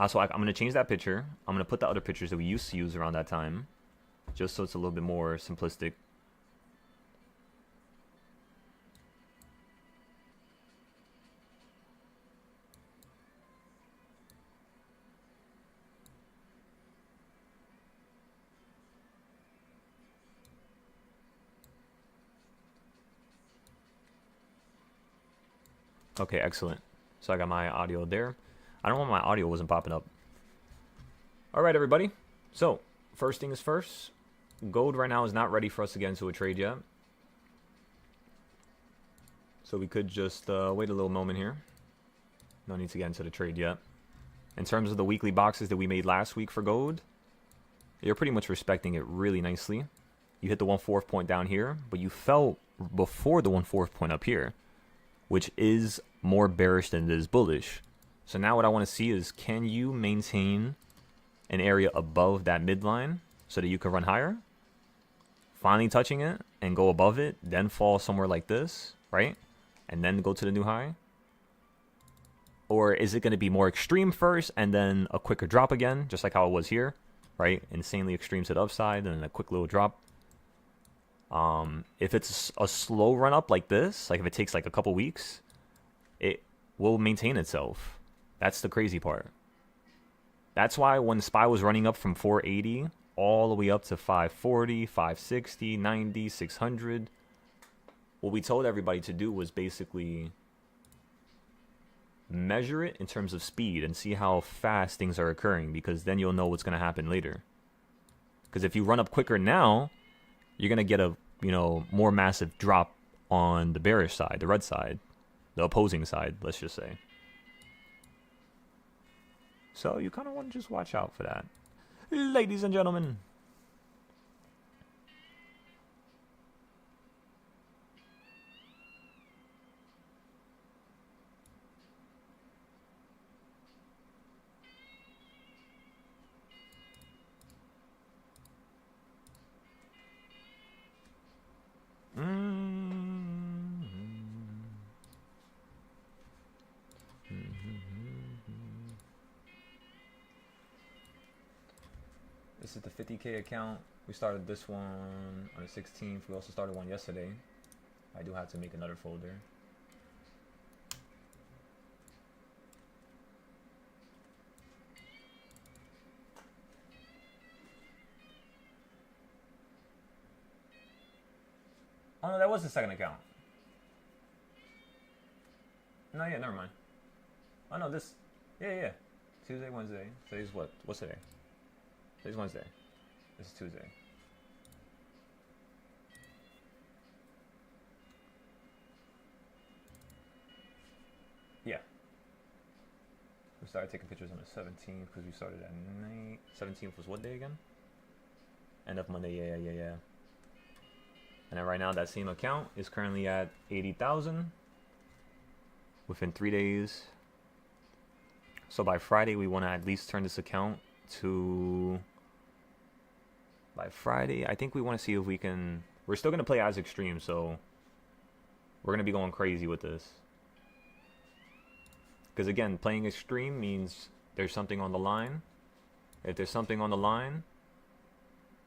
So I'm going to change that picture. I'm going to put the other pictures that we used to use around that time, just so it's a little bit more simplistic. Okay, excellent. So I got my audio there. I don't know why my audio wasn't popping up. All right, everybody. So first things first, gold right now is not ready for us to get into a trade yet. So we could just wait a little moment here. No need to get into the trade yet. In terms of the weekly boxes that we made last week for gold, you're pretty much respecting it really nicely. You hit the 1/4 point down here, but you fell before the 1/4 point up here, which is more bearish than it is bullish. So now what I want to see is, can you maintain an area above that midline so that you can run higher? Finally touching it and go above it, then fall somewhere like this, right? And then go to the new high? Or is it going to be more extreme first and then a quicker drop again, just like how it was here, right? Insanely extreme to the upside and then a quick little drop. If it's a slow run up like this, like if it takes like a couple weeks, it will maintain itself. That's the crazy part. That's why when SPY was running up from 480 all the way up to 540, 560, 90, 600, what we told everybody to do was basically measure it in terms of speed and see how fast things are occurring, because then you'll know what's going to happen later. Because if you run up quicker now, you're going to get a, more massive drop on the bearish side, the red side, the opposing side, let's just say. So you kind of want to just watch out for that. Ladies and gentlemen. This is the 50K account. We started this one on the 16th. We also started one yesterday. I do have to make another folder. Oh no, that was the second account. No, yeah, never mind. Oh no, this, yeah. Tuesday, Wednesday. Today's what? What's today? Today's Wednesday. This is Tuesday. Yeah. We started taking pictures on the 17th because we started at night. 17th was what day again? End of Monday, yeah. And then right now that same account is currently at 80,000 within 3 days. So by Friday, we want to at least turn this account to... By Friday, I think we want to see if we can... We're still going to play as extreme, so we're going to be going crazy with this. Because again, playing extreme means there's something on the line. If there's something on the line,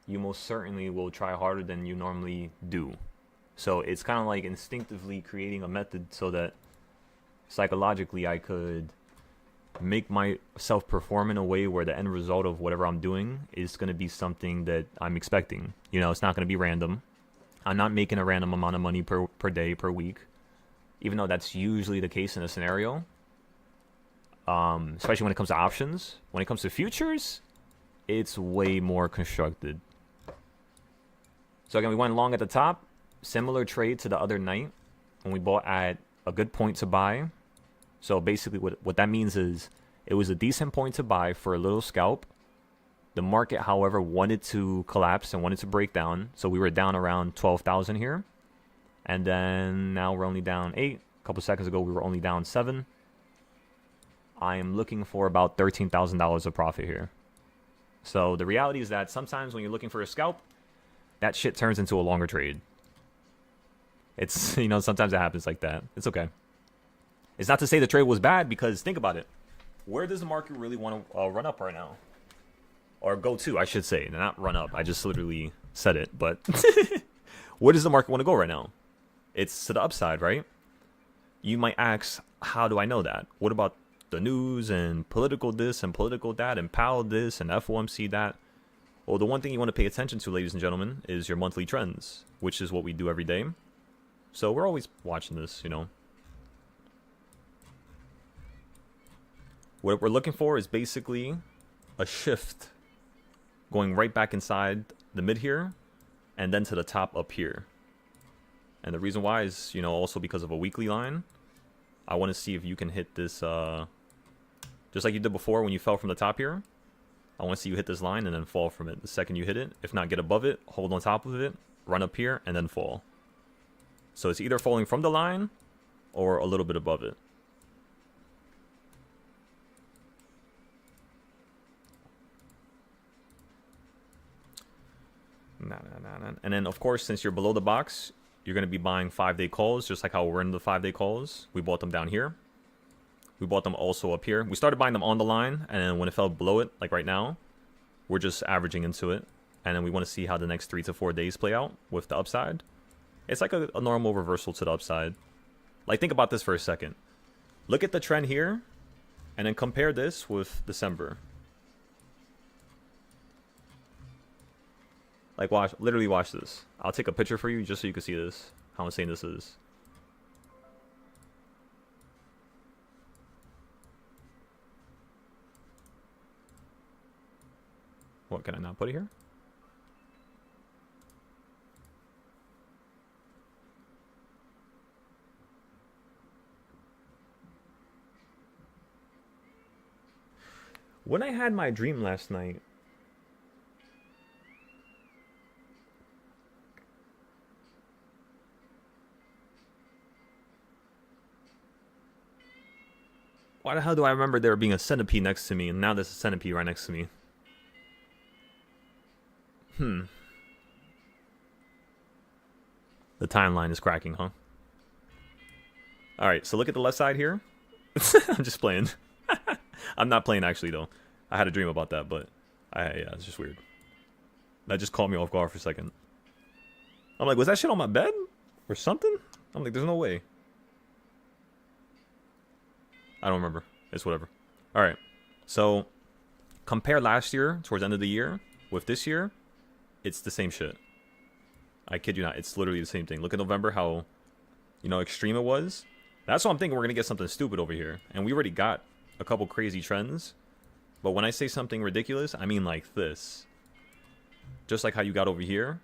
you most certainly will try harder than you normally do. So it's kind of like instinctively creating a method so that psychologically I could make myself perform in a way where the end result of whatever I'm doing is going to be something that I'm expecting. It's not going to be random. I'm not making a random amount of money per day, per week, even though that's usually the case in a scenario. Especially when it comes to options. When it comes to futures, it's way more constructed. So again, we went long at the top. Similar trade to the other night when we bought at a good point to buy. So basically what that means is it was a decent point to buy for a little scalp. The market, however, wanted to collapse and wanted to break down. So we were down around 12,000 here. And then now we're only down 8. A couple seconds ago, we were only down 7. I am looking for about $13,000 of profit here. So the reality is that sometimes when you're looking for a scalp, that shit turns into a longer trade. It's, sometimes it happens like that. It's okay. It's not to say the trade was bad, because think about it. Where does the market really want to run up right now? Or go to, I should say. Not run up. I just literally said it. But where does the market want to go right now? It's to the upside, right? You might ask, how do I know that? What about the news and political this and political that and Powell this and FOMC that? Well, the one thing you want to pay attention to, ladies and gentlemen, is your monthly trends, which is what we do every day. So we're always watching this, you know. What we're looking for is basically a shift going right back inside the mid here and then to the top up here. And the reason why is, you know, also because of a weekly line. I want to see if you can hit this, just like you did before when you fell from the top here. I want to see you hit this line and then fall from it the second you hit it. If not, get above it, hold on top of it, run up here, and then fall. So it's either falling from the line or a little bit above it. And then, of course, since you're below the box, you're going to be buying 5-day calls, just like how we're in the 5-day calls. We bought them down here. We bought them also up here. We started buying them on the line, and then when it fell below it, like right now, we're just averaging into it. And then we want to see how the next 3 to 4 days play out with the upside. It's like a normal reversal to the upside. Like, think about this for a second. Look at the trend here, and then compare this with December. Like, watch, literally watch this. I'll take a picture for you just so you can see this, how insane this is. What, can I not put it here? When I had my dream last night, why the hell do I remember there being a centipede next to me, and now there's a centipede right next to me? The timeline is cracking, huh? Alright, so look at the left side here. I'm just playing. I'm not playing actually, though. I had a dream about that, but yeah, it's just weird. That just caught me off guard for a second. I'm like, was that shit on my bed? Or something? I'm like, there's no way. I don't remember. It's whatever. Alright. So, compare last year, towards the end of the year, with this year. It's the same shit. I kid you not. It's literally the same thing. Look at November, how, you know, extreme it was. That's why I'm thinking we're going to get something stupid over here. And we already got a couple crazy trends. But when I say something ridiculous, I mean like this. Just like how you got over here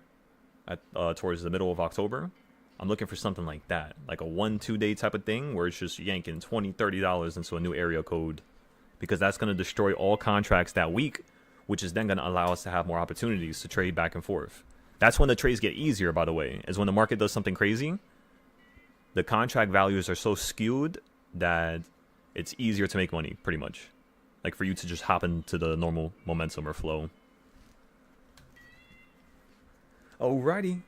at towards the middle of October. I'm looking for something like that. Like a 1-2 day type of thing where it's just yanking $20, $30 into a new area code. Because that's going to destroy all contracts that week, which is then going to allow us to have more opportunities to trade back and forth. That's when the trades get easier, by the way, is when the market does something crazy. The contract values are so skewed that it's easier to make money, pretty much. Like for you to just hop into the normal momentum or flow. Alrighty.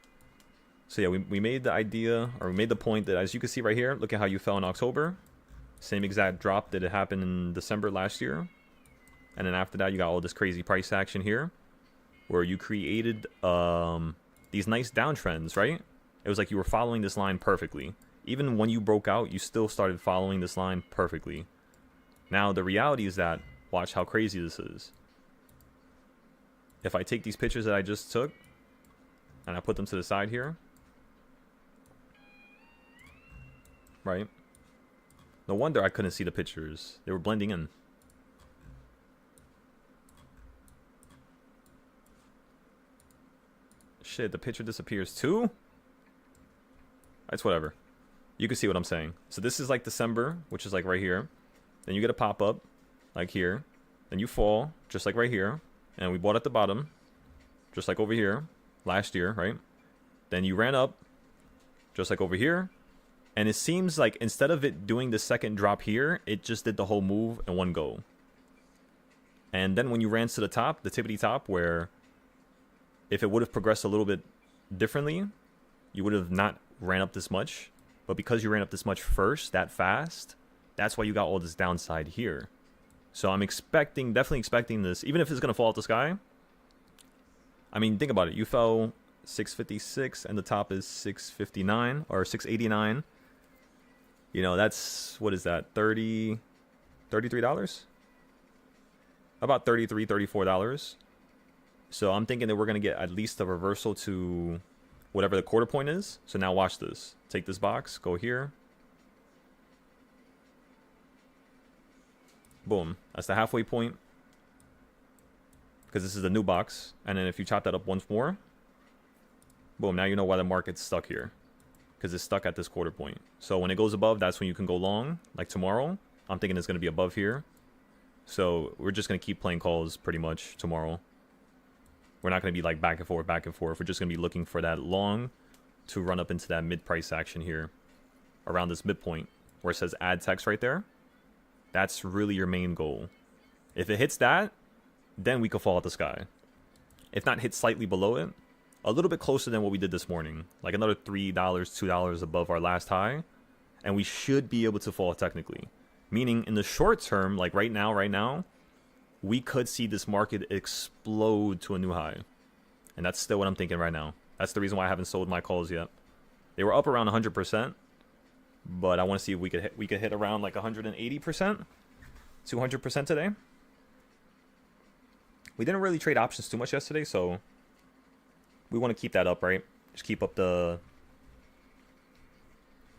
So yeah, we made the idea, or we made the point that, as you can see right here, look at how you fell in October. Same exact drop that it happened in December last year. And then after that, you got all this crazy price action here, where you created these nice downtrends, right? It was like you were following this line perfectly. Even when you broke out, you still started following this line perfectly. Now, the reality is that, watch how crazy this is. If I take these pictures that I just took, and I put them to the side here, right? No wonder I couldn't see the pictures. They were blending in. Shit, the picture disappears too? It's whatever. You can see what I'm saying. So this is like December, which is like right here. Then you get a pop-up, like here. Then you fall, just like right here. And we bought at the bottom, just like over here, last year, right? Then you ran up, just like over here. And it seems like instead of it doing the second drop here, it just did the whole move in one go. And then when you ran to the top, the tippity top, where if it would have progressed a little bit differently, you would have not ran up this much. But because you ran up this much first, that fast, that's why you got all this downside here. So I'm definitely expecting this, even if it's going to fall out the sky. I mean, think about it. You fell 656 and the top is 659 or 689. You know, that's, what is that? $33? About $33, $34. So I'm thinking that we're going to get at least a reversal to whatever the quarter point is. So now watch this. Take this box, go here. Boom. That's the halfway point. Because this is the new box. And then if you chop that up once more, boom, now you know why the market's stuck here. Because it's stuck at this quarter point. So when it goes above, that's when you can go long. Like tomorrow, I'm thinking it's going to be above here. So we're just going to keep playing calls pretty much tomorrow. We're not going to be like back and forth, back and forth. We're just going to be looking for that long to run up into that mid-price action here. Around this midpoint where it says add text right there. That's really your main goal. If it hits that, then we could fall out the sky. If not, hit slightly below it. A little bit closer than what we did this morning. Like another $3, $2 above our last high. And we should be able to fall technically. Meaning in the short term, like right now, we could see this market explode to a new high. And that's still what I'm thinking right now. That's the reason why I haven't sold my calls yet. They were up around 100%. But I want to see if we could hit around like 180%, 200% today. We didn't really trade options too much yesterday, so we want to keep that up, right? Just keep up the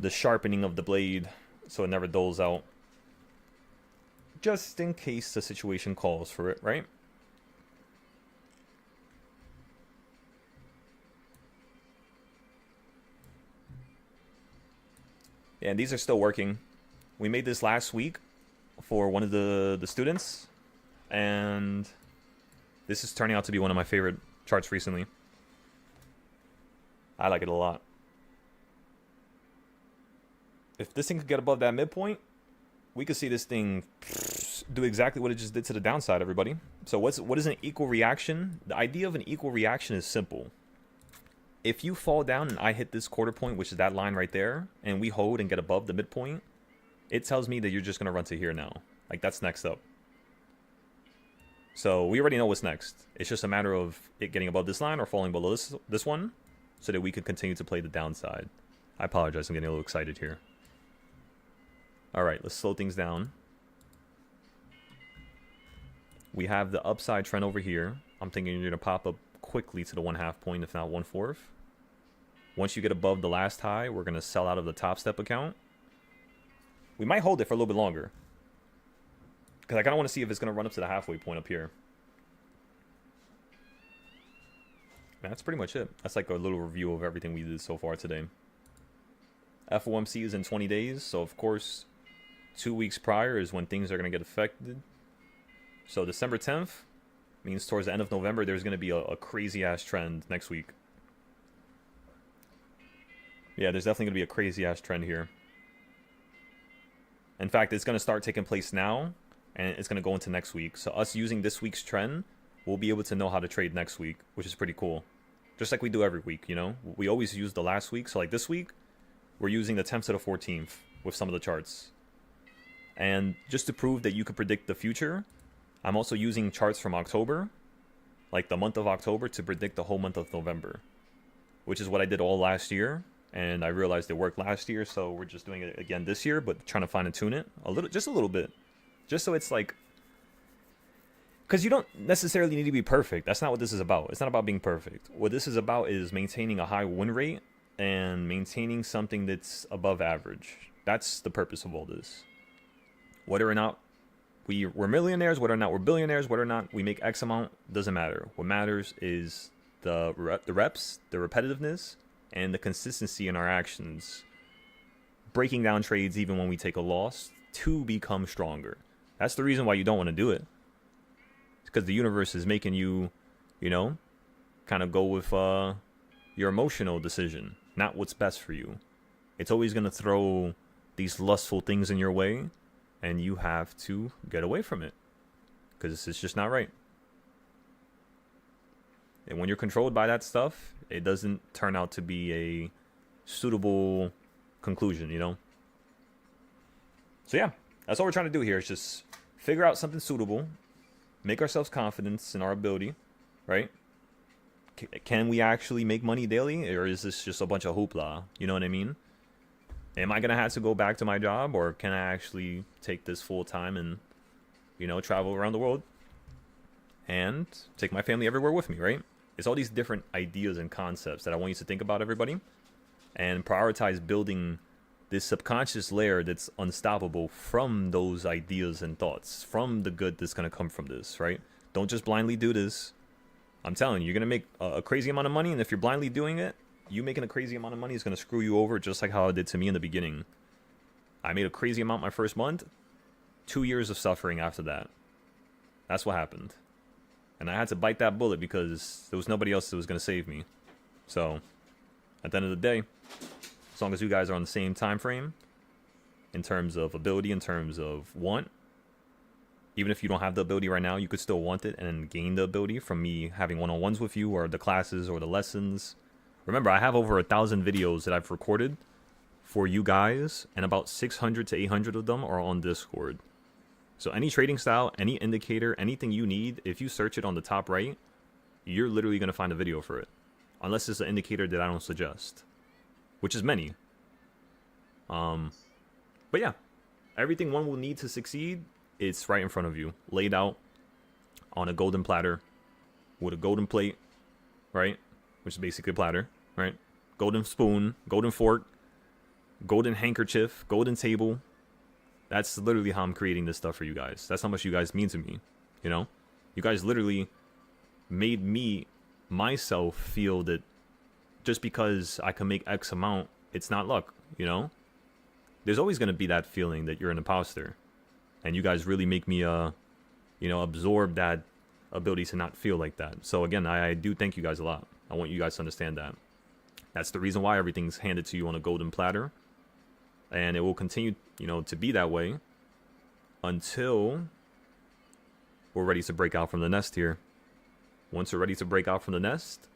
sharpening of the blade so it never dulls out. Just in case the situation calls for it, right? Yeah, and these are still working. We made this last week for one of the students, and this is turning out to be one of my favorite charts recently. I like it a lot. If this thing could get above that midpoint, we could see this thing do exactly what it just did to the downside, everybody. So what is an equal reaction? The idea of an equal reaction is simple. If you fall down and I hit this quarter point, which is that line right there, and we hold and get above the midpoint, it tells me that you're just going to run to here now. Like, that's next up. So we already know what's next. It's just a matter of it getting above this line or falling below this one so that we could continue to play the downside. I apologize. I'm getting a little excited here. All right, let's slow things down. We have the upside trend over here. I'm thinking you're going to pop up quickly to the 1/2 point, if not 1/4. Once you get above the last high, we're going to sell out of the top step account. We might hold it for a little bit longer. Because I kind of want to see if it's going to run up to the halfway point up here. And that's pretty much it. That's like a little review of everything we did so far today. FOMC is in 20 days. So, of course, 2 weeks prior is when things are going to get affected. So, December 10th means towards the end of November, there's going to be a crazy-ass trend next week. Yeah, there's definitely going to be a crazy-ass trend here. In fact, it's going to start taking place now, and it's going to go into next week. So us using this week's trend, we'll be able to know how to trade next week, which is pretty cool. Just like we do every week, you know? We always use the last week. So like this week, we're using the 10th to the 14th with some of the charts. And just to prove that you could predict the future, I'm also using charts from October, like the month of October, to predict the whole month of November, which is what I did all last year. And I realized it worked last year, so we're just doing it again this year, but trying to fine tune it just a little bit, just so it's like, because you don't necessarily need to be perfect. That's not what this is about. It's not about being perfect. What this is about is maintaining a high win rate and maintaining something that's above average. That's the purpose of all this. Whether or not we're millionaires, whether or not we're billionaires, whether or not we make X amount, doesn't matter. What matters is the reps, the repetitiveness, and the consistency in our actions, breaking down trades even when we take a loss to become stronger. That's the reason why you don't want to do it. It's because the universe is making you, you know, kind of go with your emotional decision, not what's best for you. It's always going to throw these lustful things in your way, and you have to get away from it because it's just not right. And when you're controlled by that stuff, it doesn't turn out to be a suitable conclusion, you know? So yeah, that's all we're trying to do here is just figure out something suitable, make ourselves confidence in our ability, right? Can we actually make money daily, or is this just a bunch of hoopla? You know what I mean? Am I gonna have to go back to my job, or can I actually take this full time and, travel around the world and take my family everywhere with me, right? It's all these different ideas and concepts that I want you to think about, everybody, and prioritize building this subconscious layer that's unstoppable from those ideas and thoughts, from the good that's going to come from this, right? Don't just blindly do this. I'm telling you, you're going to make a crazy amount of money, and if you're blindly doing it, you making a crazy amount of money is going to screw you over, just like how it did to me in the beginning. I made a crazy amount my first month, 2 years of suffering after that. That's what happened. And I had to bite that bullet because there was nobody else that was going to save me. So, at the end of the day, as long as you guys are on the same time frame, in terms of ability, in terms of want, even if you don't have the ability right now, you could still want it and gain the ability from me having one-on-ones with you, or the classes, or the lessons. Remember, I have over 1,000 videos that I've recorded for you guys, and about 600 to 800 of them are on Discord. So any trading style, any indicator, anything you need, if you search it on the top right, you're literally going to find a video for it. Unless it's an indicator that I don't suggest, which is many. But yeah, everything one will need to succeed, it's right in front of you, laid out on a golden platter with a golden plate, right? Which is basically a platter, right? Golden spoon, golden fork, golden handkerchief, golden table. That's literally how I'm creating this stuff for you guys. That's how much you guys mean to me, you know? You guys literally made me, myself, feel that just because I can make X amount, it's not luck, you know? There's always going to be that feeling that you're an imposter. And you guys really make me, absorb that ability to not feel like that. So again, I do thank you guys a lot. I want you guys to understand that. That's the reason why everything's handed to you on a golden platter. And it will continue, to be that way until we're ready to break out from the nest here. Once we're ready to break out from the nest,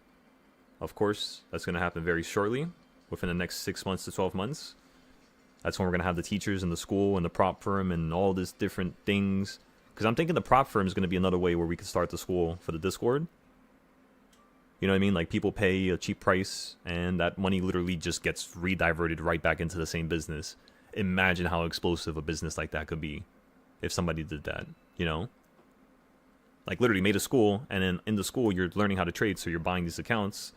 of course, that's going to happen very shortly, within the next 6 months to 12 months. That's when we're going to have the teachers in the school and the prop firm and all these different things. Because I'm thinking the prop firm is going to be another way where we can start the school for the Discord. You know what I mean? Like, people pay a cheap price, and that money literally just gets rediverted right back into the same business. Imagine how explosive a business like that could be if somebody did that, Like, literally made a school, and then in the school, you're learning how to trade, so you're buying these accounts.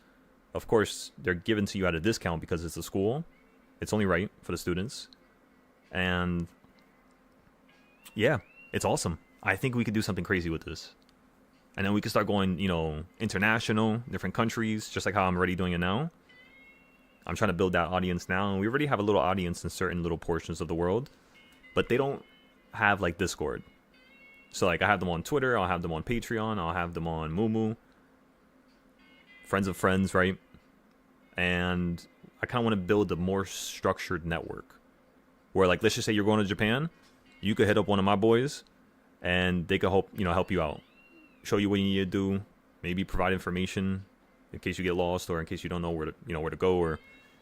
Of course, they're given to you at a discount because it's a school. It's only right for the students. And, yeah, it's awesome. I think we could do something crazy with this. And then we can start going, international, different countries, just like how I'm already doing it now. I'm trying to build that audience now. And we already have a little audience in certain little portions of the world. But they don't have, like, Discord. So, like, I have them on Twitter. I'll have them on Patreon. I'll have them on Moomoo. Friends of friends, right? And I kind of want to build a more structured network. Where, like, let's just say you're going to Japan. You could hit up one of my boys. And they could help you out. Show you what you need to do, maybe provide information in case you get lost or in case you don't know where to go, or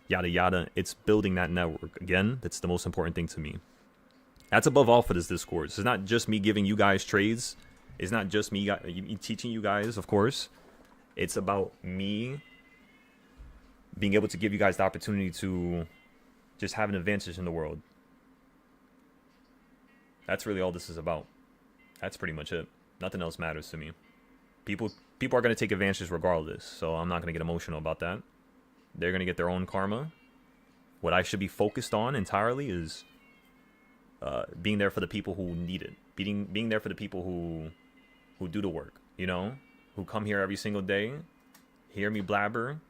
yada yada. It's building that network. Again, that's the most important thing to me. That's above all for this Discord. It's not just me giving you guys trades. It's not just me teaching you guys, of course. It's about me being able to give you guys the opportunity to just have an advantage in the world. That's really all this is about. That's pretty much it. Nothing else matters to me. People are going to take advantage regardless, so I'm not going to get emotional about that. They're going to get their own karma. What I should be focused on entirely is being there for the people who need it. Being there for the people who do the work, who come here every single day, hear me blabber.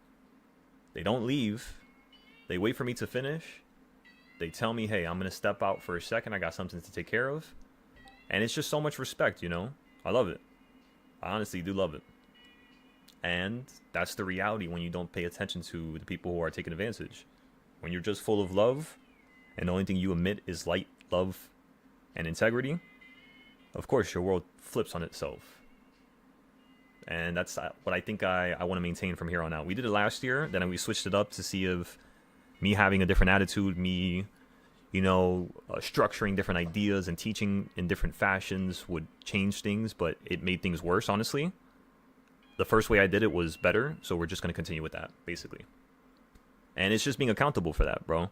They don't leave. They wait for me to finish. They tell me, hey, I'm going to step out for a second. I got something to take care of. And it's just so much respect, I love it. I honestly do love it. And that's the reality when you don't pay attention to the people who are taking advantage. When you're just full of love, and the only thing you emit is light, love, and integrity, of course your world flips on itself. And that's what I think I want to maintain from here on out. We did it last year, then we switched it up to see if me having a different attitude, me, structuring different ideas and teaching in different fashions would change things, but it made things worse, honestly. The first way I did it was better, so we're just going to continue with that, basically. And it's just being accountable for that, bro.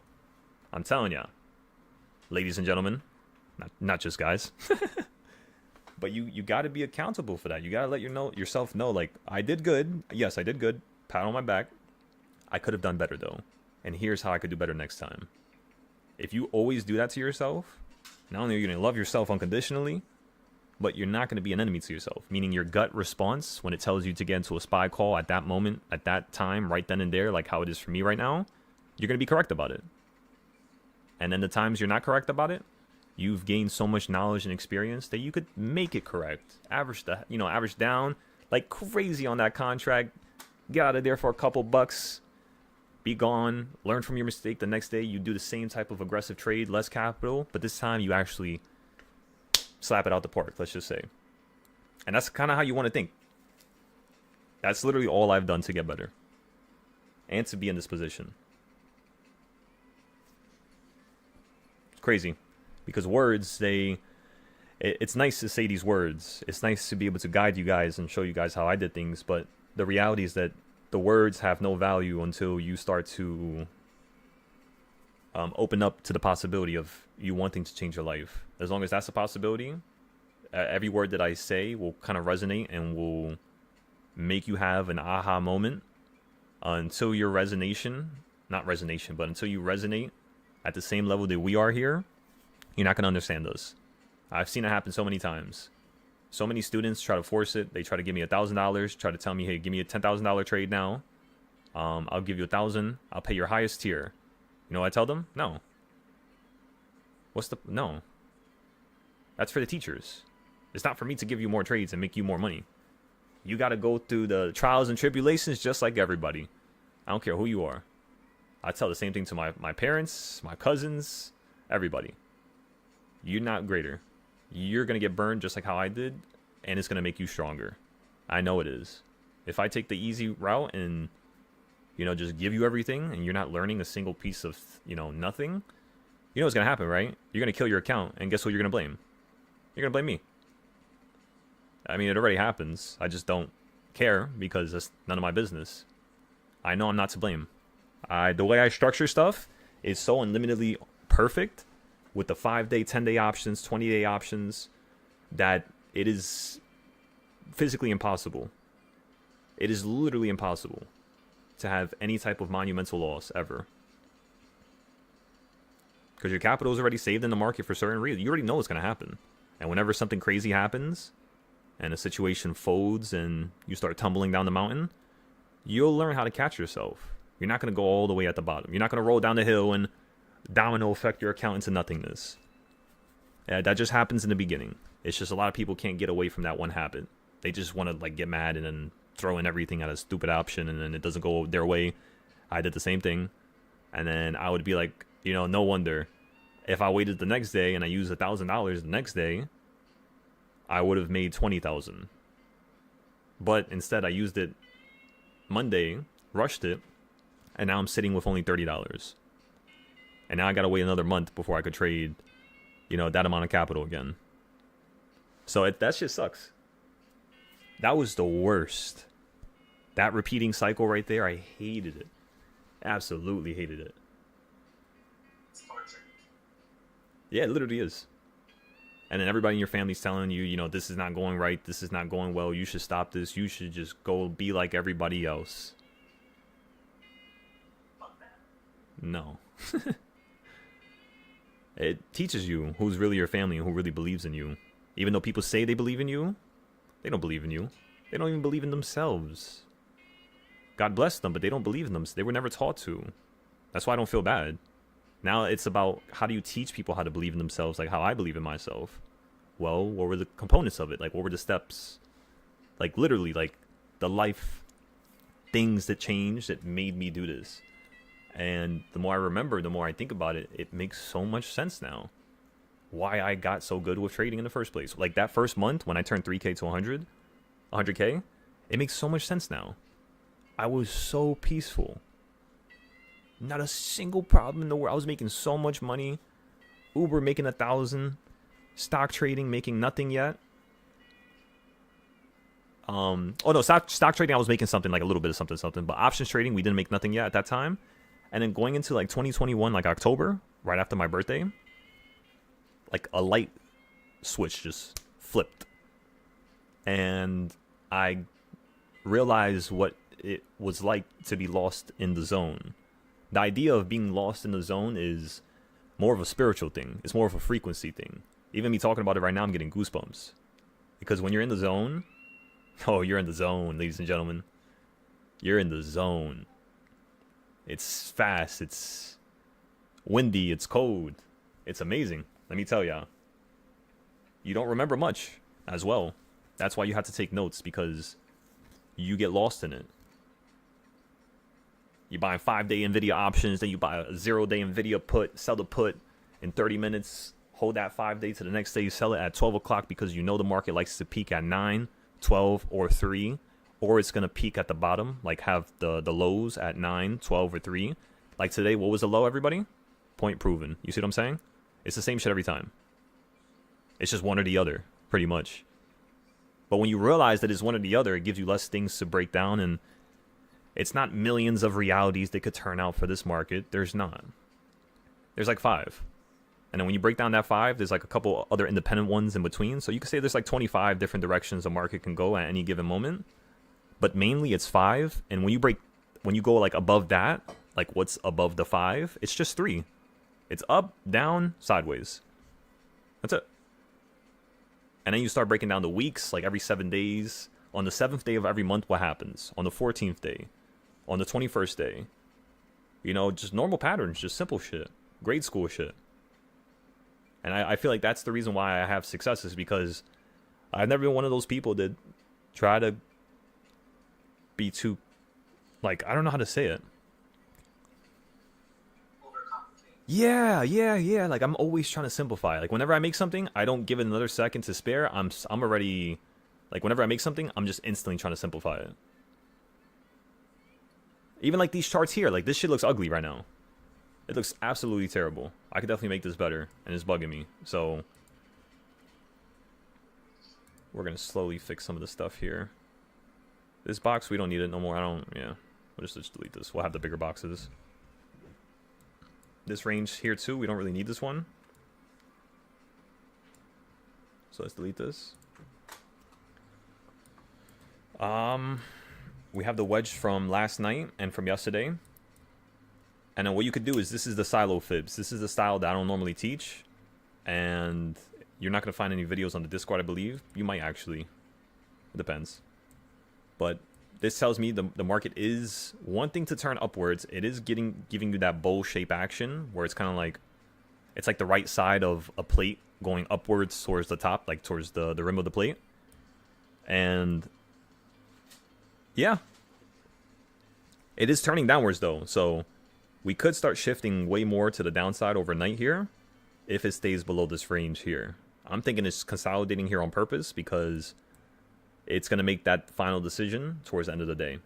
I'm telling ya, ladies and gentlemen, not just guys. But you got to be accountable for that. You got to let yourself know, like, I did good. Yes, I did good. Pat on my back. I could have done better, though. And here's how I could do better next time. If you always do that to yourself, not only are you going to love yourself unconditionally, but you're not going to be an enemy to yourself. Meaning your gut response, when it tells you to get into a spy call at that moment, at that time, right then and there, like how it is for me right now, you're going to be correct about it. And then the times you're not correct about it, you've gained so much knowledge and experience that you could make it correct. Average down like crazy on that contract. Get out of there for a couple bucks. Be gone. Learn from your mistake. The next day, you do the same type of aggressive trade, less capital, but this time you actually slap it out the park, let's just say. And that's kind of how you want to think. That's literally all I've done to get better. And to be in this position. It's crazy. Because words, it's nice to say these words. It's nice to be able to guide you guys and show you guys how I did things. But the reality is that the words have no value until you start to open up to the possibility of you wanting to change your life. As long as that's a possibility, every word that I say will kind of resonate and will make you have an aha moment until your until you resonate at the same level that we are here. You're not going to understand us. I've seen it happen so many times. So many students try to force it. They try to give me $1,000, try to tell me, hey, give me a $10,000 trade now. I'll give you $1,000. I'll pay your highest tier. You know what I tell them? No. No. That's for the teachers. It's not for me to give you more trades and make you more money. You got to go through the trials and tribulations just like everybody. I don't care who you are. I tell the same thing to my parents, my cousins, everybody. You're not greater. You're going to get burned just like how I did, and it's going to make you stronger. I know it is. If I take the easy route and, just give you everything, and you're not learning a single piece of, nothing, you know what's going to happen, right? You're going to kill your account, and guess what you're going to blame? You're going to blame me. I mean, it already happens. I just don't care because that's none of my business. I know I'm not to blame. The way I structure stuff is so unlimitedly perfect with the 5-day, 10-day options, 20-day options, that it is physically impossible. It is literally impossible to have any type of monumental loss ever. Because your capital is already saved in the market for certain reasons. You already know what's going to happen. And whenever something crazy happens, and a situation folds and you start tumbling down the mountain, you'll learn how to catch yourself. You're not going to go all the way at the bottom. You're not going to roll down the hill and domino effect your account into nothingness. That just happens in the beginning. It's just a lot of people can't get away from that one habit. They just want to get mad and then throw in everything at a stupid option, and then it doesn't go their way. I did the same thing, and then I would be like, no wonder if I waited the next day and I used $1,000 the next day, I would have made $20,000. But instead, I used it Monday, rushed it, and now I'm sitting with only $30. And now I gotta wait another month before I could trade, that amount of capital again. So that shit sucks. That was the worst. That repeating cycle right there, I hated it. Absolutely hated it. It's torture. Yeah, it literally is. And then everybody in your family's telling you, this is not going right, this is not going well, you should stop this, you should just go be like everybody else. Fuck that. No. It teaches you who's really your family and who really believes in you. Even though people say they believe in you, they don't believe in you. They don't even believe in themselves. God bless them, but they don't believe in them. They were never taught to. That's why I don't feel bad. Now it's about how do you teach people how to believe in themselves, like how I believe in myself. Well, what were the components of it? Like, what were the steps? Like, literally, the life things that changed that made me do this. And the more I remember, the more I think about it, it makes so much sense now. Why I got so good with trading in the first place. Like that first month when I turned 3K to 100K, it makes so much sense now. I was so peaceful. Not a single problem in the world. I was making so much money. Uber making 1,000. Stock trading making nothing yet. Oh no, stock trading I was making something, like a little bit of something. But options trading, we didn't make nothing yet at that time. And then going into like 2021, like October, right after my birthday, like a light switch just flipped. And I realized what it was like to be lost in the zone. The idea of being lost in the zone is more of a spiritual thing. It's more of a frequency thing. Even me talking about it right now, I'm getting goosebumps. Because when you're in the zone, oh, you're in the zone, ladies and gentlemen. You're in the zone. It's fast, it's windy, it's cold. It's amazing, let me tell y'all. You don't remember much as well. That's why you have to take notes, because you get lost in it. You buy 5-day NVIDIA options, then you buy a 0-day NVIDIA put, sell the put in 30 minutes, hold that 5-day to the next day, you sell it at 12 o'clock because you know the market likes to peak at 9, 12, or 3, or it's going to peak at the bottom, like have the lows at 9, 12, or 3. Like today, what was the low, everybody? Point proven. You see what I'm saying? It's the same shit every time. It's just one or the other, pretty much. But when you realize that it's one or the other, it gives you less things to break down, and it's not millions of realities that could turn out for this market. There's not. There's like 5. And then when you break down that 5, there's like a couple other independent ones in between. So you could say there's like 25 different directions a market can go at any given moment. But mainly it's 5. And when you go like above that, like what's above the 5, it's just 3. It's up, down, sideways. That's it. And then you start breaking down the weeks, like every 7 days. On the 7th day of every month, what happens? On the 14th day. On the 21st day. You know, just normal patterns, just simple shit. Grade school shit. And I feel like that's the reason why I have success, is because I've never been one of those people that try to be too, like, I don't know how to say it. Yeah. Like, I'm always trying to simplify. Like, whenever I make something, I don't give it another second to spare. I'm already, like, whenever I make something, I'm just instantly trying to simplify it. Even like these charts here, like this shit looks ugly right now. It looks absolutely terrible. I could definitely make this better, and it's bugging me. So we're gonna slowly fix some of the stuff here. This box, we don't need it no more. Yeah. We'll just delete this. We'll have the bigger boxes. This range here too, we don't really need this one. So let's delete this. We have the wedge from last night and from yesterday. And then what you could do is, this is the silo fibs. This is the style that I don't normally teach. And you're not going to find any videos on the Discord, I believe. You might actually. It depends. But this tells me the market is wanting to turn upwards. It is giving you that bowl shape action, where it's kind of like, it's like the right side of a plate going upwards towards the top, like towards the rim of the plate. And yeah. It is turning downwards though, so we could start shifting way more to the downside overnight here if it stays below this range here. I'm thinking it's consolidating here on purpose because it's going to make that final decision towards the end of the day.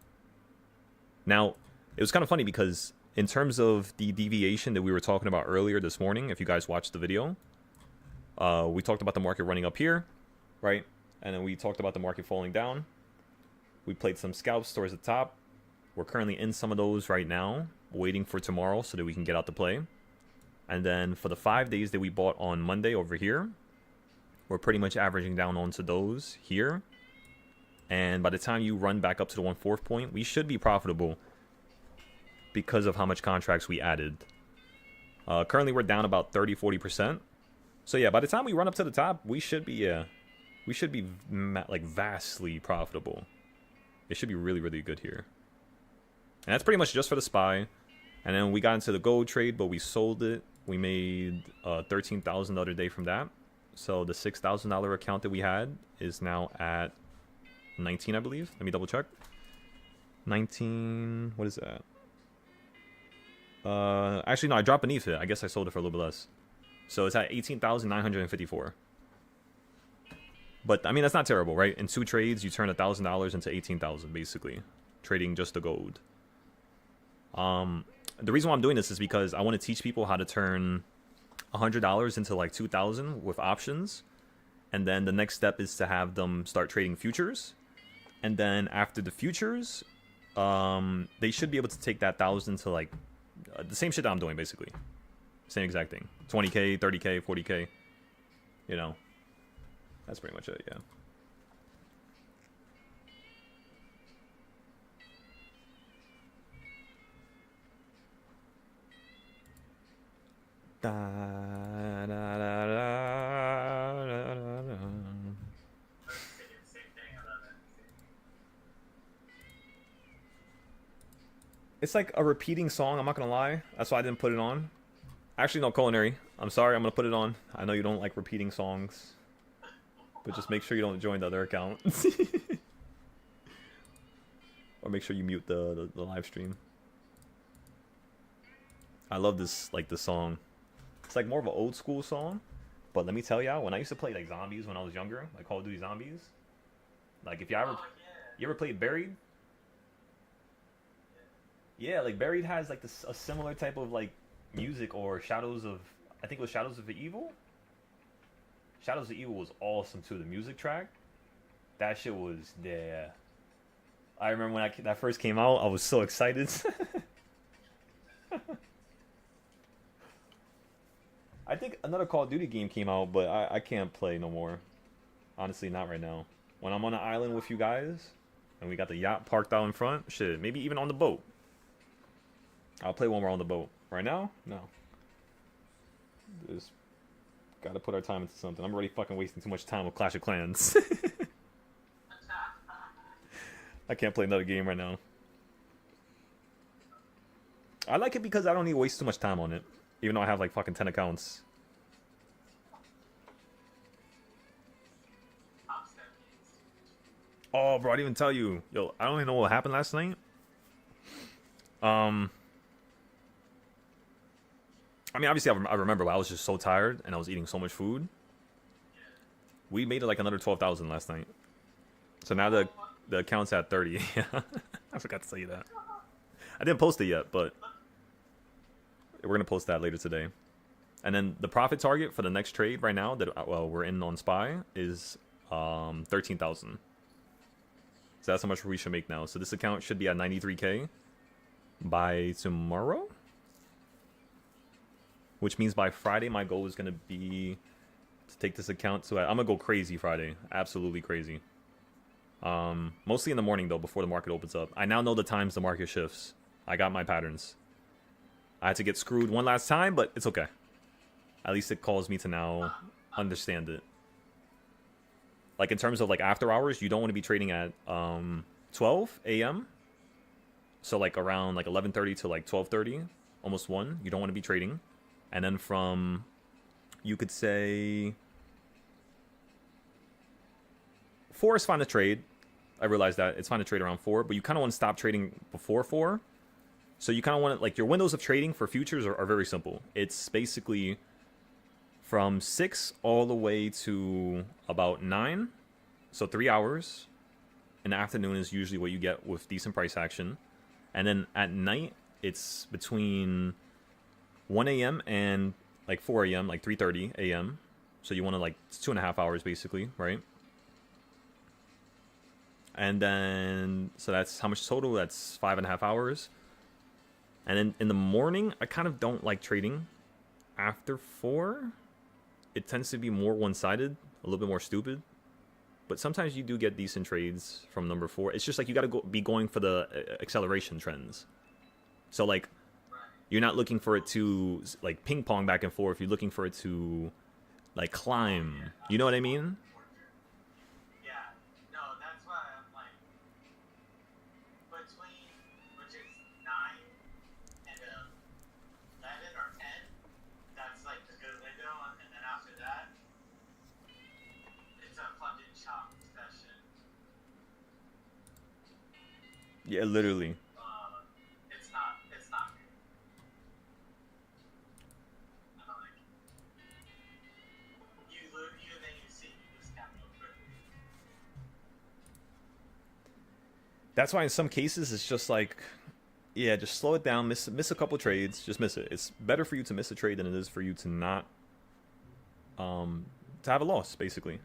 Now, it was kind of funny because in terms of the deviation that we were talking about earlier this morning, if you guys watched the video, we talked about the market running up here, right? And then we talked about the market falling down. We played some scalps towards the top. We're currently in some of those right now, waiting for tomorrow so that we can get out to play. And then for the 5 days that we bought on Monday over here, we're pretty much averaging down onto those here. And by the time you run back up to the 1/4 point, we should be profitable because of how much contracts we added. Currently, we're down about 30-40%. So yeah, by the time we run up to the top, we should be like vastly profitable. It should be really, really good here. And that's pretty much just for the SPY. And then we got into the gold trade, but we sold it. We made $13,000 the other day from that. So the $6,000 account that we had is now at 19, I believe. Let me double check. 19, what is that? Actually, no, I dropped beneath it. I guess I sold it for a little bit less. So it's at 18,954. But I mean, that's not terrible, right? In 2 trades, you turn $1,000 into 18,000, basically, trading just the gold. The reason why I'm doing this is because I want to teach people how to turn $100 into like 2,000 with options, and then the next step is to have them start trading futures, and then after the futures, they should be able to take that 1,000 to like the same shit that I'm doing basically, same exact thing, 20k, 30k, 40k, you know, that's pretty much it, yeah. Da, da, da, da, da, da, da. Same thing. I love it. It's like a repeating song, I'm not gonna lie. That's why I didn't put it on. Actually, no, Culinary. I'm sorry, I'm gonna put it on. I know you don't like repeating songs, but just make sure you don't join the other account. Or make sure you mute the live stream. I love this, like, this song. It's like more of an old school song, but let me tell y'all, when I used to play like zombies when I was younger, like Call of Duty Zombies, like if you ever, Oh, yeah. you ever played Buried? Yeah, like Buried has like this a similar type of like music, or Shadows of, I think it was Shadows of the Evil. Shadows of Evil was awesome too. The music track, that shit was there. I remember when that first came out, I was so excited. I think another Call of Duty game came out, but I can't play no more. Honestly, not right now. When I'm on an island with you guys, and we got the yacht parked out in front, shit, maybe even on the boat. I'll play when we're on the boat. Right now? No. Just gotta put our time into something. I'm already fucking wasting too much time with Clash of Clans. I can't play another game right now. I like it because I don't need to waste too much time on it. Even though I have like fucking 10 accounts. Oh, bro, I didn't even tell you. Yo, I don't even know what happened last night. I mean, obviously, I remember, but I was just so tired and I was eating so much food. We made it like another 12,000 last night. So now the account's at 30. I forgot to tell you that. I didn't post it yet, but we're going to post that later today. And then the profit target for the next trade right now that we're in on SPY is 13,000. So that's how much we should make now. So this account should be at 93k by tomorrow. Which means by Friday, my goal is going to be to take this account to... I'm going to go crazy Friday. Absolutely crazy. Mostly in the morning, though, before the market opens up. I now know the times the market shifts. I got my patterns. I had to get screwed one last time, but it's okay. At least it calls me to now understand it. Like, in terms of, like, after hours, you don't want to be trading at 12 a.m. So, like, around, like, 11:30 to, like, 12:30, almost 1. You don't want to be trading. And then from, you could say, 4 is fine to trade. I realize that. It's fine to trade around 4, but you kind of want to stop trading before 4. So you kind of want to, like, your windows of trading for futures are very simple. It's basically from 6 all the way to about 9. So 3 hours. In the afternoon is usually what you get with decent price action. And then at night, it's between 1 a.m. and like 4 a.m., like 3:30 a.m. So you want to, like, it's 2.5 hours basically, right? And then, so that's how much total? That's 5.5 hours. And then in the morning, I kind of don't like trading after 4. It tends to be more one-sided, a little bit more stupid. But sometimes you do get decent trades from number 4. It's just like you got to be going for the acceleration trends. So, like, you're not looking for it to, like, ping pong back and forth. You're looking for it to, like, climb. You know what I mean? Yeah. No, that's why I'm like, between, which is 9 and 11 or 10, that's like the good window, and then after that, it's a fucking chop session. Yeah, literally. It's not good. I don't like it. Then you see you lose capital quickly. That's why in some cases it's just like, yeah, just slow it down, miss a couple trades, just miss it. It's better for you to miss a trade than it is for you to not to have a loss, basically.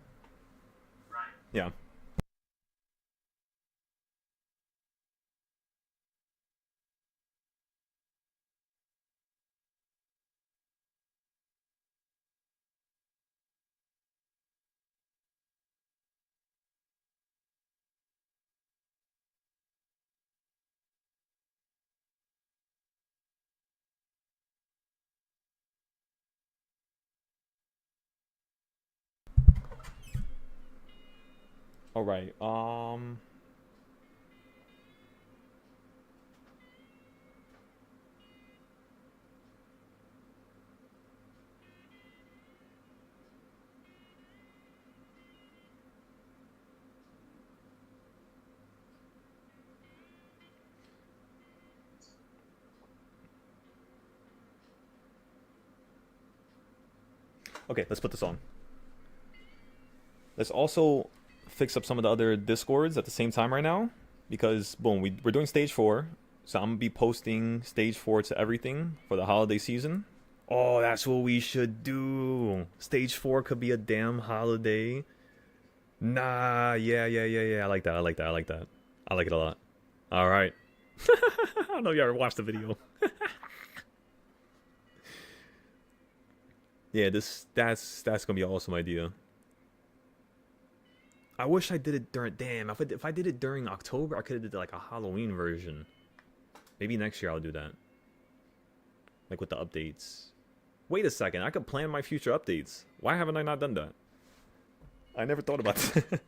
Right. Yeah. All right. Okay, let's put this on. Let's also fix up some of the other discords at the same time right now, because boom, we're doing stage 4, so I'm gonna be posting stage 4 to everything for the holiday season. Oh, that's what we should do. Stage 4 could be a damn holiday. Nah, yeah. I like that. I like that. I like that. I like it a lot. All right. I don't know if you ever watched the video. Yeah, that's gonna be an awesome idea. I wish I did it during. Damn, if I did it during October, I could have did like a Halloween version. Maybe next year I'll do that. Like with the updates. Wait a second, I could plan my future updates. Why haven't I not done that? I never thought about that.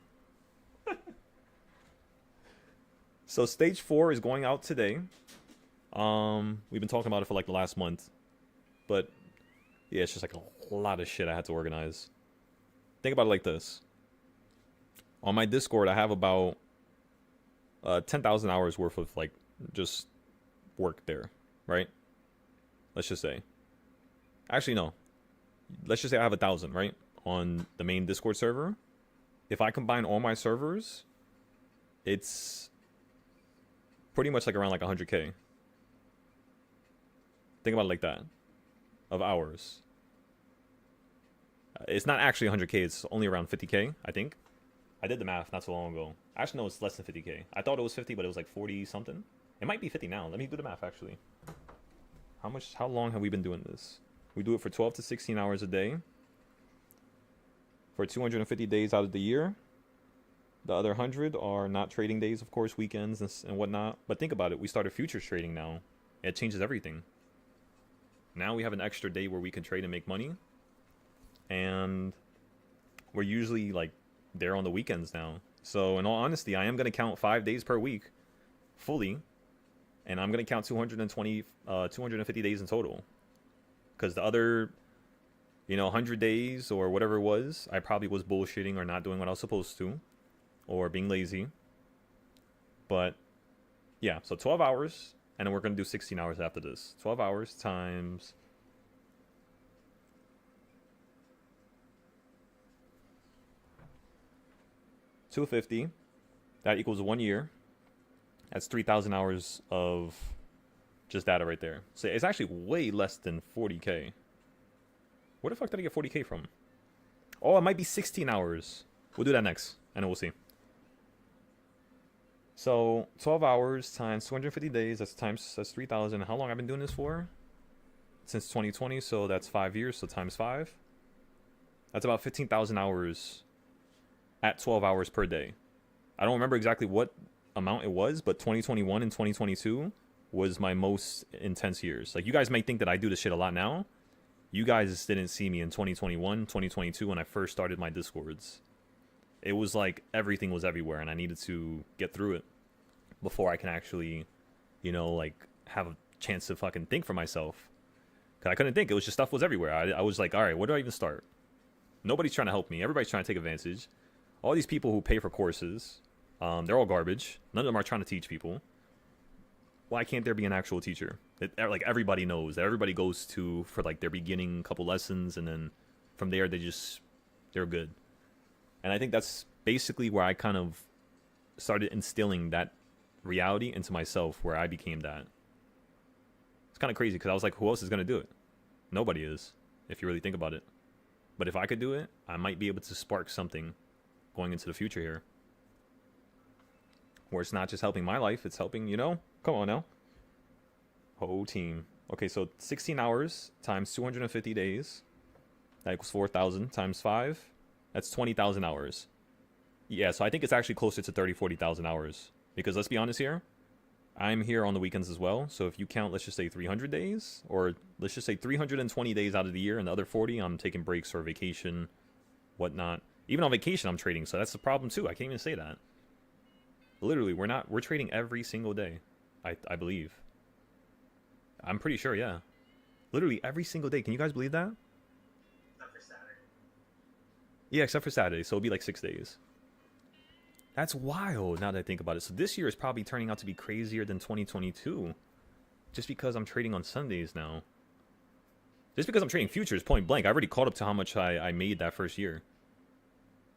So stage 4 is going out today. We've been talking about it for like the last month, but yeah, it's just like a lot of shit I had to organize. Think about it like this. On my Discord, I have about 10,000 hours worth of like just work there, right? Let's just say. Actually, no. Let's just say I have 1,000, right? On the main Discord server. If I combine all my servers, it's pretty much like around like 100K. Think about it like that. Of hours. It's not actually 100K, it's only around 50K, I think. I did the math not so long ago. Actually, no, it's less than 50K. I thought it was 50, but it was like 40 something. It might be 50 now. Let me do the math, actually. How long have we been doing this? We do it for 12 to 16 hours a day. For 250 days out of the year. The other 100 are not trading days, of course, weekends and whatnot. But think about it. We started futures trading now. It changes everything. Now we have an extra day where we can trade and make money. And we're usually like there on the weekends now. So in all honesty, I am going to count 5 days per week fully. And I'm going to count 250 days in total. Because the other, 100 days or whatever it was, I probably was bullshitting or not doing what I was supposed to. Or being lazy. But, yeah, so 12 hours. And then we're going to do 16 hours after this. 12 hours times 250. That equals 1 year. That's 3,000 hours of just data right there. So it's actually way less than 40K. Where the fuck did I get 40K from? Oh, it might be 16 hours. We'll do that next, and then we'll see. So 12 hours times 250 days. That's 3,000. How long I've been doing this for? Since 2020. So that's 5 years. So times 5. That's about 15,000 hours at 12 hours per day. I don't remember exactly what amount it was, but 2021 and 2022 was my most intense years. Like, you guys might think that I do this shit a lot now. You guys didn't see me in 2021, 2022 when I first started my Discords. It was like everything was everywhere, and I needed to get through it before I can actually, like have a chance to fucking think for myself. Because I couldn't think. It was just stuff was everywhere. I was like, all right, where do I even start? Nobody's trying to help me. Everybody's trying to take advantage. All these people who pay for courses, they're all garbage. None of them are trying to teach people. Why can't there be an actual teacher? Like, everybody knows that everybody goes to for like their beginning couple lessons, and then from there they're good. And I think that's basically where I kind of started instilling that reality into myself, where I became that. It's kind of crazy because I was like, who else is gonna do it? Nobody is, if you really think about it. But if I could do it, I might be able to spark something going into the future here. Where it's not just helping my life, it's helping, you know? Come on now. Whole team. Okay, so 16 hours times 250 days. That equals 4,000 times 5. That's 20,000 hours. Yeah, so I think it's actually closer to 30, 40,000 hours. Because let's be honest here, I'm here on the weekends as well. So if you count, let's just say 300 days, or let's just say 320 days out of the year, and the other 40, I'm taking breaks or vacation, whatnot. Even on vacation, I'm trading, so that's the problem too. I can't even say that. Literally, we're trading every single day, I believe. I'm pretty sure, yeah. Literally every single day. Can you guys believe that? Except for Saturday. Yeah, except for Saturday, so it'll be like 6 days. That's wild now that I think about it. So this year is probably turning out to be crazier than 2022. Just because I'm trading on Sundays now. Just because I'm trading futures, point blank. I already caught up to how much I made that first year.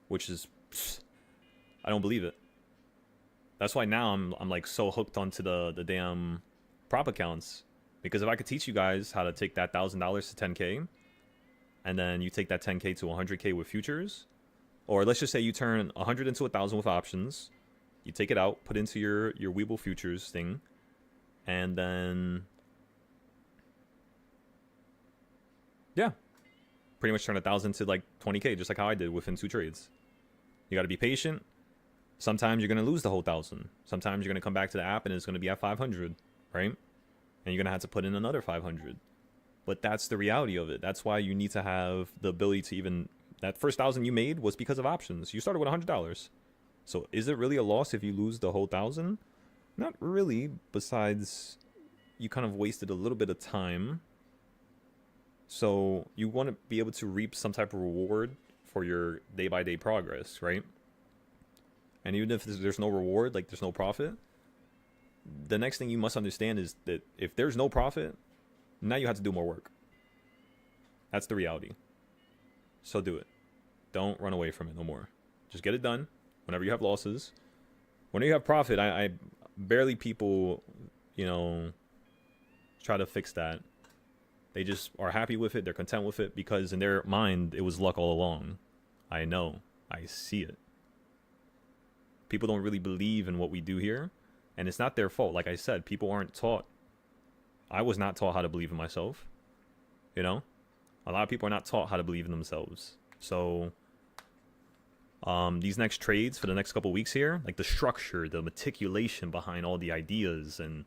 Which is... I don't believe it. That's why now I'm like so hooked onto the damn prop accounts. Because if I could teach you guys how to take that $1,000 to 10K, and then you take that 10K to 100K with futures, or let's just say you turn 100 into 1,000 with options, you take it out, put into your Weeble futures thing, and then yeah, pretty much turn 1,000 to like 20K, just like how I did within 2 trades. You got to be patient. Sometimes you're going to lose the whole 1,000. Sometimes you're going to come back to the app and it's going to be at 500, right? And you're going to have to put in another 500. But that's the reality of it. That's why you need to have the ability to even... That first 1,000 you made was because of options. You started with $100. So is it really a loss if you lose the whole 1,000? Not really, besides you kind of wasted a little bit of time. So you want to be able to reap some type of reward for your day-by-day progress, right? And even if there's no reward, like there's no profit, the next thing you must understand is that if there's no profit, now you have to do more work. That's the reality. So do it. Don't run away from it no more. Just get it done whenever you have losses. Whenever you have profit, I barely people, you know, try to fix that. They just are happy with it. They're content with it because in their mind, it was luck all along. I know. I see it. People don't really believe in what we do here. And it's not their fault. Like I said, people aren't taught. I was not taught how to believe in myself. You know? A lot of people are not taught how to believe in themselves. So, these next trades for the next couple weeks here, like the structure, the meticulation behind all the ideas and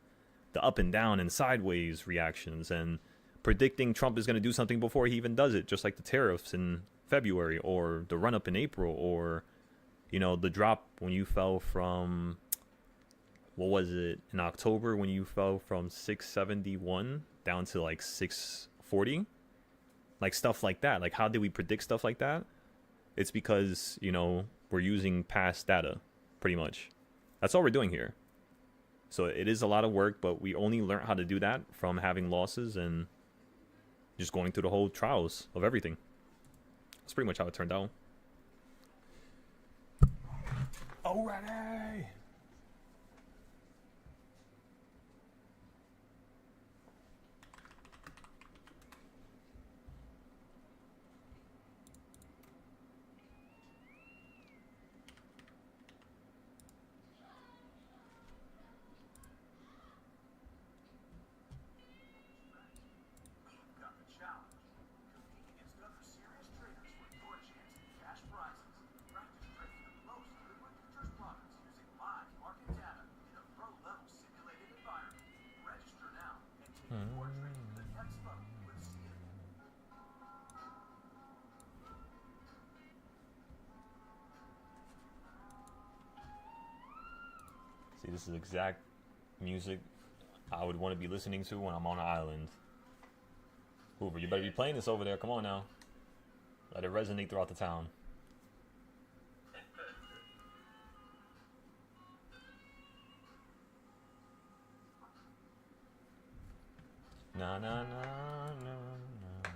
the up and down and sideways reactions and predicting Trump is going to do something before he even does it, just like the tariffs in February or the run-up in April or, you know, the drop when you fell from, what was it, in October when you fell from 671 down to like 640? Like stuff like that. Like how did we predict stuff like that? It's because, you know, we're using past data, pretty much. That's all we're doing here. So it is a lot of work, but we only learn how to do that from having losses and just going through the whole trials of everything. That's pretty much how it turned out. Alrighty! See, this is exact music I would want to be listening to when I'm on an island. Hoover, you better be playing this over there. Come on now. Let it resonate throughout the town. Na na na na na.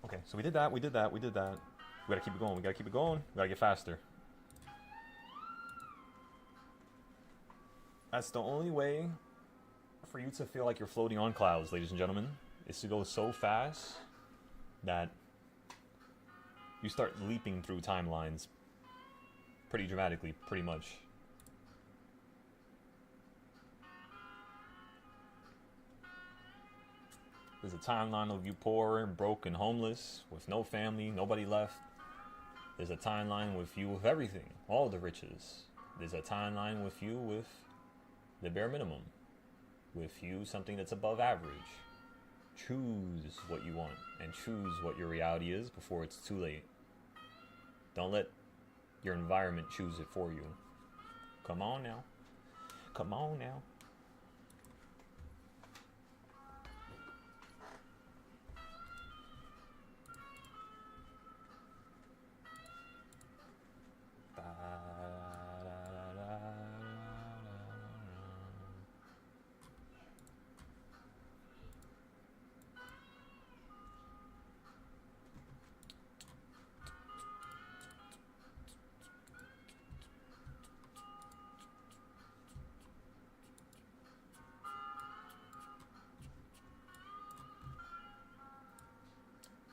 Okay, so we did that. We did that. We gotta keep it going. We gotta keep it going. We gotta get faster. That's the only way for you to feel like you're floating on clouds, ladies and gentlemen, is to go so fast that you start leaping through timelines pretty dramatically, pretty much. There's a timeline of you poor and broke and homeless with no family, nobody left. There's a timeline with you with everything, all the riches. There's a timeline with you with the bare minimum, with you something that's above average. Choose what you want and choose what your reality is before it's too late. Don't let your environment choose it for you. Come on now. Come on now.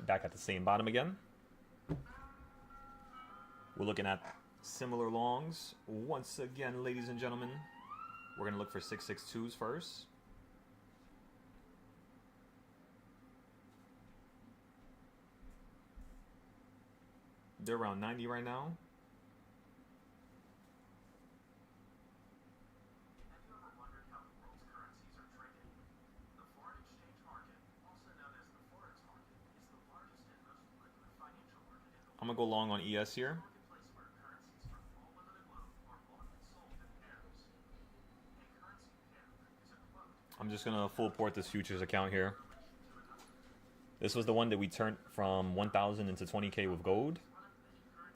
Back at the same bottom again. We're looking at similar longs. Once again, ladies and gentlemen, we're going to look for 662s first. They're around 90 right now. I'm going to go long on ES here. I'm just going to full port this futures account here. This was the one that we turned from 1,000 into 20K with gold.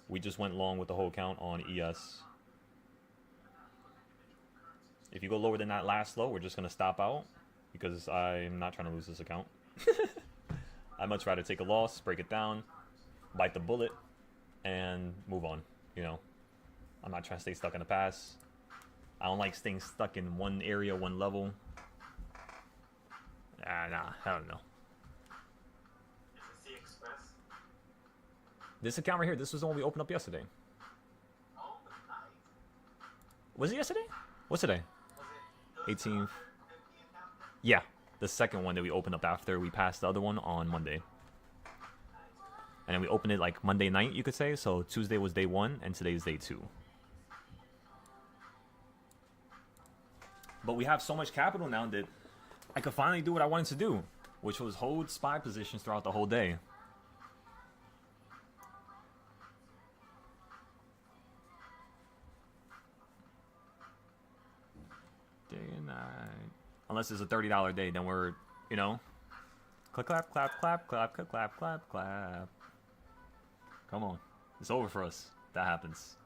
We just went long with the whole account on ES. If you go lower than that last low, we're just going to stop out because I'm not trying to lose this account. I'd much rather take a loss, break it down, bite the bullet, and move on. You know, I'm not trying to stay stuck in the past. I don't like staying stuck in one area, one level. Nah, I don't know. This account right here, this was the one we opened up yesterday. Oh, nice. Was it yesterday? What's today? 18th. Yeah, the second one that we opened up after we passed the other one on Monday. And then we opened it like Monday night, you could say. So Tuesday was day 1 and today is day 2. But we have so much capital now that I could finally do what I wanted to do, which was hold SPY positions throughout the whole day. Day and night. Unless it's a $30 day, then we're, you know, clap, clap, clap, clap, clap, clap, clap, clap, clap. Come on. It's over for us. That happens.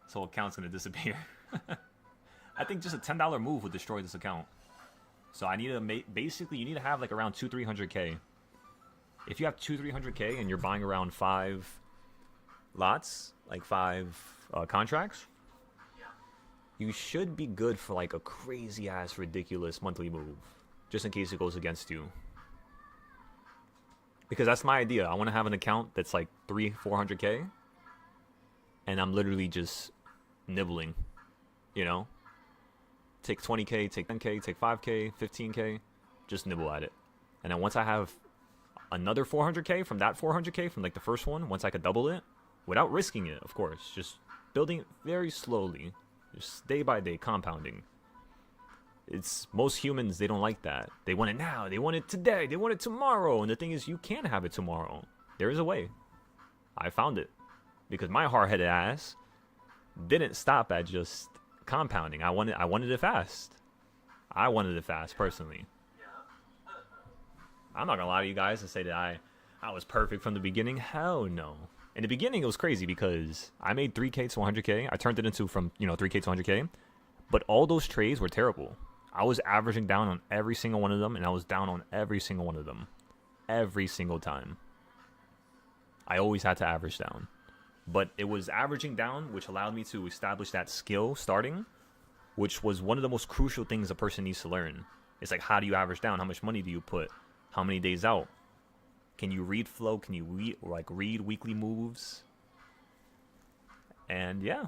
This whole account's going to disappear. I think just a $10 move would destroy this account. So I need to make, basically, you need to have like around 200-300K. If you have 200-300K and you're buying around 5 lots, like 5 contracts, you should be good for like a crazy ass ridiculous monthly move, just in case it goes against you. Because that's my idea. I want to have an account that's like 300-400K, and I'm literally just nibbling, you know? Take 20K, take 10K, take 5K, 15K, just nibble at it. And then once I have another 400K from that 400K from like the first one, once I could double it, without risking it, of course, just building it very slowly, just day by day, compounding. It's most humans, they don't like that. They want it now, they want it today, they want it tomorrow. And the thing is, you can have it tomorrow. There is a way. I found it. Because my hard-headed ass didn't stop at just compounding. I wanted it fast. I wanted it fast, personally. I'm not gonna lie to you guys and say that I was perfect from the beginning. Hell no. In the beginning, it was crazy because I made 3K to 100K. I turned it into from, 3K to 100K. But all those trades were terrible. I was averaging down on every single one of them, and I was down on every single one of them. Every single time. I always had to average down. But it was averaging down, which allowed me to establish that skill starting, which was one of the most crucial things a person needs to learn. It's like, how do you average down? How much money do you put? How many days out? Can you read flow? Can you read weekly moves? And yeah,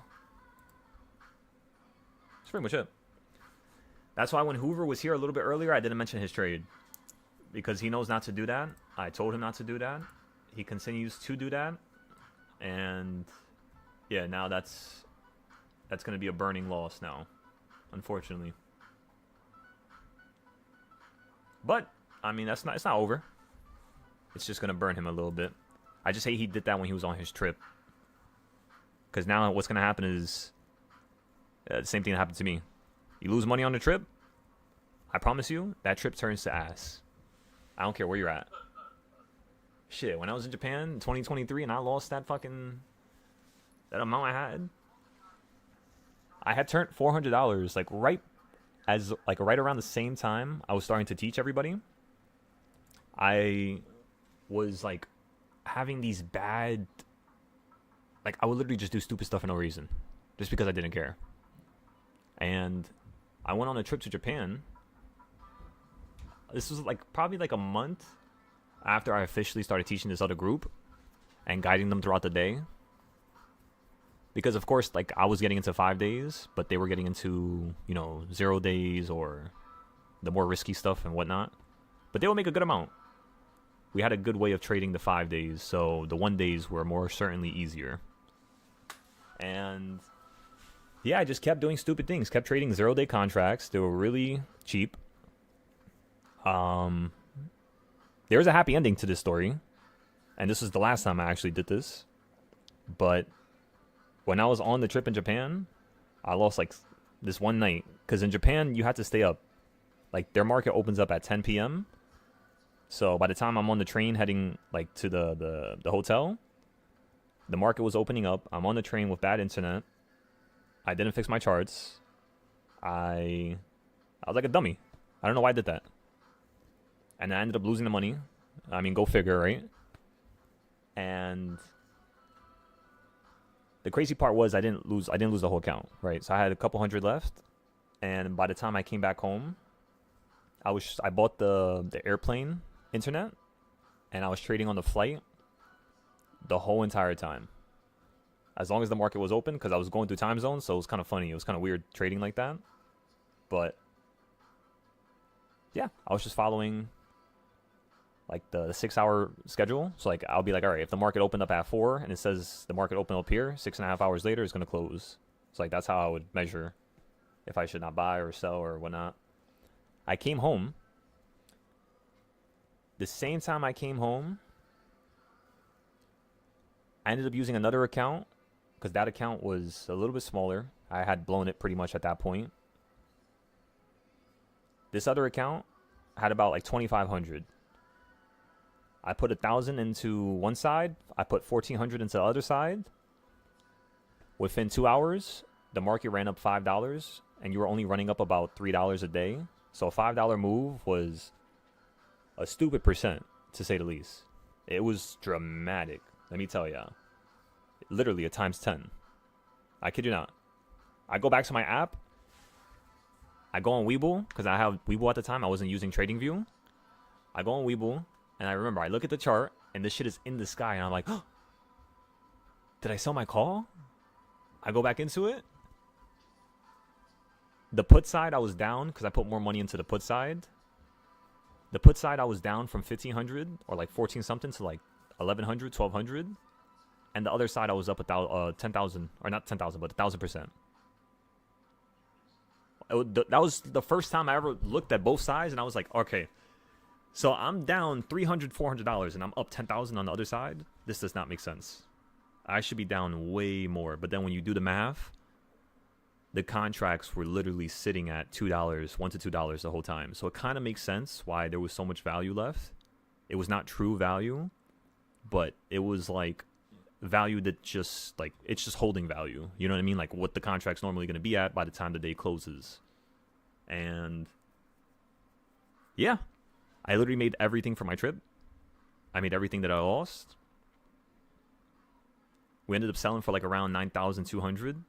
that's pretty much it. That's why when Hoover was here a little bit earlier, I didn't mention his trade because he knows not to do that. I told him not to do that. He continues to do that, and yeah, now that's going to be a burning loss now, unfortunately. But I mean, it's not over. It's just going to burn him a little bit. I just hate he did that when he was on his trip. Because now what's going to happen is the same thing that happened to me. You lose money on the trip, I promise you, that trip turns to ass. I don't care where you're at. Shit, when I was in Japan in 2023 and I lost that amount I had turned $400 right around the same time I was starting to teach everybody. I was like having these bad, like I would literally just do stupid stuff for no reason, just because I didn't care. And I went on a trip to Japan. This was probably a month after I officially started teaching this other group and guiding them throughout the day. Because of course, I was getting into 5 days, but they were getting into 0 days or the more risky stuff and whatnot. But they would make a good amount. We had a good way of trading the 5 days, so the 1 days were more certainly easier. And yeah, I just kept doing stupid things. Kept trading 0-day contracts. They were really cheap. There's a happy ending to this story, and this is the last time I actually did this. But when I was on the trip in Japan, I lost this one night, because in Japan you have to stay up. Their market opens up at 10 p.m. So by the time I'm on the train heading to the hotel, the market was opening up. I'm on the train with bad internet. I didn't fix my charts. I was like a dummy. I don't know why I did that. And I ended up losing the money. I mean, go figure, right? And the crazy part was I didn't lose the whole account, right? So I had a couple hundred left, and by the time I came back home, I bought the airplane internet, and I was trading on the flight the whole entire time. As long as the market was open, because I was going through time zones, so it was kind of funny. It was kind of weird trading like that. But yeah, I was just following the 6-hour schedule. So I'll be all right, if the market opened up at 4 and it says the market opened up here, 6.5 hours later it's going to close. So that's how I would measure if I should not buy or sell or whatnot. I came home. The same time I came home, I ended up using another account because that account was a little bit smaller. I had blown it pretty much at that point. This other account had about 2,500. I put 1,000 into one side. I put 1,400 into the other side. Within 2 hours, the market ran up $5, and you were only running up about $3 a day. So a $5 move was a stupid percent, to say the least. It was dramatic, let me tell ya. Literally a times 10. I kid you not. I go back to my app. I go on Webull, because I have Webull at the time. I wasn't using TradingView. I go on Webull, and I remember I look at the chart, and this shit is in the sky, and I'm like, oh, did I sell my call? I go back into it. The put side, I was down because I put more money into the put side. The put side, I was down from 1,500 or 14 something to 1,100, 1,200. And the other side, I was up 10,000, or not 10,000, but 1,000%. That was the first time I ever looked at both sides, and I was like, okay, so I'm down $300, $400, and I'm up 10,000 on the other side. This does not make sense. I should be down way more. But then when you do the math, the contracts were literally sitting at $2, $1 to $2 the whole time. So it kind of makes sense why there was so much value left. It was not true value, but it was value that just it's just holding value. You know what I mean? What the contract's normally going to be at by the time the day closes. And yeah, I literally made everything for my trip. I made everything that I lost. We ended up selling for around 9,200.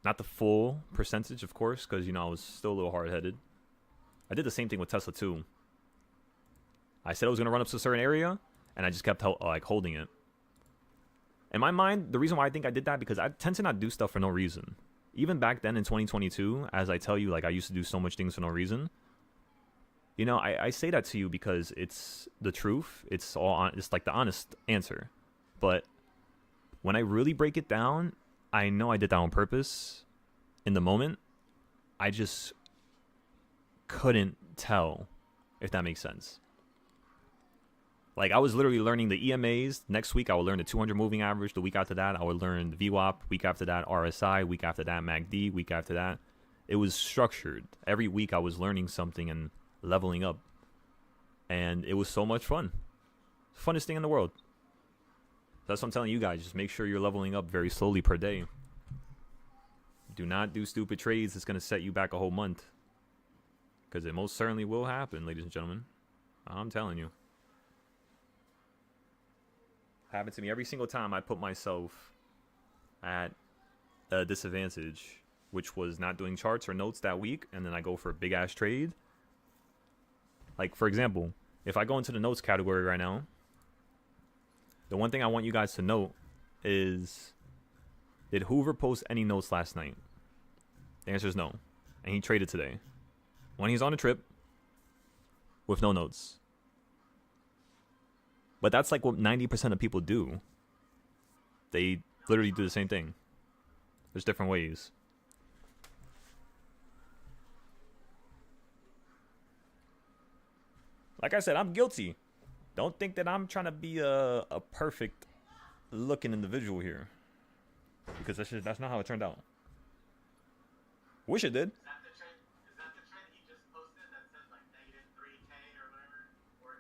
Not the full percentage, of course, because I was still a little hard-headed. I did the same thing with Tesla too. I said I was going to run up to a certain area, and I just kept like holding it. In my mind, the reason why I think I did that, because I tend to not do stuff for no reason. Even back then in 2022, as I tell you, like I used to do so much things for no reason. You know, I say that to you because it's the truth. It's it's like the honest answer. But when I really break it down, I know I did that on purpose. In the moment, I just couldn't tell, if that makes sense. Like, I was literally learning the EMAs. Next week, I would learn the 200 moving average. The week after that, I would learn the VWAP. Week after that, RSI. Week after that, MACD. Week after that. It was structured. Every week, I was learning something and leveling up. And it was so much fun. Funnest thing in the world. That's what I'm telling you guys. Just make sure you're leveling up very slowly per day. Do not do stupid trades. It's going to set you back a whole month. Because it most certainly will happen, ladies and gentlemen. I'm telling you. Happened to me every single time I put myself at a disadvantage, which was not doing charts or notes that week, and then I go for a big ass trade. Like, for example, if I go into the notes category right now, the one thing I want you guys to note is, did Hoover post any notes last night? The answer is no. And he traded today. When he's on a trip with no notes. But that's like what 90% of people do. They literally do the same thing. There's different ways. Like I said, I'm guilty. Don't think that I'm trying to be a perfect looking individual here. Because that's not how it turned out. Wish it did. Is that the trend he just posted that says like negative 3K or whatever?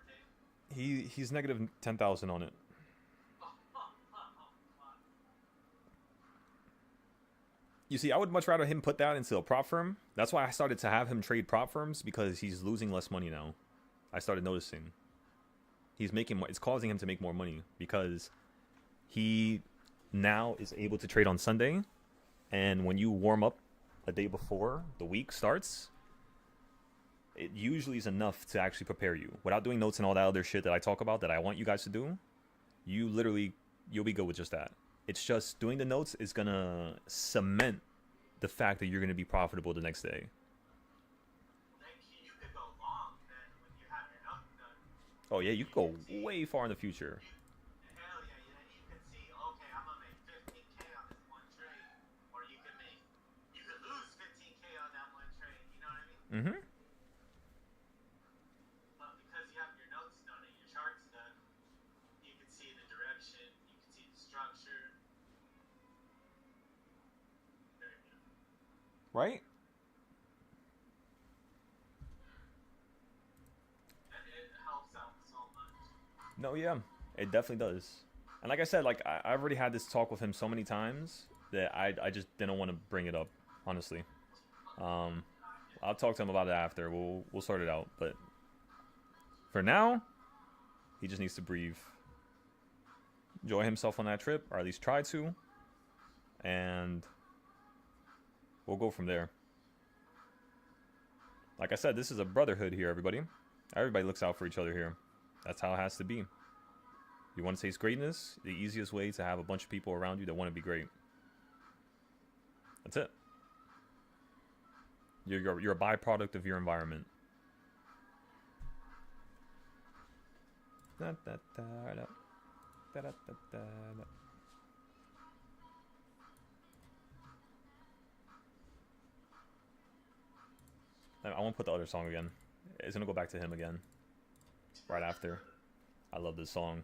4K? He's negative 10,000 on it. You see, I would much rather him put that into a prop firm. That's why I started to have him trade prop firms, because he's losing less money now. I started noticing. He's making more, it's causing him to make more money because he now is able to trade on Sunday, and when you warm up a day before the week starts, it usually is enough to actually prepare you without doing notes and all that other shit that I talk about that I want you guys to do. You'll be good with just that. It's just doing the notes is gonna cement the fact that you're gonna be profitable the next day. You could go long then when you have your notes done. Oh yeah, you can go way far in the future. Hell yeah, then you can see, okay, I'm gonna make 15K on this one trade, or you could lose 15K on that one trade. You know what I mean? Mm-hmm. But because you have your notes done and your charts done, you can see the direction, you can see the structure. Very beautiful. Right? And it helps out so much. No, yeah, it definitely does. And like I said, like I've already had this talk with him so many times that I just didn't want to bring it up, honestly. I'll talk to him about it after. We'll sort it out. But for now, he just needs to breathe, enjoy himself on that trip, or at least try to, and we'll go from there. Like I said, this is a brotherhood here, everybody. Everybody looks out for each other here. That's how it has to be. You want to taste greatness? The easiest way to have a bunch of people around you that want to be great. That's it. You're a byproduct of your environment. I won't put the other song again. It's gonna go back to him again. Right after. I love this song.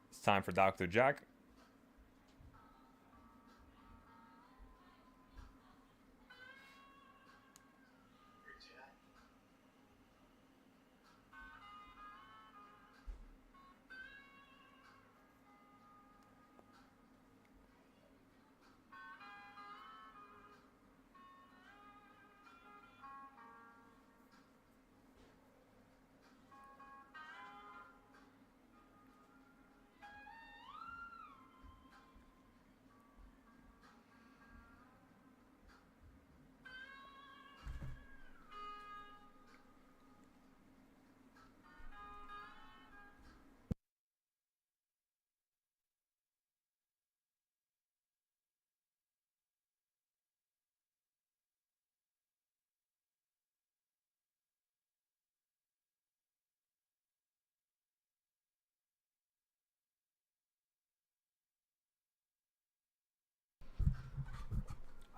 It's time for Dr. Jack.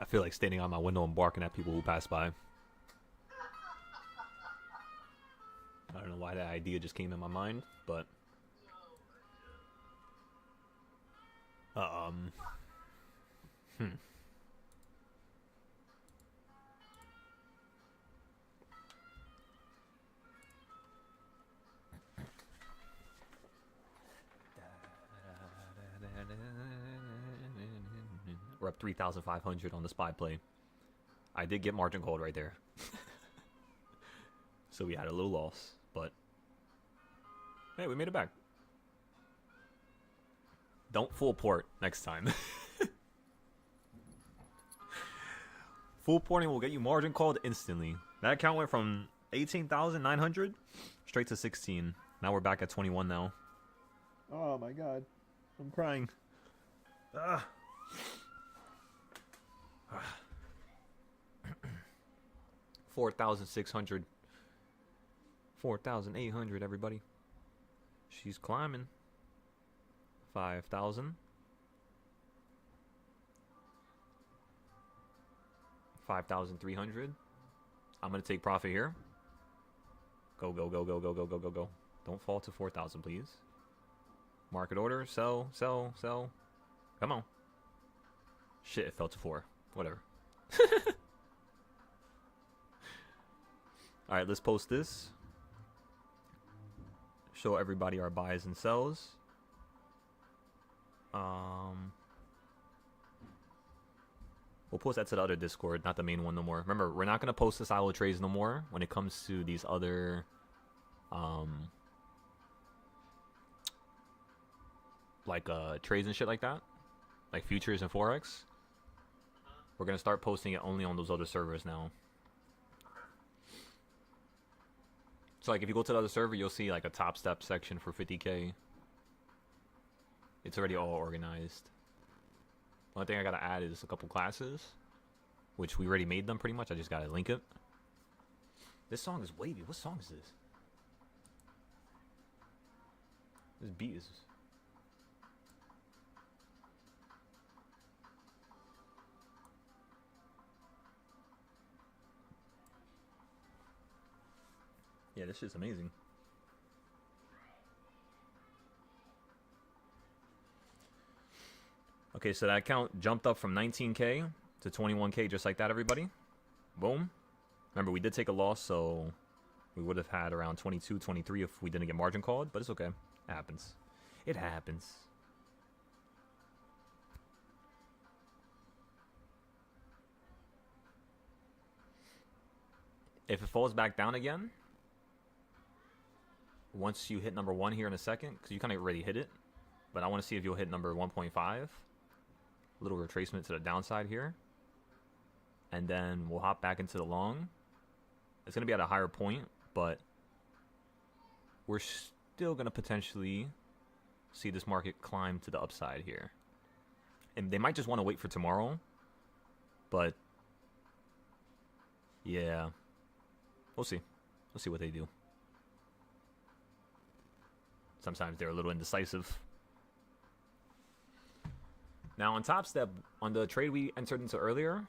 I feel like standing on my window and barking at people who pass by. I don't know why that idea just came in my mind, but hmm. We're up 3,500 on the spy play. I did get margin called right there. So we had a little loss, but hey, we made it back. Don't full port next time. Full porting will get you margin called instantly. That account went from 18,900 straight to 16. Now we're back at 21 now. Oh my god. I'm crying. 4,600. 4,800, everybody. She's climbing. 5,000. 5,300. I'm going to take profit here. Go, go, go, go, go, go, go, go, go. Don't fall to 4,000, please. Market order. Sell, sell, sell. Come on. Shit, it fell to 4. Whatever. Alright, let's post this. Show everybody our buys and sells. We'll post that to the other Discord, not the main one no more. Remember, we're not going to post the silo trades no more when it comes to these other trades and shit like that, like futures and forex. We're going to start posting it only on those other servers now. So like if you go to the other server, you'll see like a top step section for 50k. It's already all organized. Only thing I gotta add is a couple classes, which we already made them pretty much. I just gotta link it. This song is wavy. What song is this? This beat is... Yeah, this shit's amazing. Okay, so that account jumped up from 19k to 21k just like that, everybody. Boom. Remember, we did take a loss, so we would have had around 22, 23 if we didn't get margin called, but it's okay. It happens. It happens. If it falls back down again, once you hit number 1 here in a second, because you kind of already hit it, but I want to see if you'll hit number 1.5. Little retracement to the downside here. And then we'll hop back into the long. It's going to be at a higher point, but we're still going to potentially see this market climb to the upside here. And they might just want to wait for tomorrow. But yeah, we'll see. We'll see what they do. Sometimes they're a little indecisive. Now on Top Step, on the trade we entered into earlier,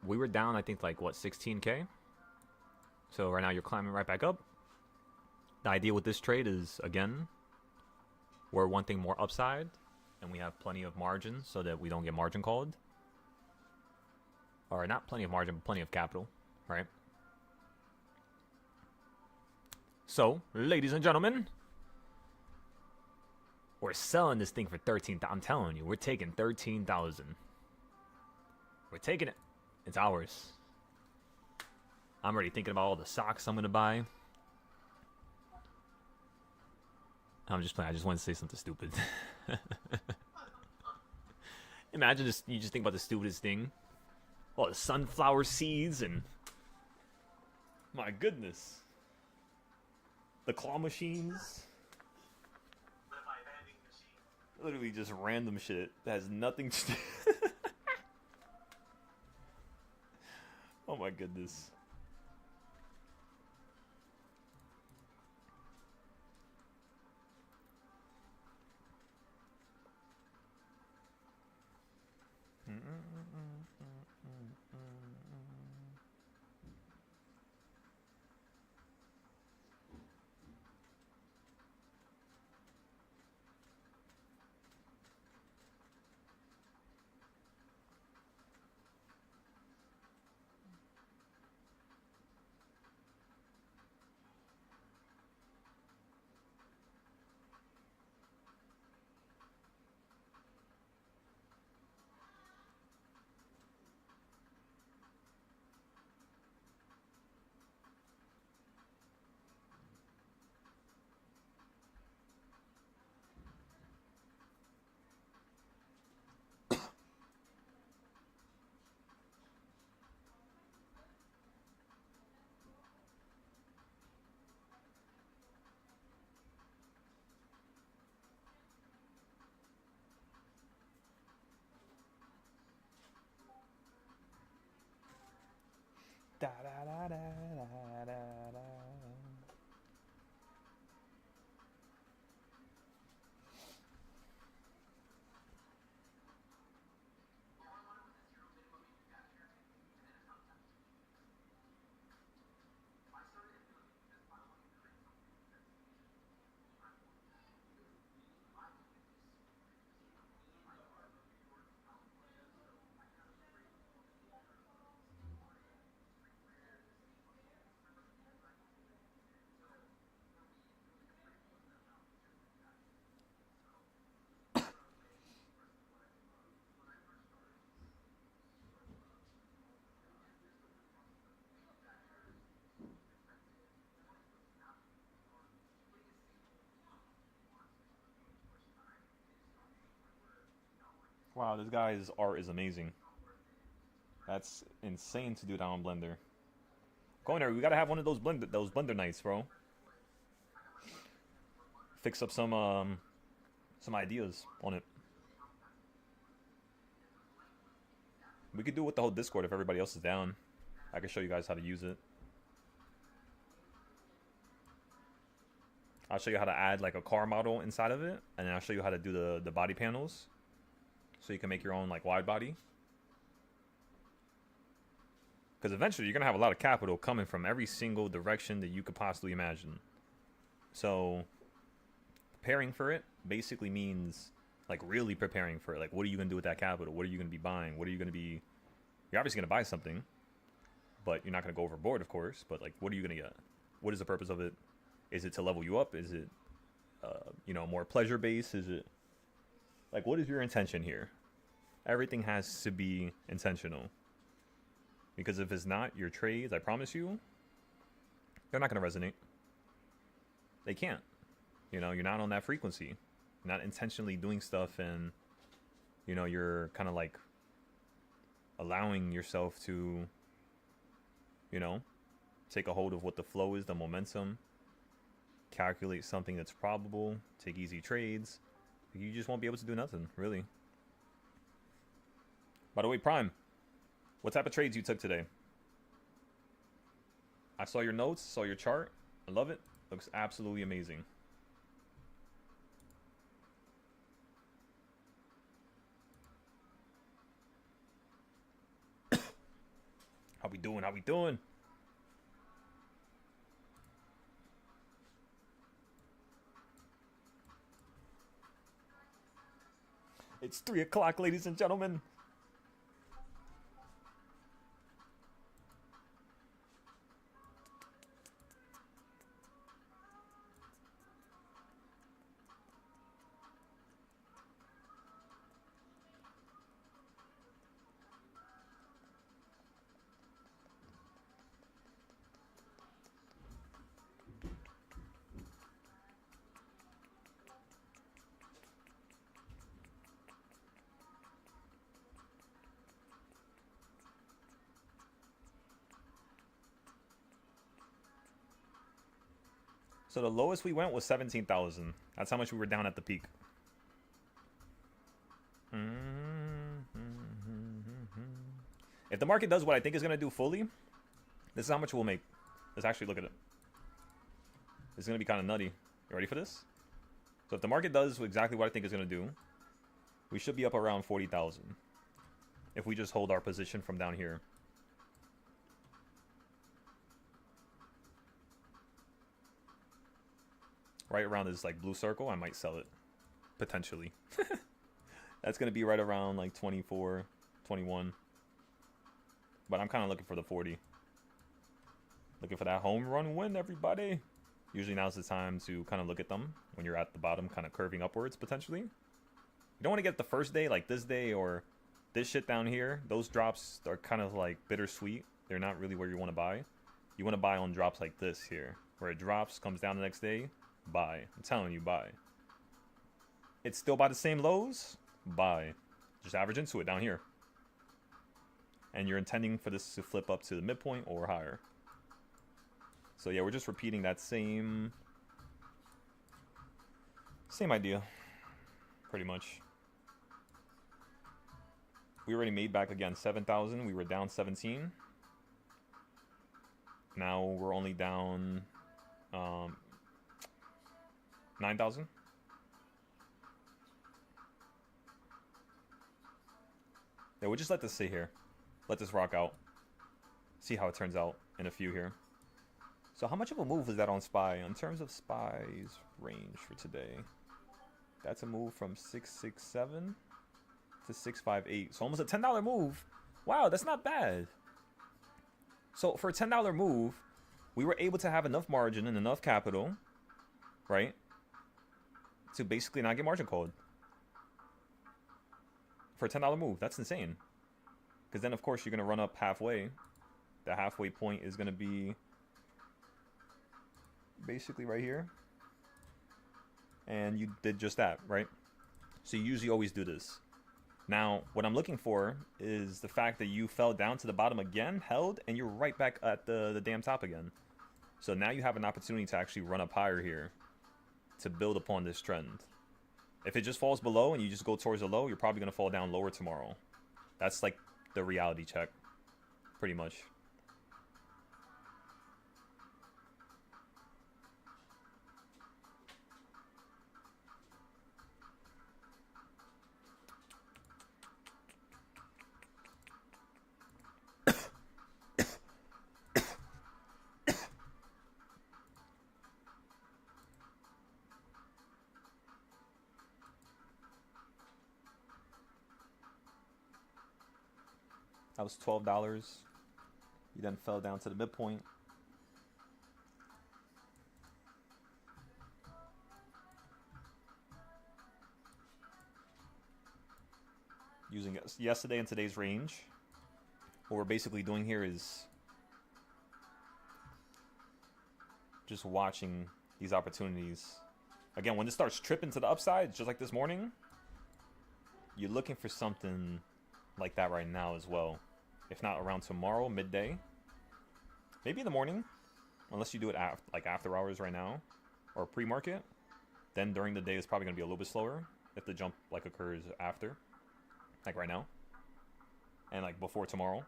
we were down, I think, like, what, 16k? So right now you're climbing right back up. The idea with this trade is, again, we're wanting more upside, and we have plenty of margin so that we don't get margin called. Or not plenty of margin, but plenty of capital, right? So, ladies and gentlemen, we're selling this thing for 13,000. I'm telling you, we're taking 13,000. We're taking it. It's ours. I'm already thinking about all the socks I'm gonna buy. I'm just playing. I just wanted to say something stupid. Imagine just you just think about the stupidest thing. All the sunflower seeds and my goodness, the claw machines. Literally just random shit that has nothing to do. Oh my goodness. Da, da, da, da, da, da, da. Wow, this guy's art is amazing. That's insane to do that on Blender. Corner, we gotta have one of those blender nights, bro. Fix up some ideas on it. We could do it with the whole Discord if everybody else is down. I can show you guys how to use it. I'll show you how to add like a car model inside of it, and then I'll show you how to do the body panels, so you can make your own like wide body. Because eventually you're gonna have a lot of capital coming from every single direction that you could possibly imagine. So preparing for it basically means like really preparing for it. Like, what are you gonna do with that capital? What are you gonna be buying? What are you gonna be? You're obviously gonna buy something, but you're not gonna go overboard, of course. But like, what are you gonna get? What is the purpose of it? Is it to level you up? Is it, you know, more pleasure based? Is it like, what is your intention here? Everything has to be intentional. Because if it's not, your trades, I promise you, they're not going to resonate. They can't. You know, you're not on that frequency. You're not intentionally doing stuff, and, you know, you're kind of like allowing yourself to, you know, take a hold of what the flow is, the momentum, calculate something that's probable, take easy trades. You just won't be able to do nothing, really. By the way, Prime, what type of trades you took today? I saw your notes, saw your chart. I love it. Looks absolutely amazing. How we doing? How we doing? It's 3 o'clock, ladies and gentlemen. So the lowest we went was 17,000. That's how much we were down at the peak. If the market does what I think it's going to do fully, this is how much we'll make. Let's actually look at it. This is going to be kind of nutty. You ready for this? So if the market does exactly what I think it's going to do, we should be up around 40,000. If we just hold our position from down here. Right around this like blue circle, I might sell it. Potentially. That's going to be right around like 24, 21. But I'm kind of looking for the 40. Looking for that home run win, everybody. Usually now's the time to kind of look at them when you're at the bottom, kind of curving upwards potentially. You don't want to get the first day like this day or this shit down here. Those drops are kind of like bittersweet. They're not really where you want to buy. You want to buy on drops like this here, where it drops, comes down the next day, buy. I'm telling you, buy. It's still by the same lows, buy. Just average into it down here. And you're intending for this to flip up to the midpoint or higher. So yeah, we're just repeating that same idea, pretty much. We already made back again 7,000. We were down 17. Now we're only down 9,000. Yeah, we'll just let this sit here. Let this rock out. See how it turns out in a few here. So how much of a move is that on SPY? In terms of SPY's range for today, that's a move from 667 to 658. So almost a $10 move. Wow, that's not bad. So for a $10 move, we were able to have enough margin and enough capital, right, to basically not get margin called. For a $10 move, that's insane. Because then, of course, you're going to run up halfway. The halfway point is going to be basically right here. And you did just that, right? So you usually always do this. Now, what I'm looking for is the fact that you fell down to the bottom again, held, and you're right back at the damn top again. So now you have an opportunity to actually run up higher here to build upon this trend. If it just falls below and you just go towards the low, you're probably going to fall down lower tomorrow. That's like the reality check, pretty much. That was $12. You then fell down to the midpoint. Using yesterday and today's range, what we're basically doing here is just watching these opportunities. Again, when this starts tripping to the upside, just like this morning, you're looking for something like that right now as well. If not around tomorrow, midday. Maybe in the morning, unless you do it like after hours right now, or pre-market. Then during the day it's probably going to be a little bit slower if the jump like occurs after, like right now, and like before tomorrow.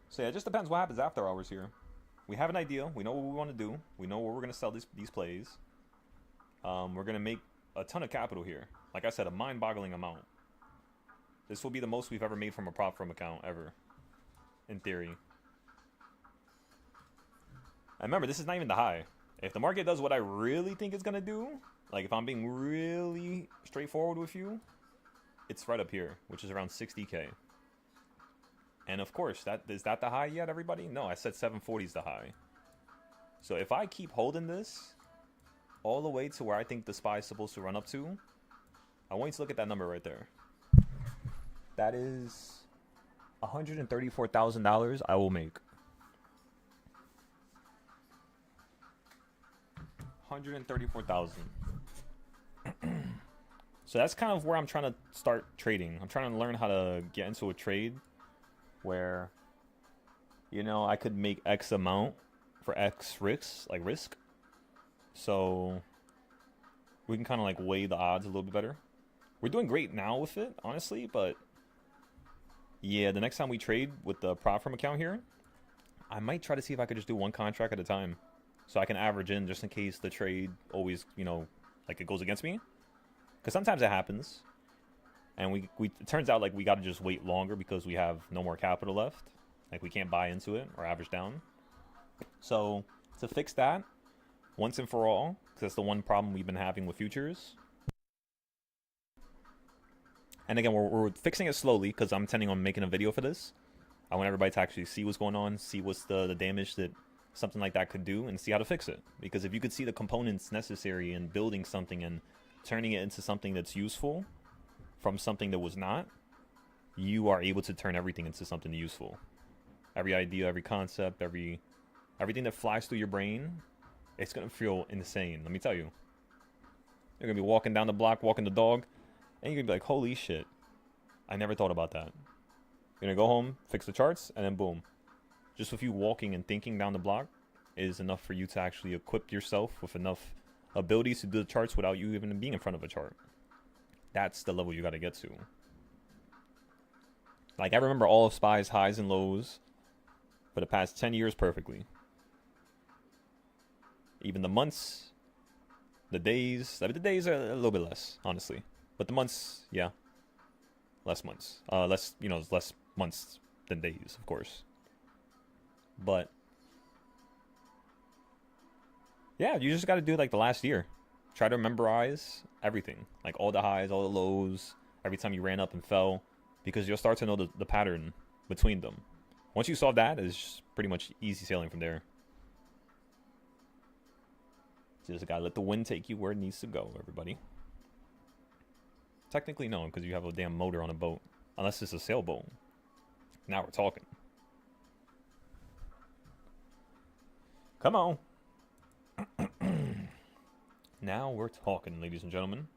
So yeah, it just depends what happens after hours here. We have an idea. We know what we want to do. We know where we're going to sell these plays. We're going to make a ton of capital here. Like I said, a mind-boggling amount. This will be the most we've ever made from a prop firm account ever, in theory. And remember, this is not even the high. If the market does what I really think it's going to do, like if I'm being really straightforward with you, it's right up here, which is around 60K. And of course, is that the high yet, everybody? No, I said 740 is the high. So if I keep holding this all the way to where I think the SPY is supposed to run up to, I want you to look at that number right there. That is $134,000 I will make. 134,000. So that's kind of where I'm trying to start trading. I'm trying to learn how to get into a trade where, you know, I could make X amount for X risk. So we can kind of like weigh the odds a little bit better. We're doing great now with it, honestly, but yeah, the next time we trade with the prop firm account here, I might try to see if I could just do one contract at a time, so I can average in just in case the trade always, you know, like it goes against me. Because sometimes it happens, and it turns out like we got to just wait longer because we have no more capital left. Like we can't buy into it or average down. So to fix that once and for all, because that's the one problem we've been having with futures. And again, we're fixing it slowly because I'm intending on making a video for this. I want everybody to actually see what's going on, see what's the damage that something like that could do, and see how to fix it. Because if you could see the components necessary in building something and turning it into something that's useful from something that was not, you are able to turn everything into something useful. Every idea, every concept, everything that flies through your brain, it's going to feel insane. Let me tell you. You're going to be walking down the block, walking the dog, and you're going to be like, holy shit, I never thought about that. You're going to go home, fix the charts, and then boom. Just with you walking and thinking down the block is enough for you to actually equip yourself with enough abilities to do the charts without you even being in front of a chart. That's the level you got to get to. Like, I remember all of SPY's highs and lows for the past 10 years perfectly. Even the months, the days. I mean, the days are a little bit less, honestly. But the months, yeah. Less months. Less months than days, of course. But yeah, you just got to do like the last year. Try to memorize everything, like all the highs, all the lows, every time you ran up and fell, because you'll start to know the pattern between them. Once you solve that, it's just pretty much easy sailing from there. Just gotta let the wind take you where it needs to go, everybody. Technically, no, because you have a damn motor on a boat. Unless it's a sailboat. Now we're talking. Come on. Now we're talking, ladies and gentlemen.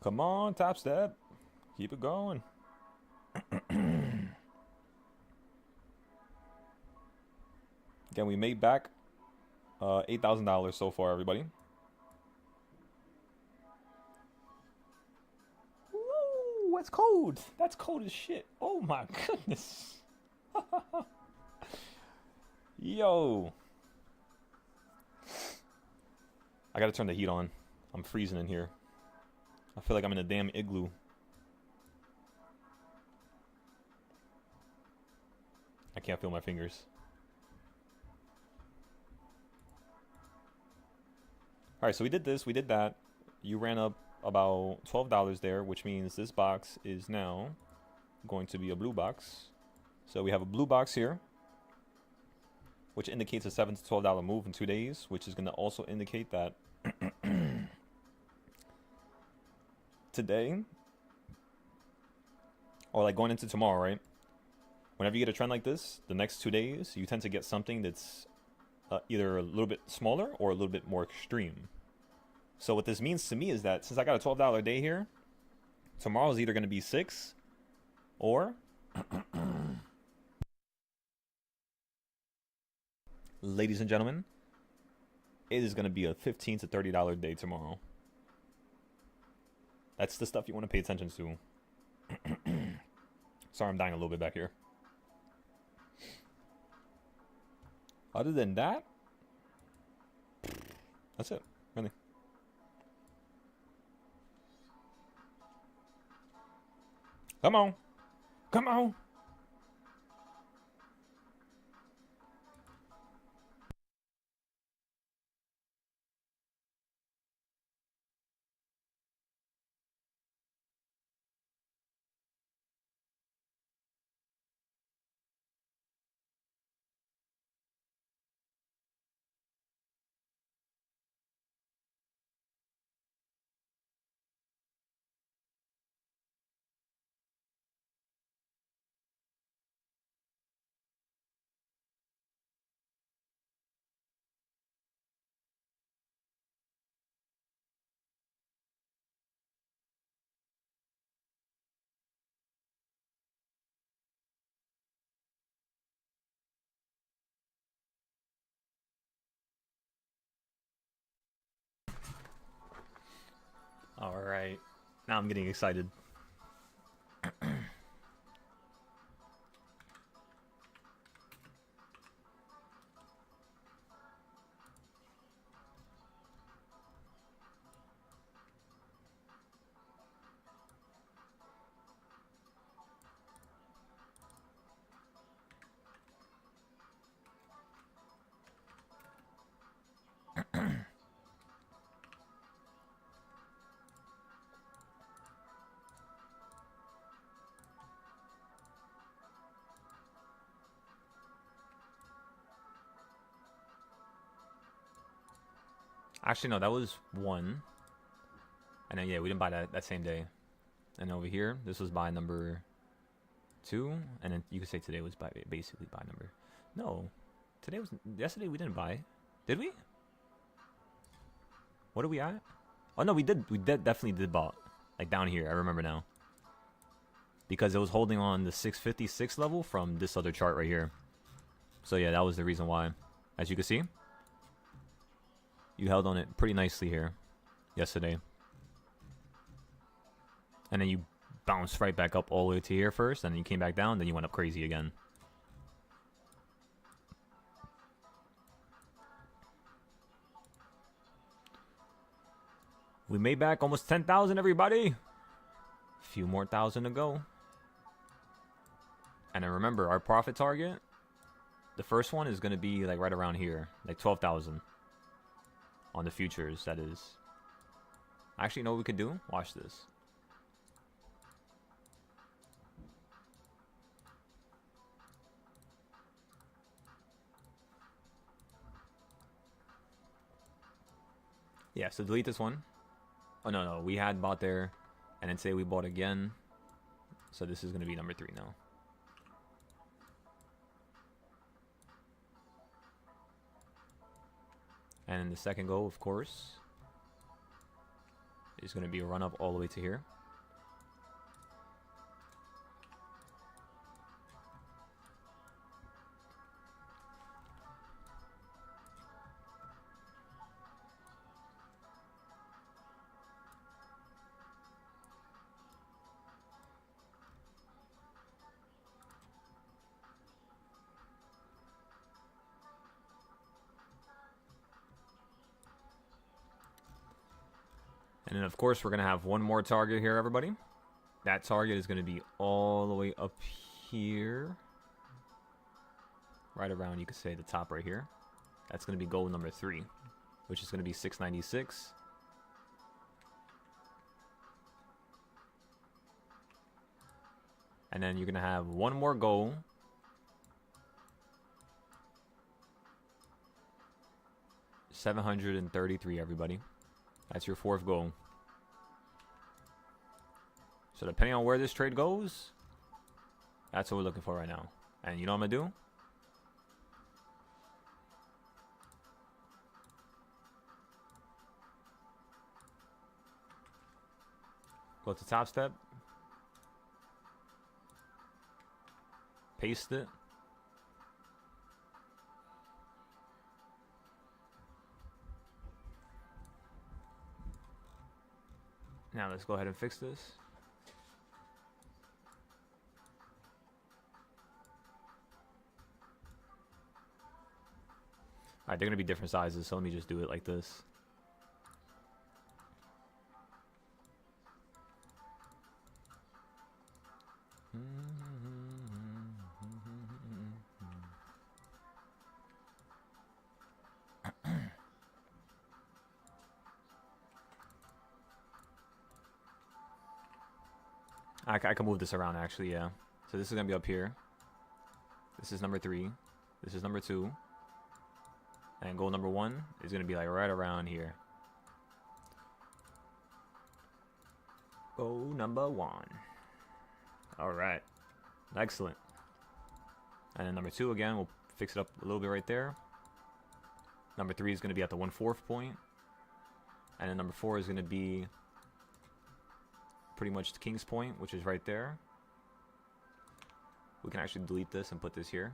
Come on, top step. Keep it going. Again, we made back $8,000 so far, everybody. Ooh, that's cold. That's cold as shit. Oh my goodness. Yo. I gotta turn the heat on. I'm freezing in here. I feel like I'm in a damn igloo. I can't feel my fingers. Alright, so we did this, we did that. You ran up about $12 there, which means this box is now going to be a blue box. So we have a blue box here, which indicates a $7 to $12 move in 2 days, which is going to also indicate that today, or like going into tomorrow, right? Whenever you get a trend like this, the next 2 days, you tend to get something that's either a little bit smaller or a little bit more extreme. So what this means to me is that since I got a $12 day here, tomorrow is either going to be 6 or ladies and gentlemen, it is going to be a $15 to $30 day tomorrow. That's the stuff you want to pay attention to. Sorry, I'm dying a little bit back here. Other than that, that's it, really. Come on. Come on. All right. Now I'm getting excited. Actually, no, that was one. And then, yeah, we didn't buy that same day. And over here, this was buy number 2. And then you could say today was basically buy number. No. Yesterday we didn't buy. Did we? What are we at? Oh, no, we definitely did bought. Like down here, I remember now. Because it was holding on the 656 level from this other chart right here. So yeah, that was the reason why. As you can see, you held on it pretty nicely here yesterday. And then you bounced right back up all the way to here first, and then you came back down, then you went up crazy again. We made back almost 10,000, everybody. A few more thousand to go. And then remember, our profit target, the first one is going to be like right around here, like 12,000 on the futures, that is. Actually, you know what we could do? Watch this. Yeah, so delete this one. Oh, no, we had bought there, and then say we bought again. So this is going to be number 3 now. And the second go, of course, is going to be a run up all the way to here. And then, of course, we're going to have one more target here, everybody. That target is going to be all the way up here. Right around, you could say, the top right here. That's going to be goal number 3, which is going to be 696. And then you're going to have one more goal. $733, everybody. That's your 4th goal. So depending on where this trade goes, that's what we're looking for right now. And you know what I'm going to do? Go to top step. Paste it. Now let's go ahead and fix this. Alright, they're going to be different sizes, so let me just do it like this. I can move this around, actually, yeah. So this is going to be up here. This is number 3. This is number 2. And goal number 1 is going to be like right around here. Goal number 1. Alright. Excellent. And then number 2, again, we'll fix it up a little bit right there. Number 3 is going to be at the 1/4 point. And then number 4 is going to be pretty much the king's point, which is right there. We can actually delete this and put this here.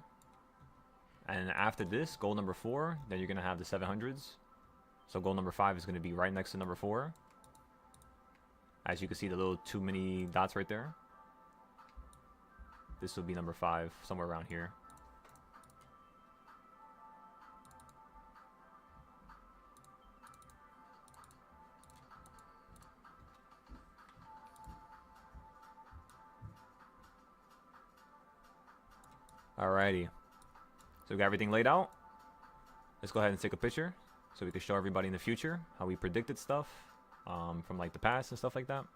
And after this, goal number 4, then you're going to have the 700s. So goal number 5 is going to be right next to number 4. As you can see, the little 2 mini dots right there. This will be number 5, somewhere around here. Alrighty. So we got everything laid out. Let's go ahead and take a picture so we can show everybody in the future how we predicted stuff from like the past and stuff like that.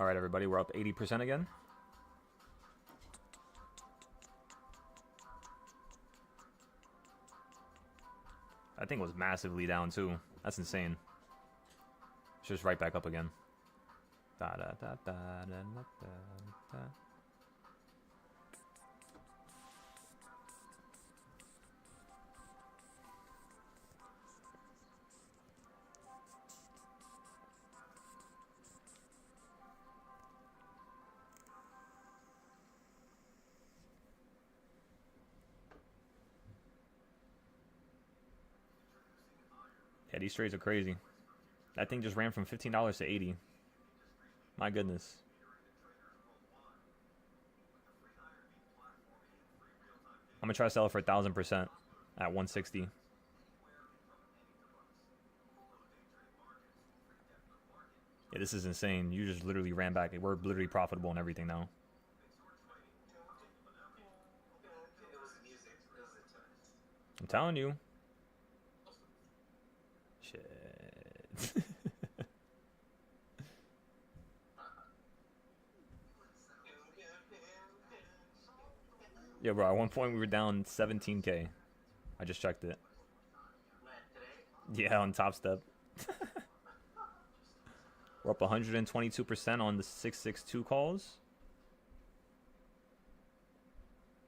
All right, everybody, we're up 80% again. That thing was massively down too. That's insane. It's just right back up again. Da da da da da da da. Yeah, these trades are crazy. That thing just ran from $15 to 80. My goodness. I'm gonna try to sell it for 1,000% at 160. Yeah, this is insane. You just literally ran back. We're literally profitable and everything now. It was the music. It was the test. I'm telling you. Shit. Yeah, bro, at one point we were down 17K. I just checked it. When, today? Yeah, on Top Step. We're up 122% on the 662 calls.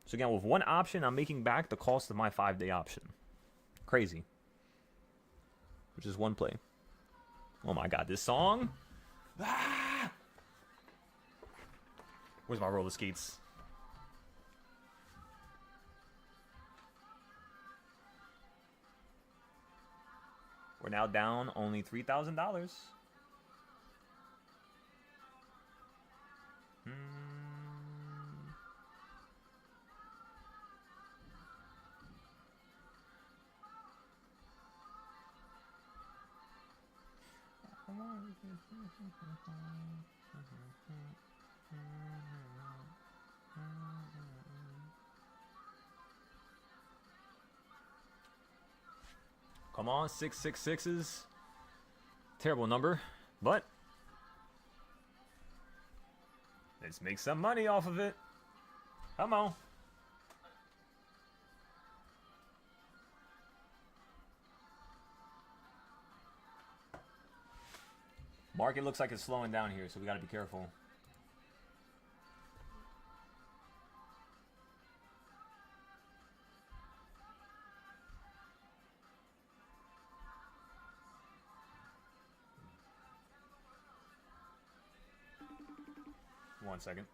So again, with one option, I'm making back the cost of my 5-day option. Crazy. Which is one play. Oh my god, this song? Ah! Where's my roller skates? We're now down only $3,000. Come on, 666s. Terrible number, but let's make some money off of it. Come on. Market looks like it's slowing down here, so we gotta be careful. One second.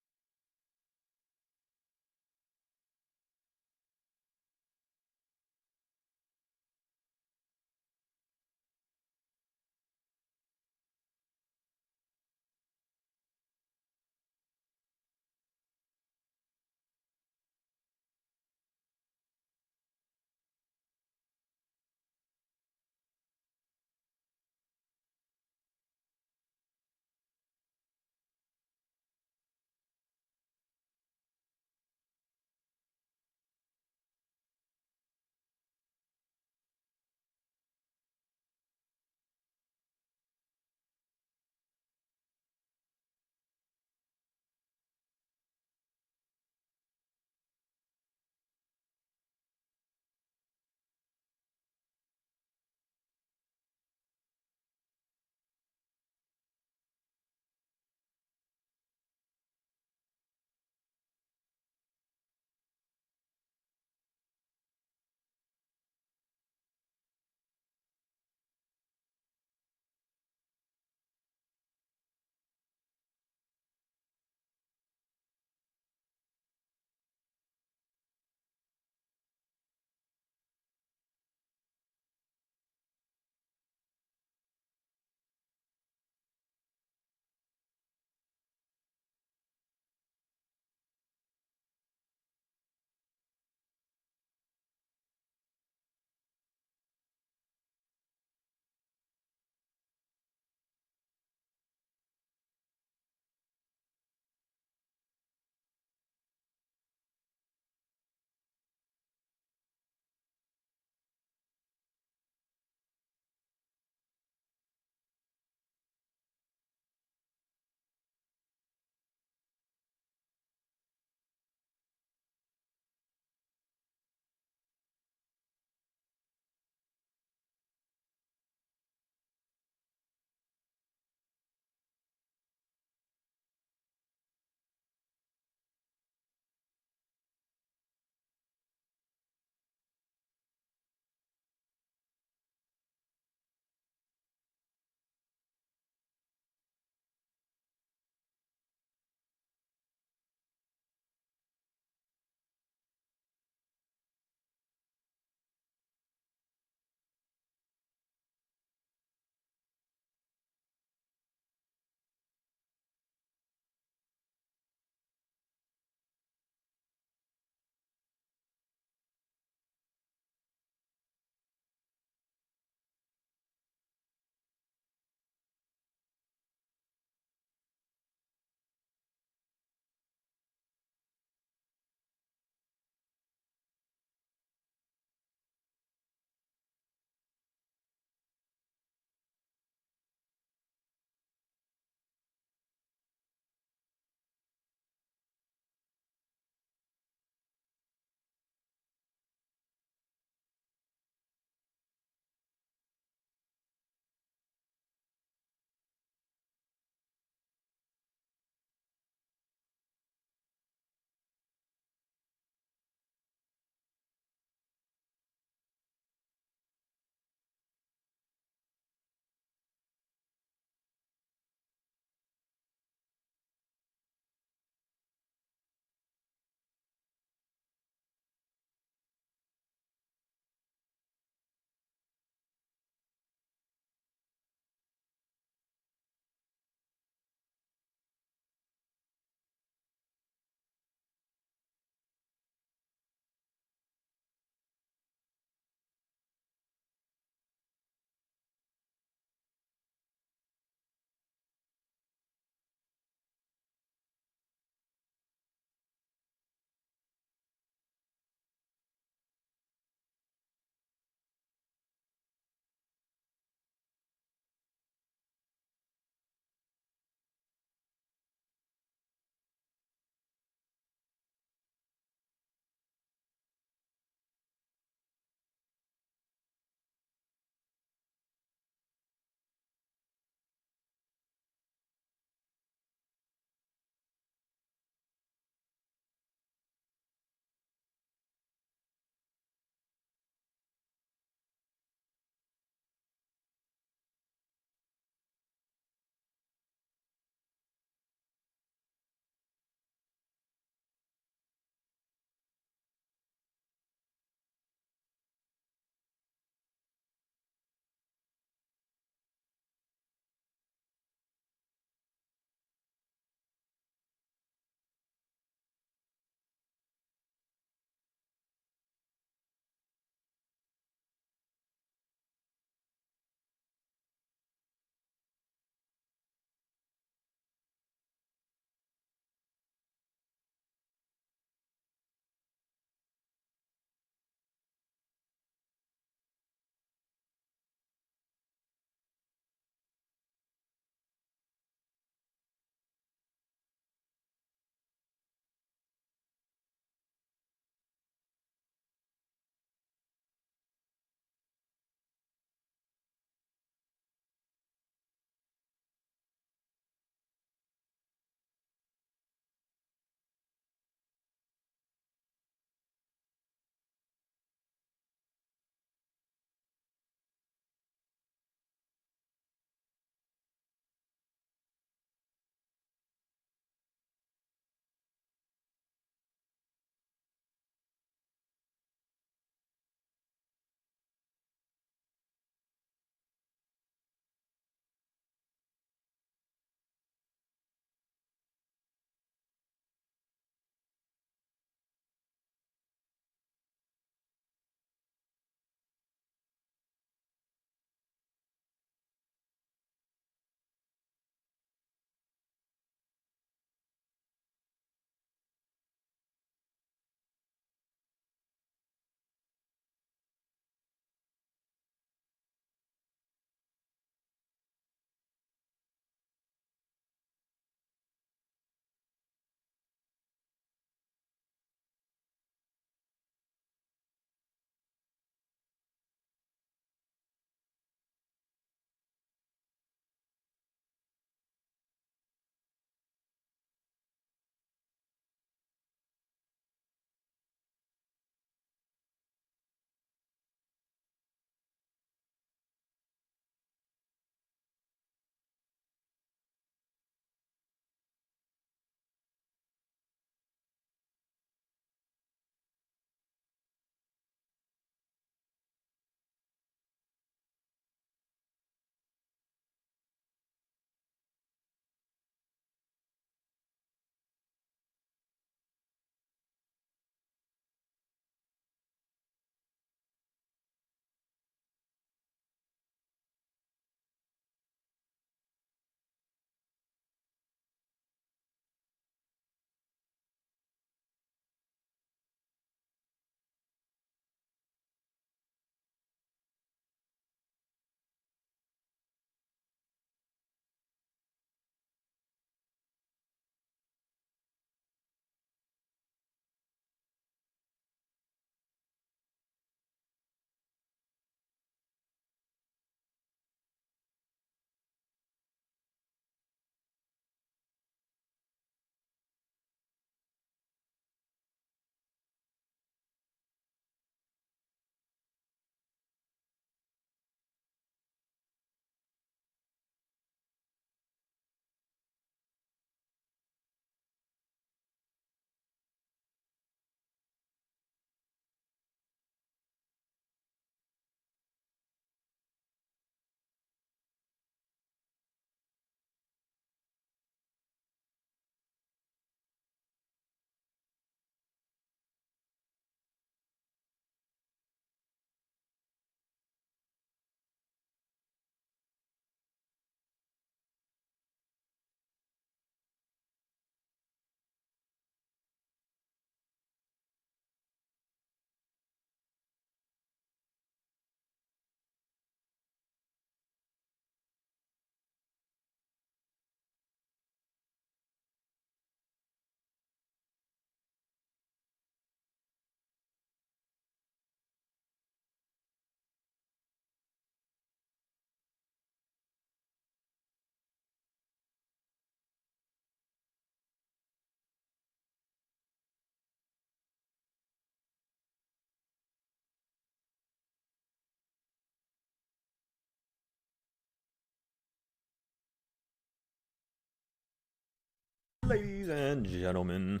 Ladies and gentlemen,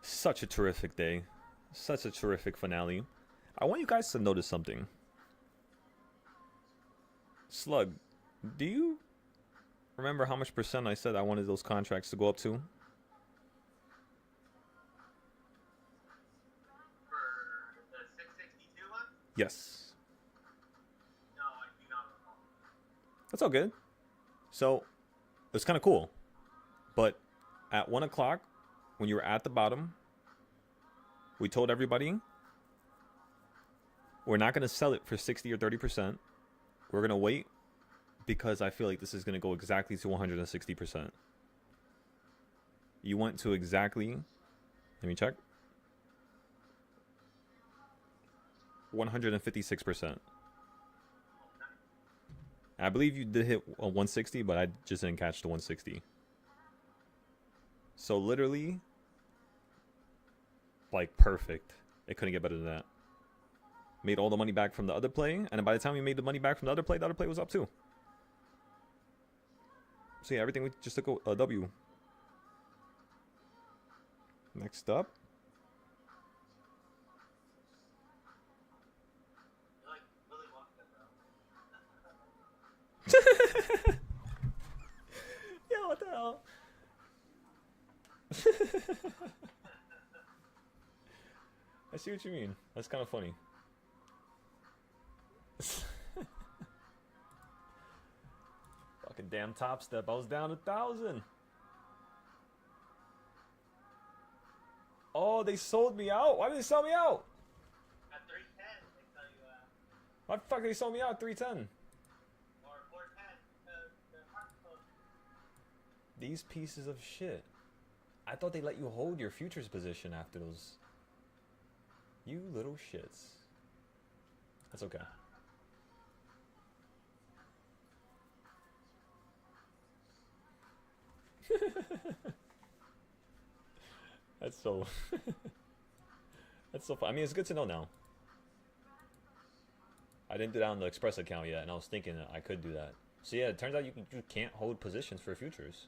such a terrific day. Such a terrific finale. I want you guys to notice something. Slug, do you remember how much percent I said I wanted those contracts to go up to? For the 662 one? Yes. No, I do not recall. That's all good. So, it's kind of cool. But at 1 o'clock, when you were at the bottom, we told everybody we're not going to sell it for 60 or 30%. We're going to wait because I feel like this is going to go exactly to 160%. You went to exactly, let me check, 156%. I believe you did hit a 160, but I just didn't catch the 160. So literally, like perfect. It couldn't get better than that. Made all the money back from the other play, and by the time we made the money back from the other play was up too. So yeah, everything we just took a W. Next up. You're like Willy Wonka, bro. Yeah, what the hell? I see what you mean. That's kind of funny. Fucking damn Top Step. I was down 1,000. Oh, they sold me out. Why did they sell me out? At 310, they tell you, Why the fuck did they sold me out at 310? or 410, because the market's closed. These pieces of shit. I thought they let you hold your futures position after those. You little shits. That's okay. That's so. That's so fun. I mean, it's good to know now. I didn't do that on the Express account yet, and I was thinking that I could do that. So yeah, it turns out you can't hold positions for futures.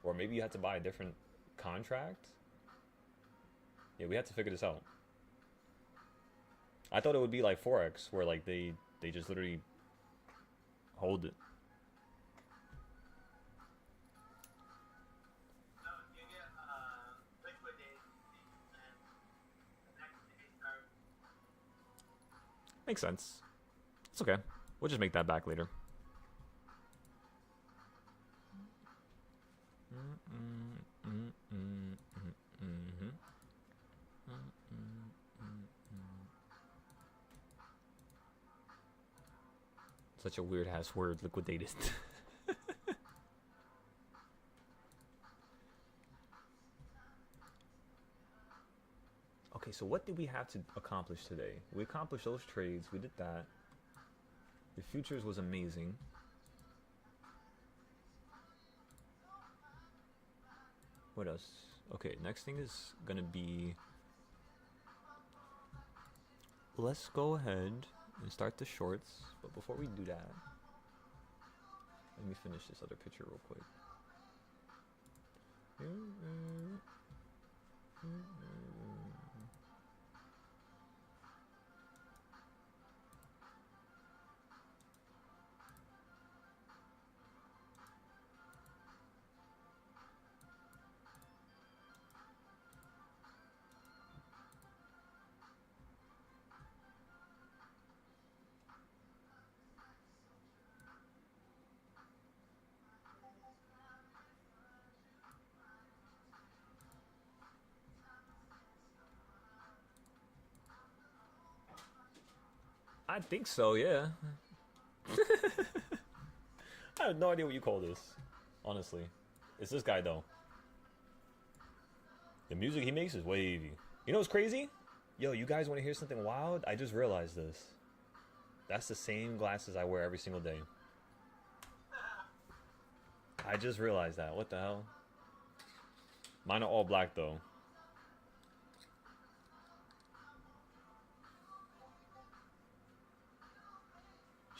Or maybe you have to buy a different contract. Yeah, we have to figure this out. I thought it would be like Forex, where like they just literally hold it. No, you get liquidate, and the next day start. Makes sense. It's okay. We'll just make that back later. Such a weird ass word, liquidated. Okay, so what did we have to accomplish today? We accomplished those trades. We did that. The futures was amazing. What else? Okay, next thing is gonna be. Let's go ahead and start the shorts. But before we do that, let me finish this other picture real quick. I think so, yeah. I have no idea what you call this, honestly. It's this guy, though. The music he makes is wavy. You know what's crazy? Yo, you guys want to hear something wild? I just realized this. That's the same glasses I wear every single day. I just realized that. What the hell? Mine are all black, though.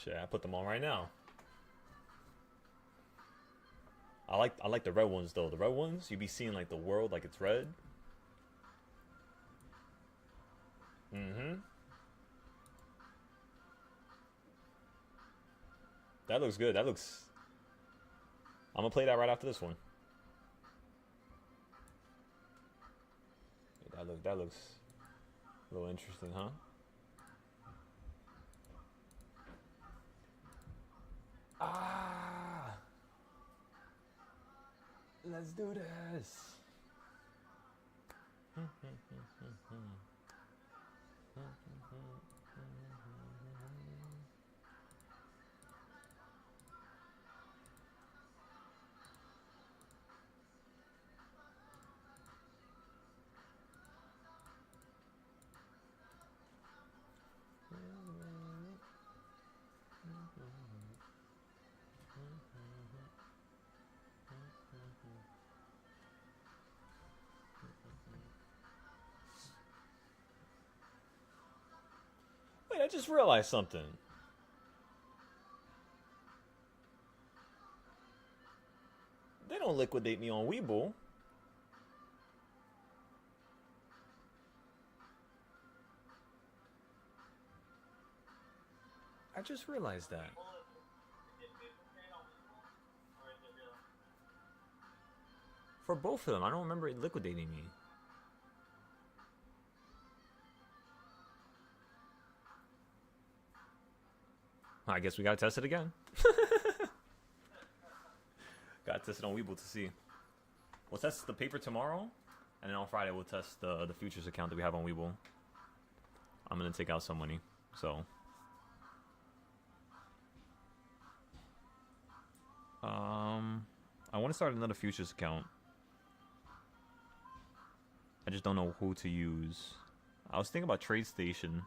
Shit, I put them on right now. I like the red ones though. The red ones, you be seeing like the world like it's red. Mm-hmm. That looks good. That looks. I'm gonna play that right after this one. That looks a little interesting, huh? Ah, let's do this. Wait, I just realized something. They don't liquidate me on Weeble. I just realized that. People, is it paper trade on Weeble? Or is it real? For both of them, I don't remember it liquidating me. I guess we gotta test it again. Gotta test it on Weeble to see. We'll test the paper tomorrow, and then on Friday we'll test the futures account that we have on Weeble. I'm gonna take out some money, so. I want to start another futures account. I just don't know who to use. I was thinking about TradeStation.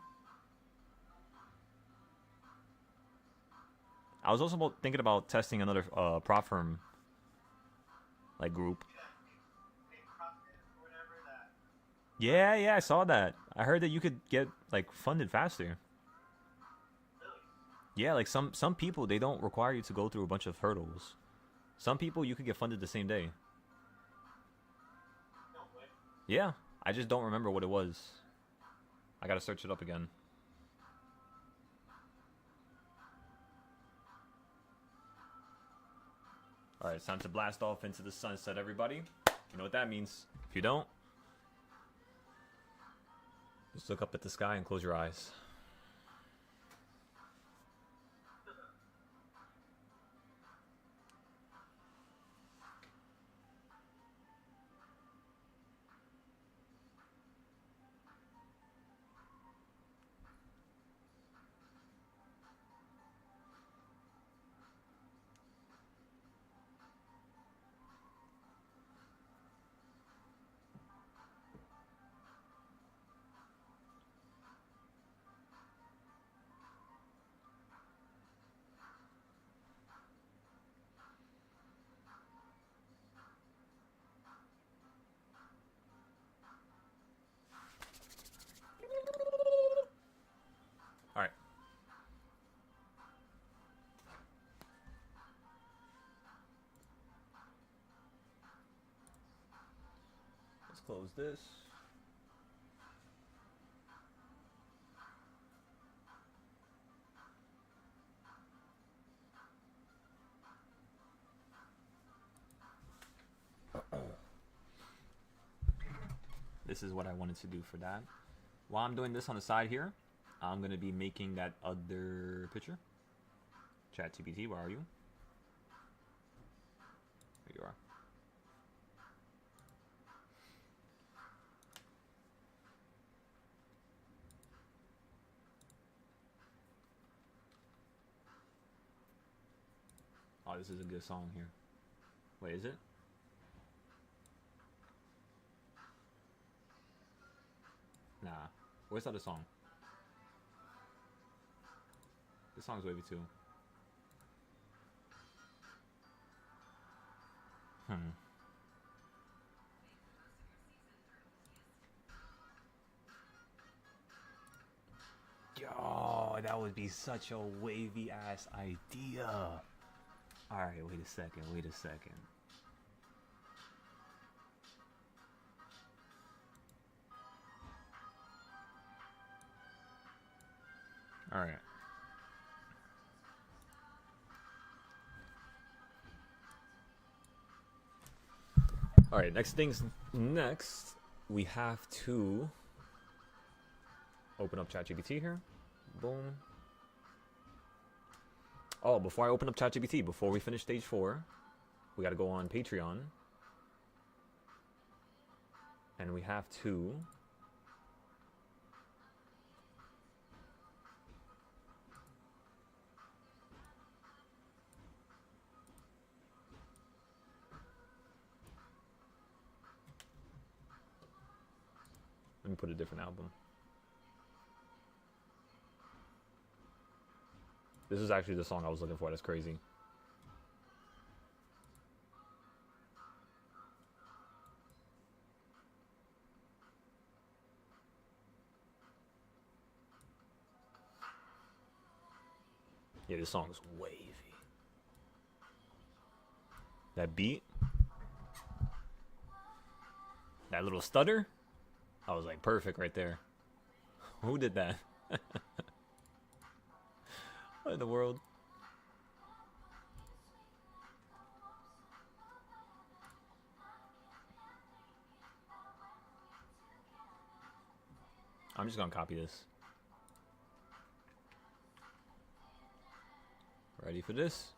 I was also thinking about testing another prop firm like group. Yeah, big profit or whatever that. Yeah, I saw that. I heard that you could get like funded faster. Really? Yeah, like some people they don't require you to go through a bunch of hurdles. Some people you could get funded the same day. No way. Yeah, I just don't remember what it was. I gotta search it up again. Alright, it's time to blast off into the sunset, everybody. You know what that means. If you don't, just look up at the sky and close your eyes. Alright. Let's close this. This is what I wanted to do for that. While I'm doing this on the side here, I'm going to be making that other picture. ChatGPT, where are you? There you are. Oh, this is a good song here. Wait, is it? Nah. Where's the other song? This song's wavy too. Yo, that would be such a wavy ass idea. Alright, wait a second. All right. All right. Next. We have to open up ChatGPT here. Boom. Oh, before I open up ChatGPT, before we finish stage 4, we got to go on Patreon. And we have to let me put a different album. This is actually the song I was looking for. That's crazy. Yeah, this song is wavy. That beat, that little stutter, I was like, perfect right there. Who did that? What in the world? I'm just gonna copy this. Ready for this?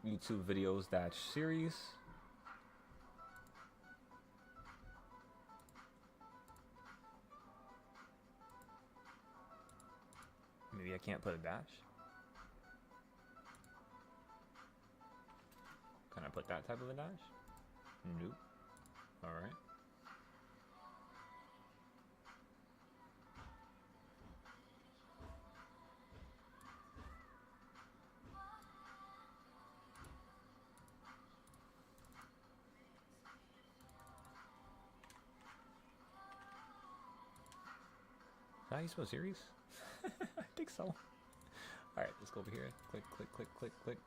YouTube videos - series. Maybe I can't put a dash. Can I put that type of a dash? Nope. Alright. Is that how you spell series? I think so. Alright, let's go over here. Click, click, click, click, click.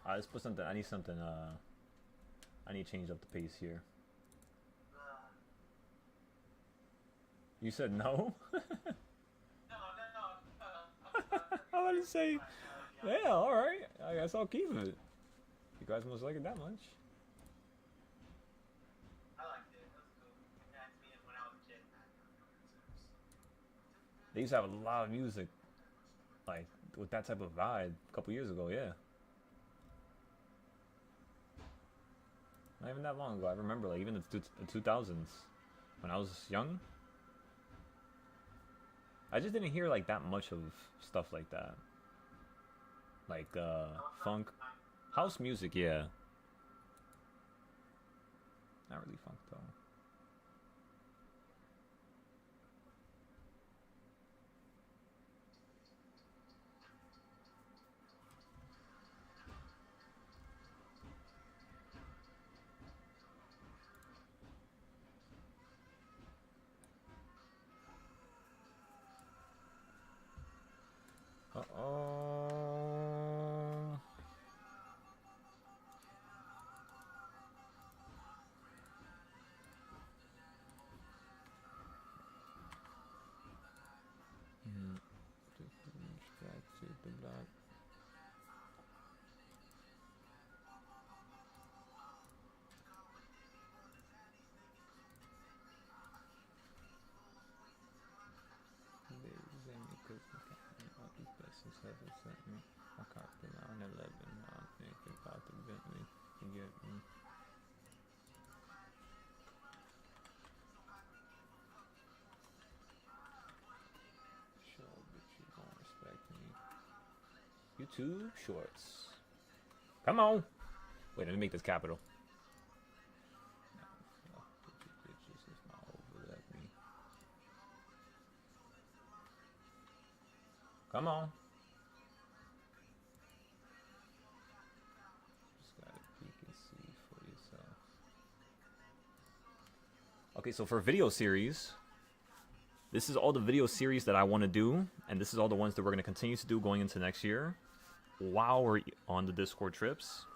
Let's put something. I need something. I need to change up the pace here. You said no? I want to say, yeah, alright. I guess I'll keep it. You guys must like it that much. I liked it. It was cool. It reminds me of when I was a kid. They used to have a lot of music, like, with that type of vibe a couple years ago, yeah. Not even that long ago. I remember, like, even the 2000s, when I was young. I just didn't hear, like, that much of stuff like that. Like, funk. House music, yeah. Not really funk, though. Uh-oh. 9/11. I think about the Bentley to get me. Sure, but you don't respect me. YouTube shorts. Come on. Wait, let me make this capital. Come on. Just gotta peek and see for yourself. Okay, so for video series, this is all the video series that I want to do, and this is all the ones that we're going to continue to do going into next year while we're on the Discord trips,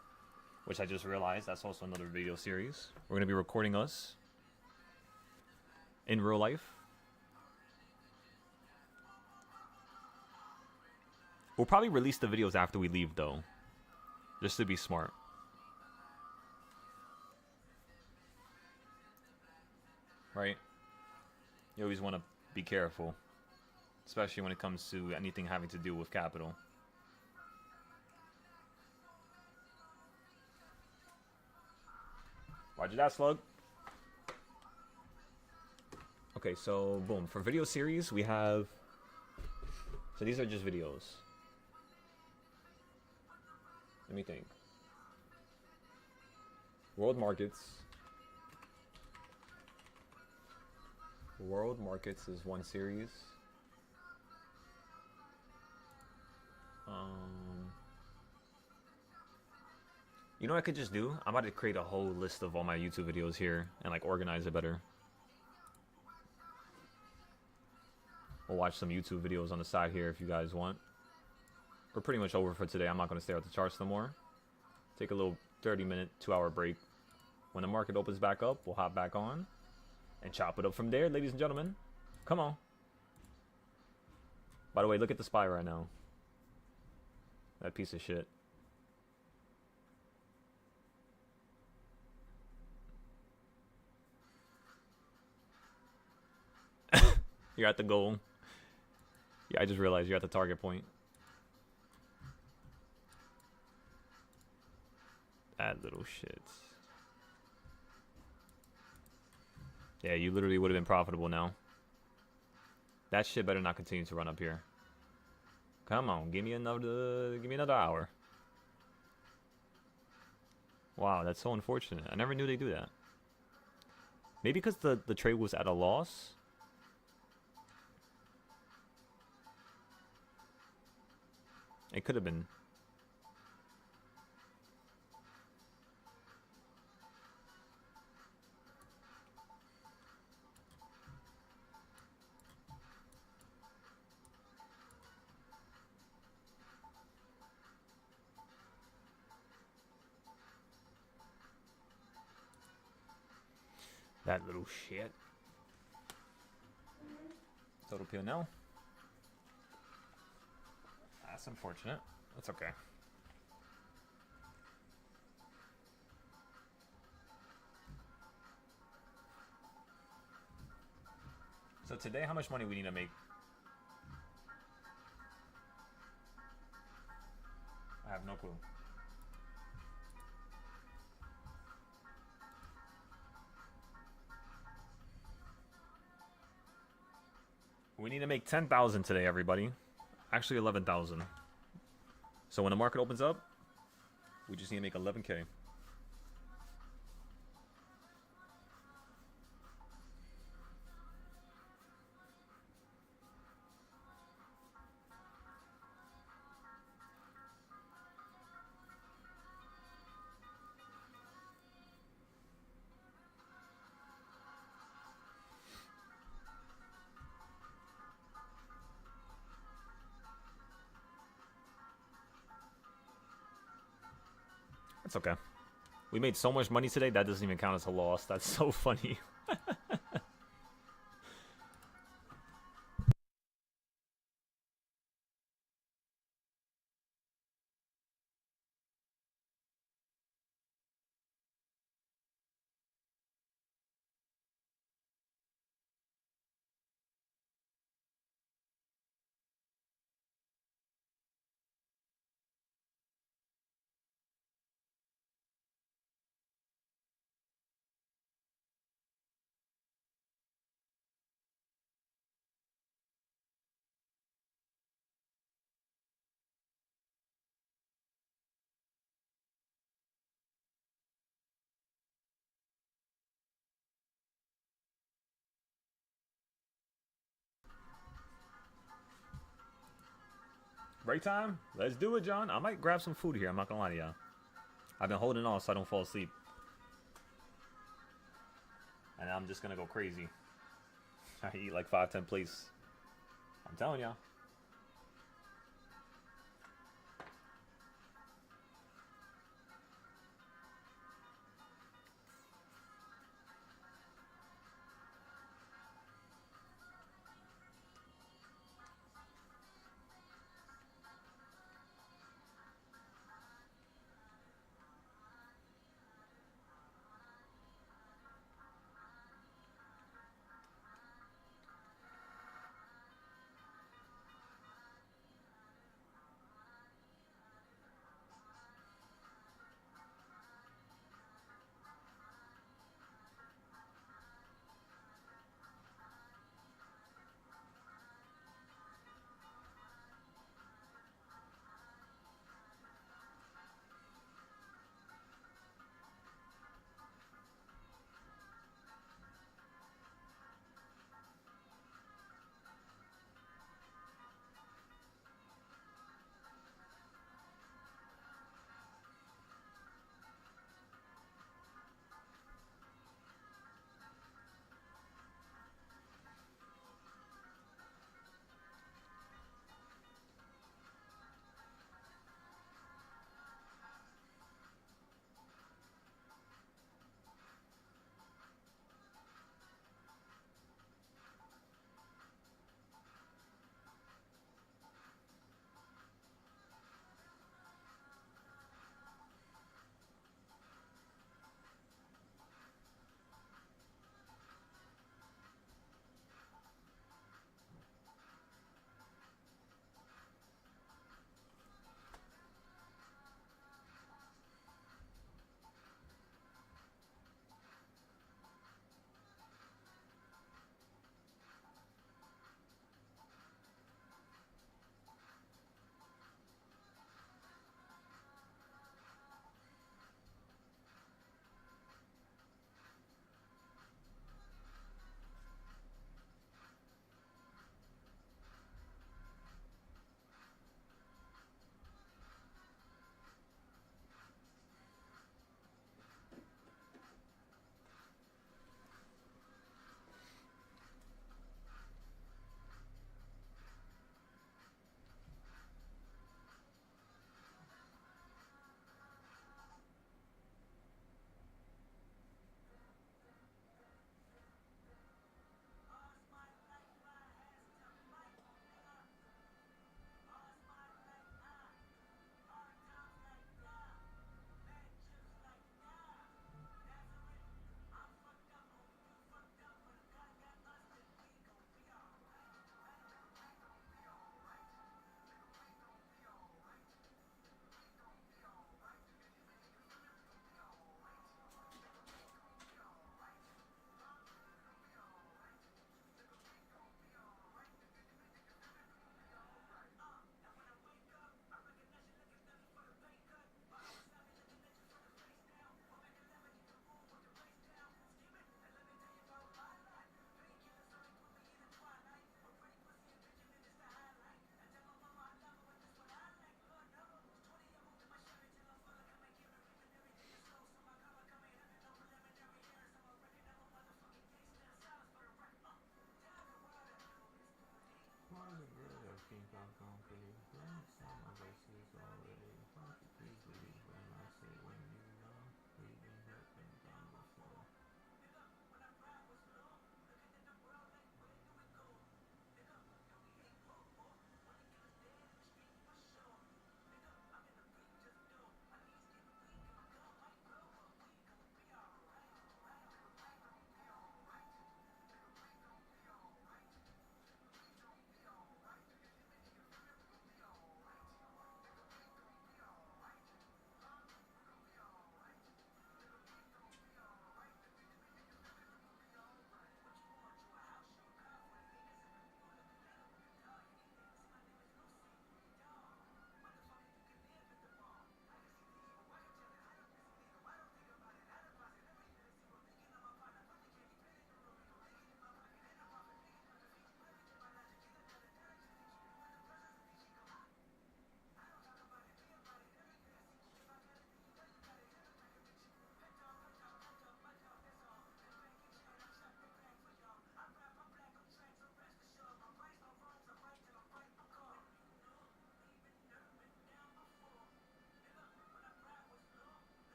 which I just realized that's also another video series. We're going to be recording us in real life. We'll probably release the videos after we leave, though, just to be smart. Right? You always want to be careful, especially when it comes to anything having to do with capital. Roger that, slug. Okay, so boom. For video series, we have... So these are just videos. Let me think. World markets. World markets is one series. You know what I could just do? I'm about to create a whole list of all my YouTube videos here and like organize it better. We'll watch some YouTube videos on the side here if you guys want. We're pretty much over for today. I'm not going to stare at the charts no more. Take a little 30-minute, 2-hour break. When the market opens back up, we'll hop back on and chop it up from there, ladies and gentlemen. Come on. By the way, look at the SPY right now. That piece of shit. You're at the goal. Yeah, I just realized you're at the target point. That little shit. Yeah, you literally would have been profitable now. That shit better not continue to run up here. Come on, give me another hour. Wow, that's so unfortunate. I never knew they do that. Maybe because the trade was at a loss. It could have been. That little shit. Total P&L. That's unfortunate. That's okay. So today, how much money we need to make? I have no clue. We need to make 10,000 today, everybody. Actually, 11,000. So when the market opens up, we just need to make 11K. That's okay. We made so much money today, that doesn't even count as a loss. That's so funny. Break time? Let's do it, John. I might grab some food here. I'm not gonna lie to y'all. I've been holding on so I don't fall asleep. And I'm just gonna go crazy. I eat like 5-10 plates. I'm telling y'all.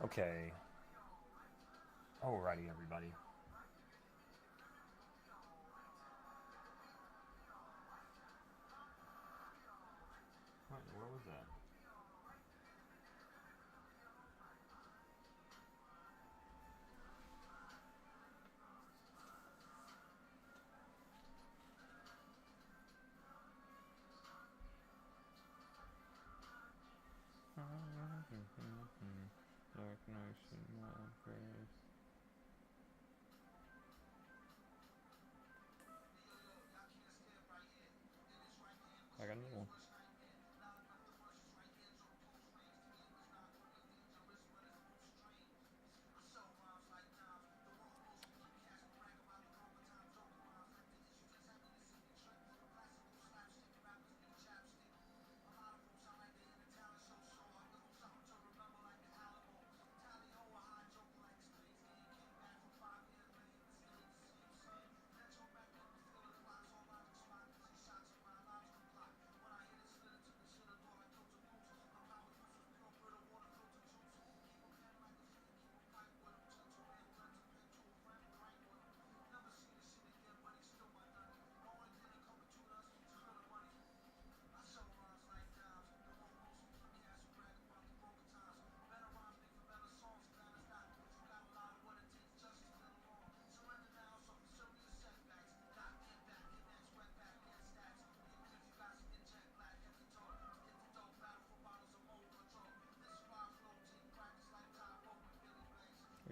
Okay. Alrighty, everybody. What? Where was that? Dark nights and more grace. I got another one.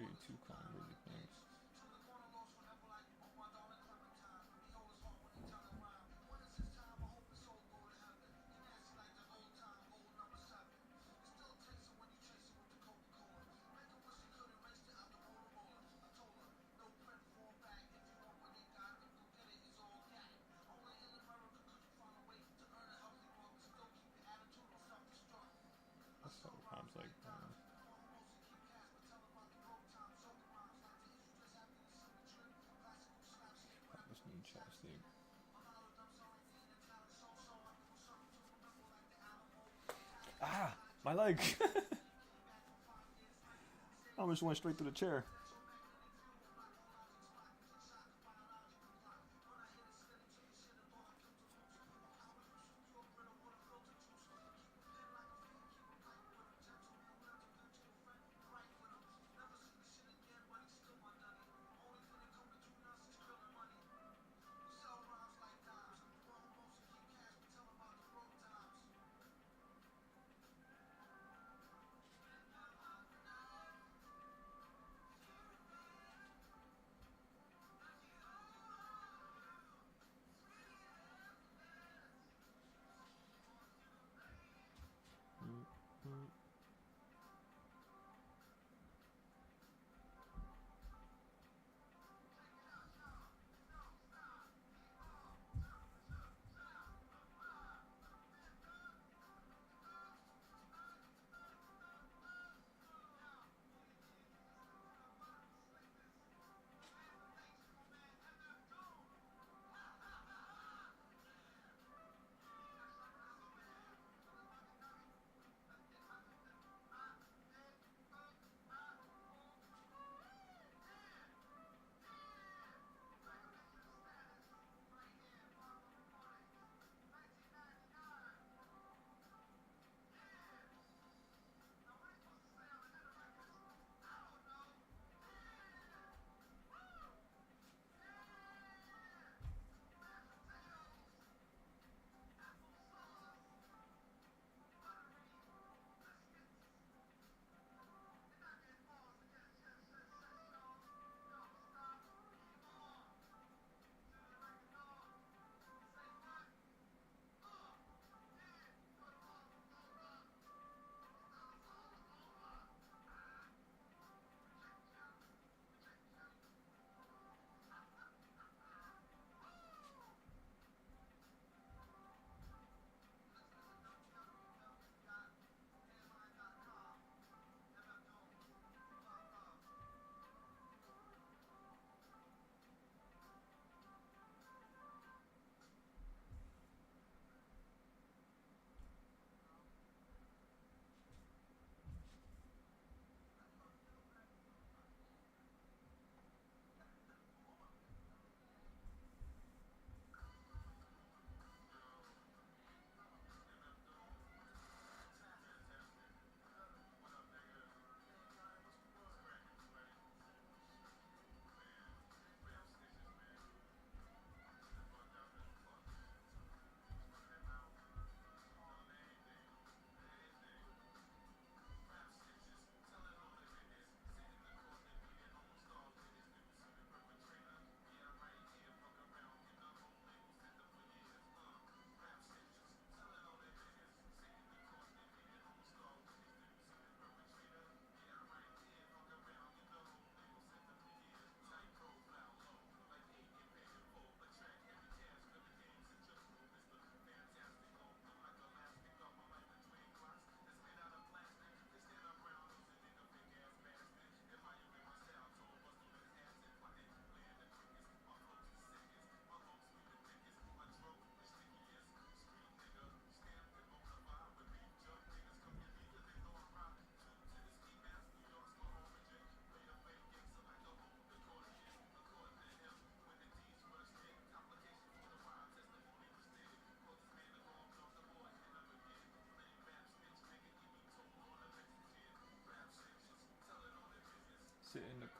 Are you too calm, really? Thanks. That's so Pop's like, I just need chapstick. Ah! My leg! I almost went straight through the chair.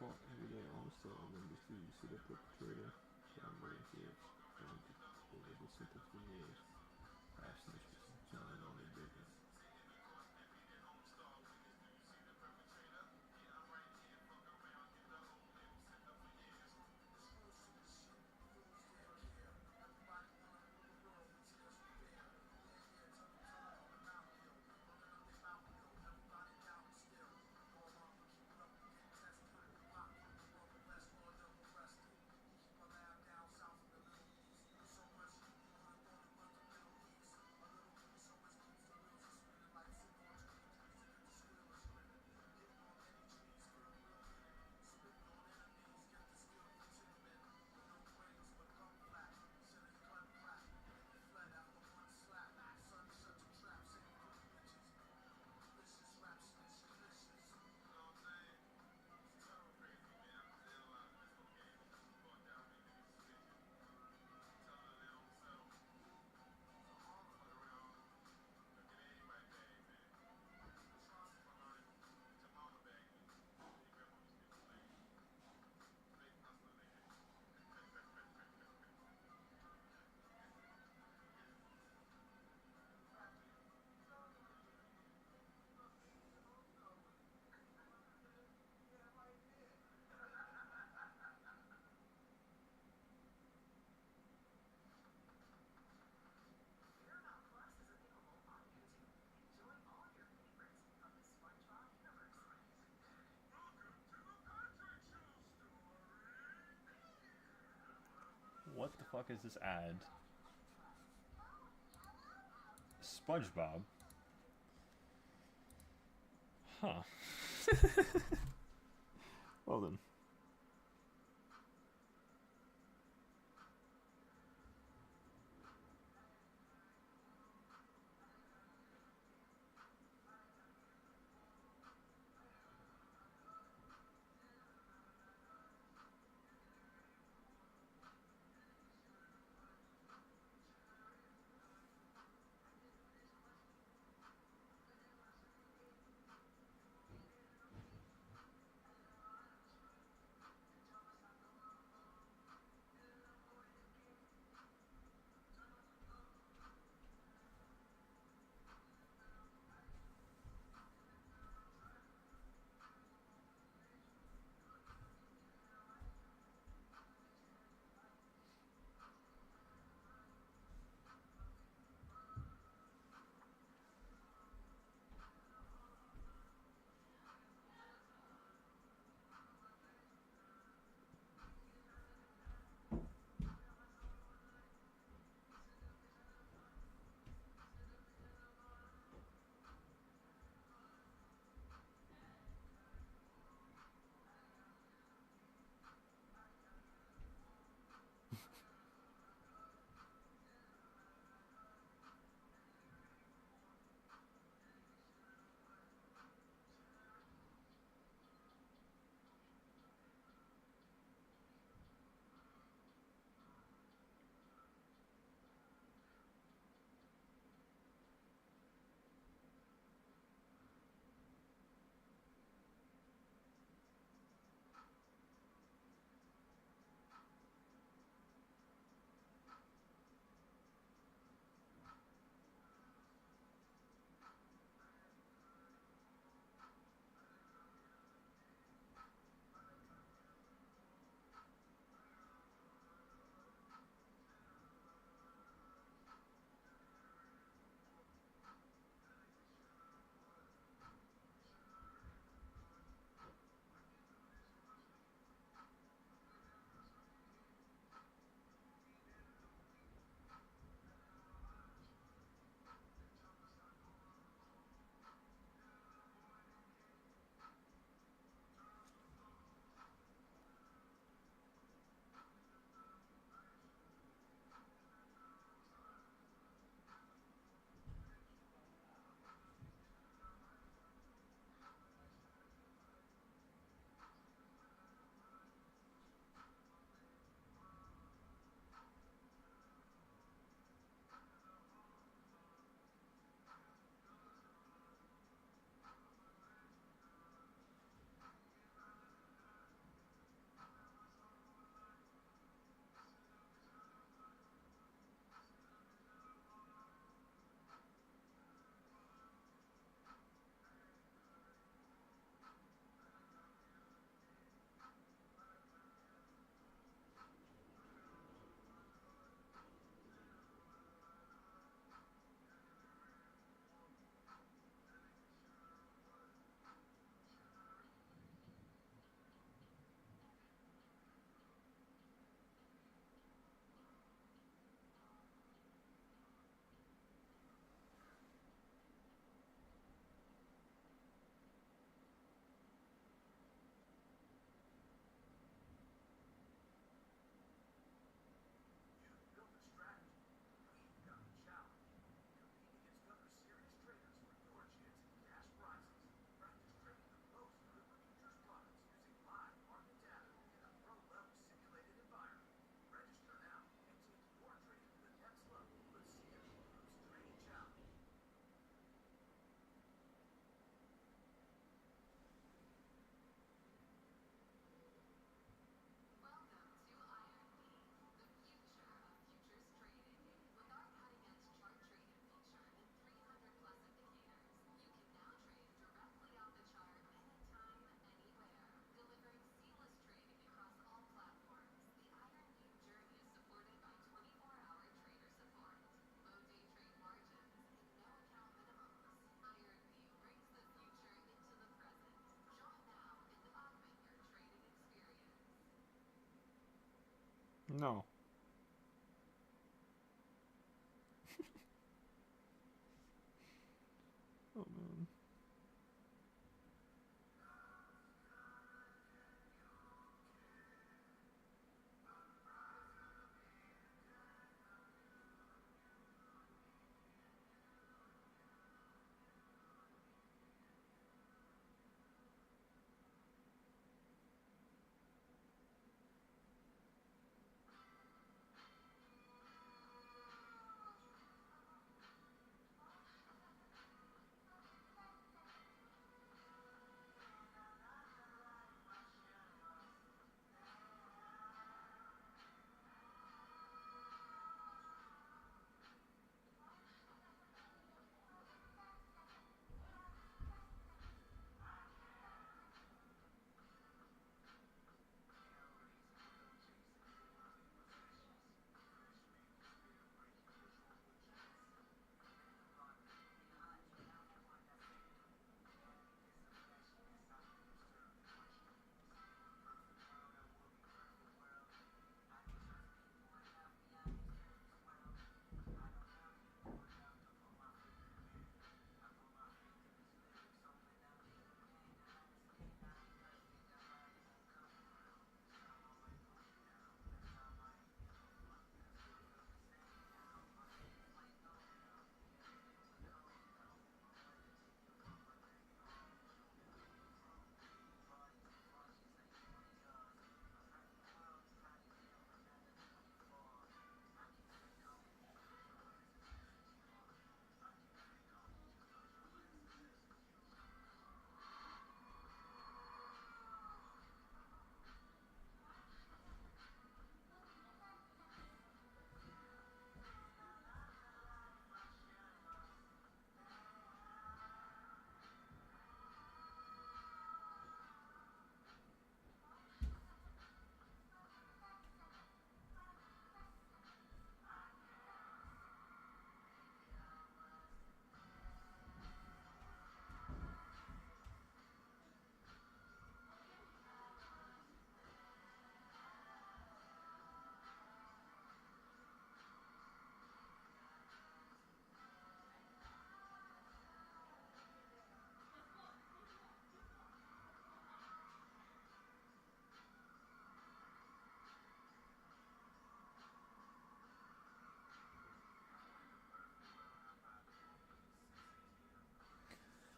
call every day almost members to see the perpetrator. I'm waiting here and over the sentence for years. Past missions, telling on the business. What the fuck is this ad? SpongeBob? Huh. Well then. No. Oh man.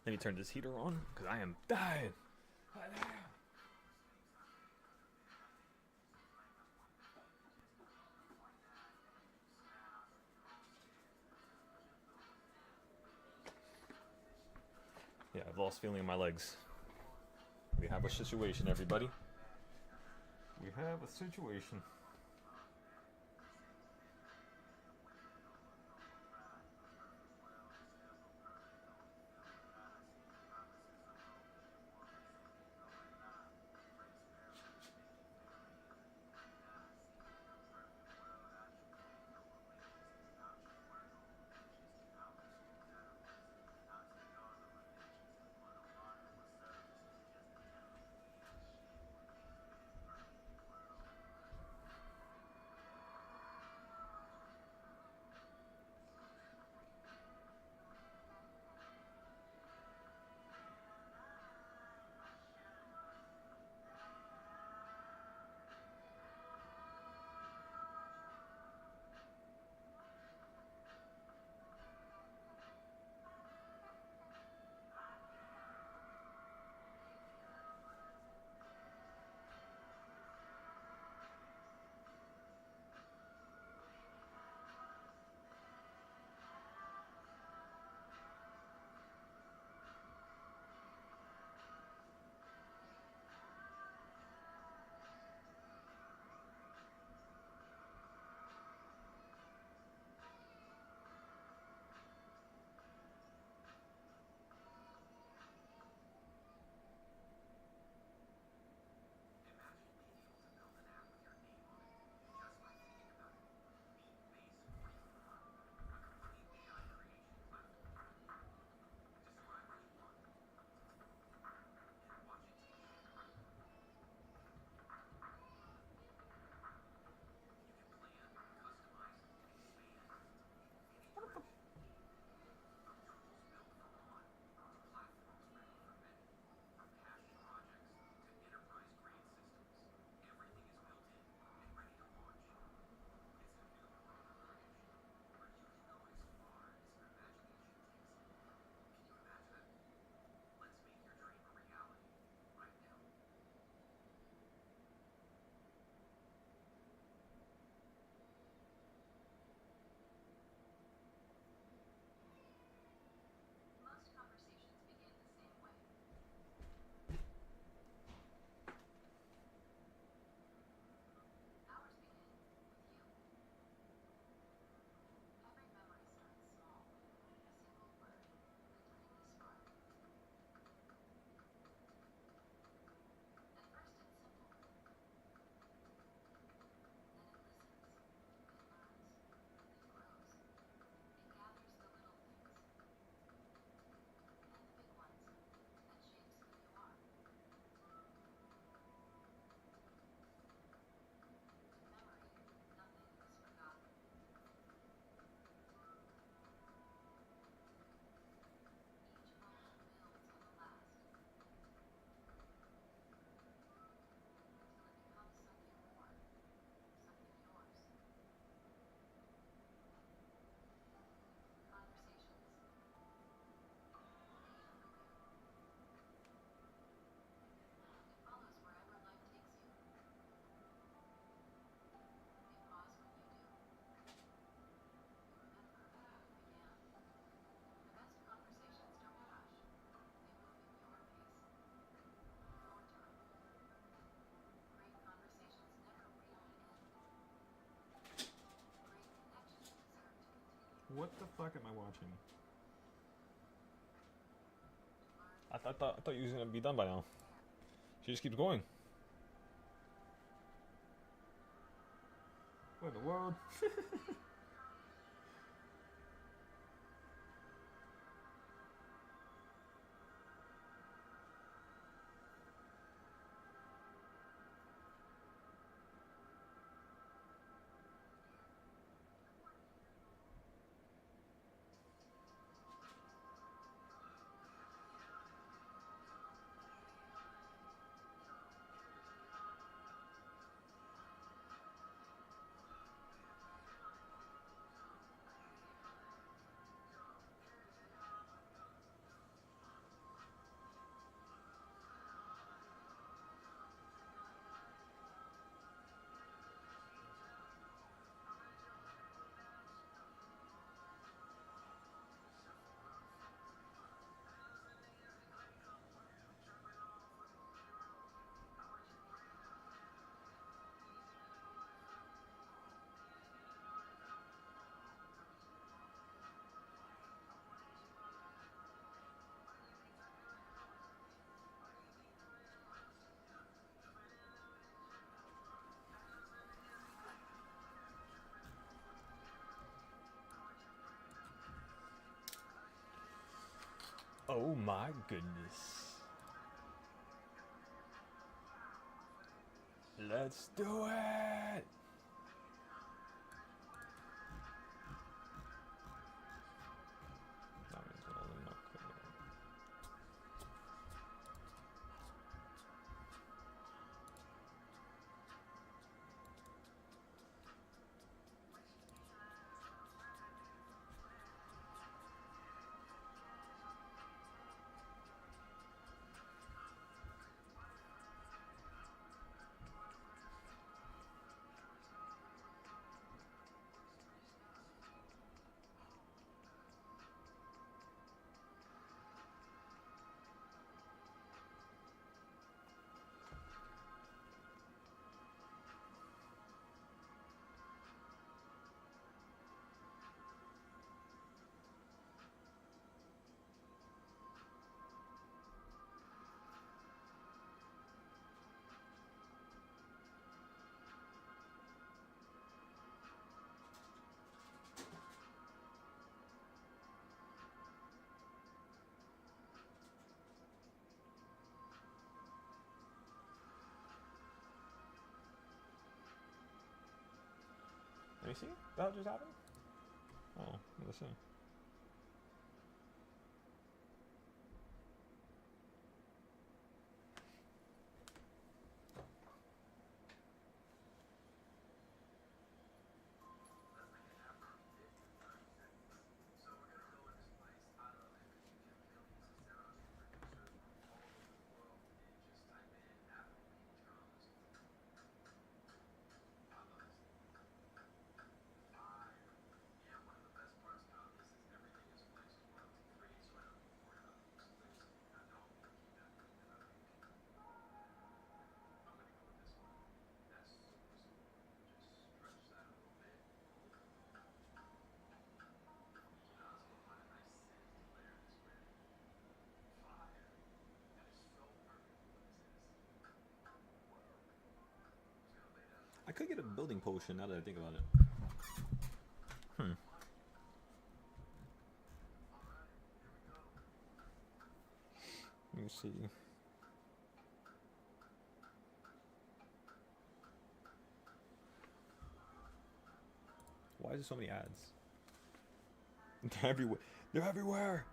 Let me turn this heater on, because I am dying. Yeah, I've lost feeling in my legs. We have a situation, everybody. We have a situation. What the fuck am I watching? I thought you was gonna be done by now. She just keeps going. What in the world? Oh my goodness. Let's do it! That means we'll only knock it. Let me see. That just happened? Oh, let's see. I could get a building potion now that I think about it. Let me see. Why is there so many ads? They're everywhere. They're everywhere.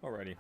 Alrighty.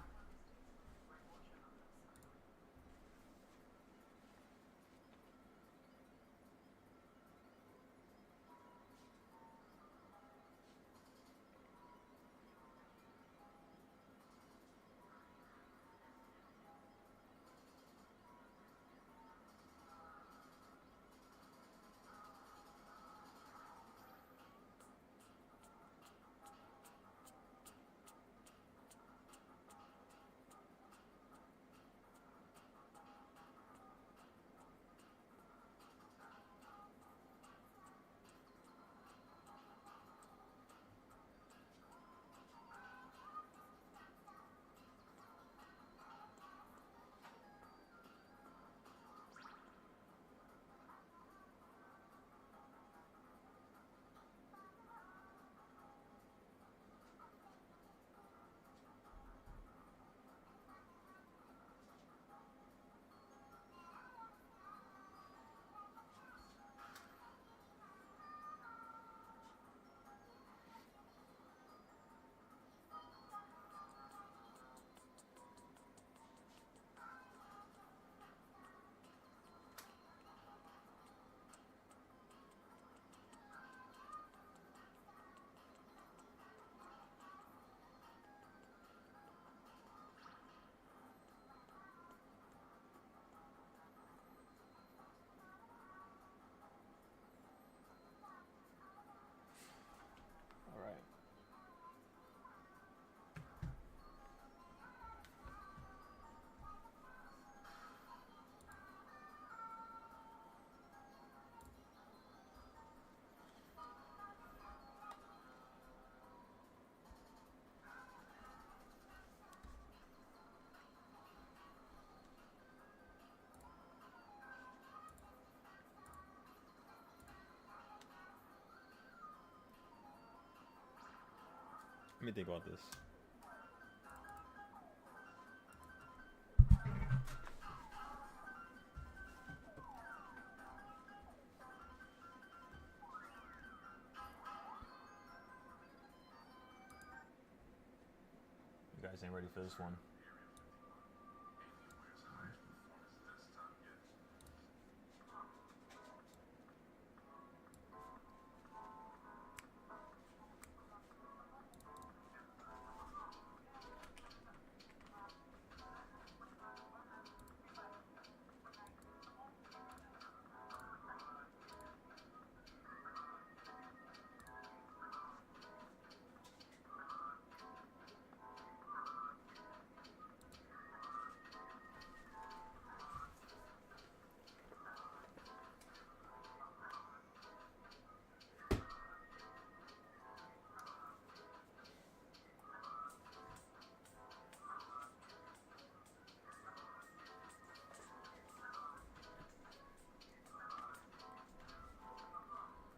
Alright. Let me think about this. You guys ain't ready for this one.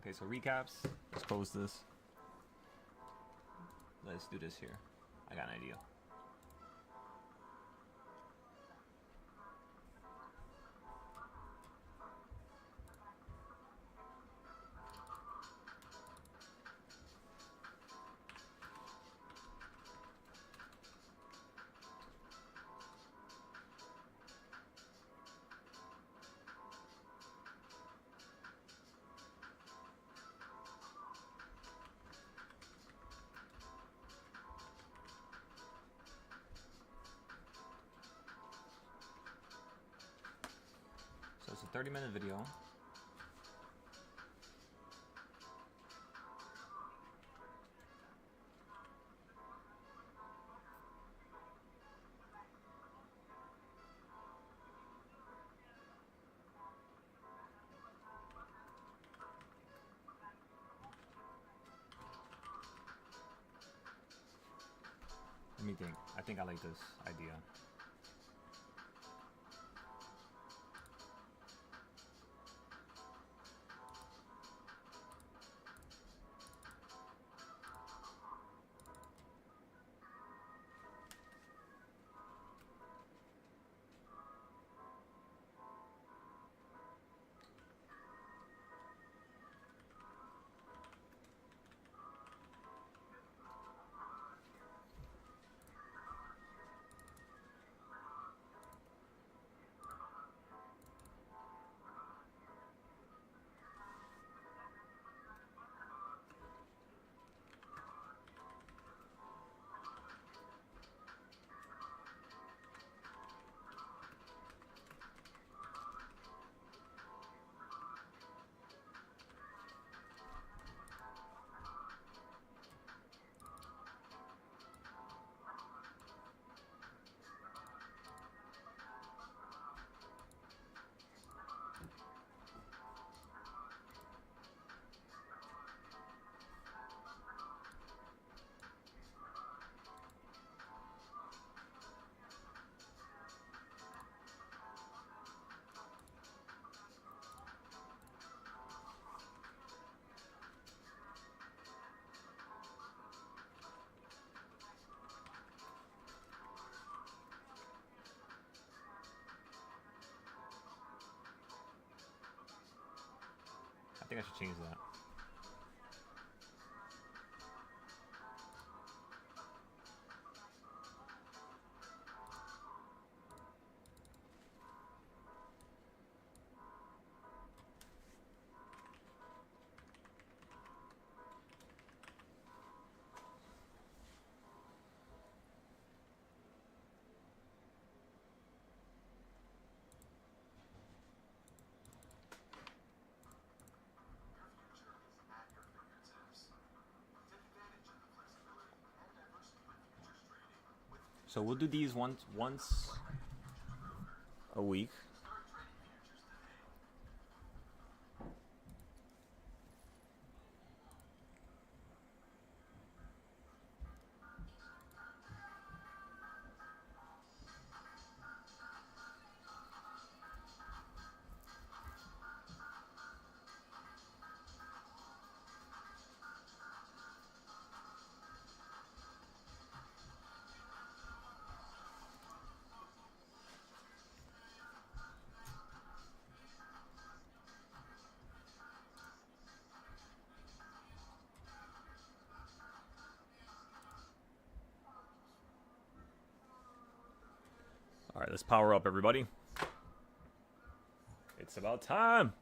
Okay, so recaps. Let's close this. Let's do this here. I got an idea. So it's a 30-minute video. Let me think. I think I like this idea. think I should change that. So we'll do these once a week. All right, let's power up, everybody. It's about time.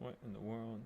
What in the world?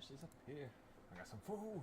fish is up here. I got some food.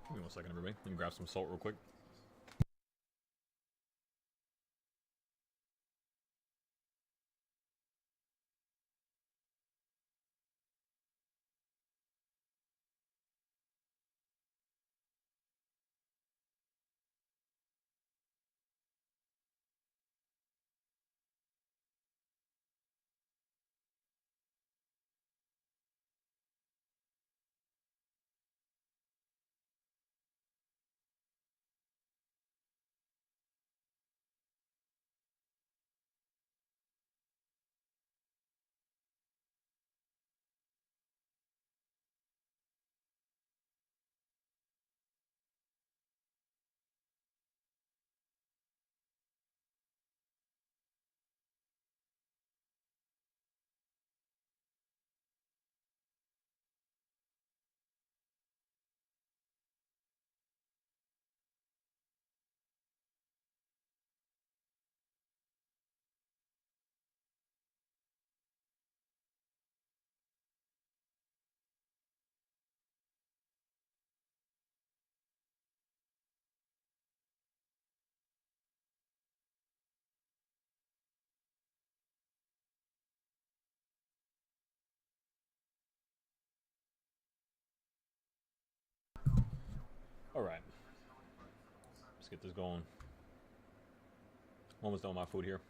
Give me 1 second, everybody. Let me grab some salt real quick. Alright. Let's get this going. Almost done with my food here.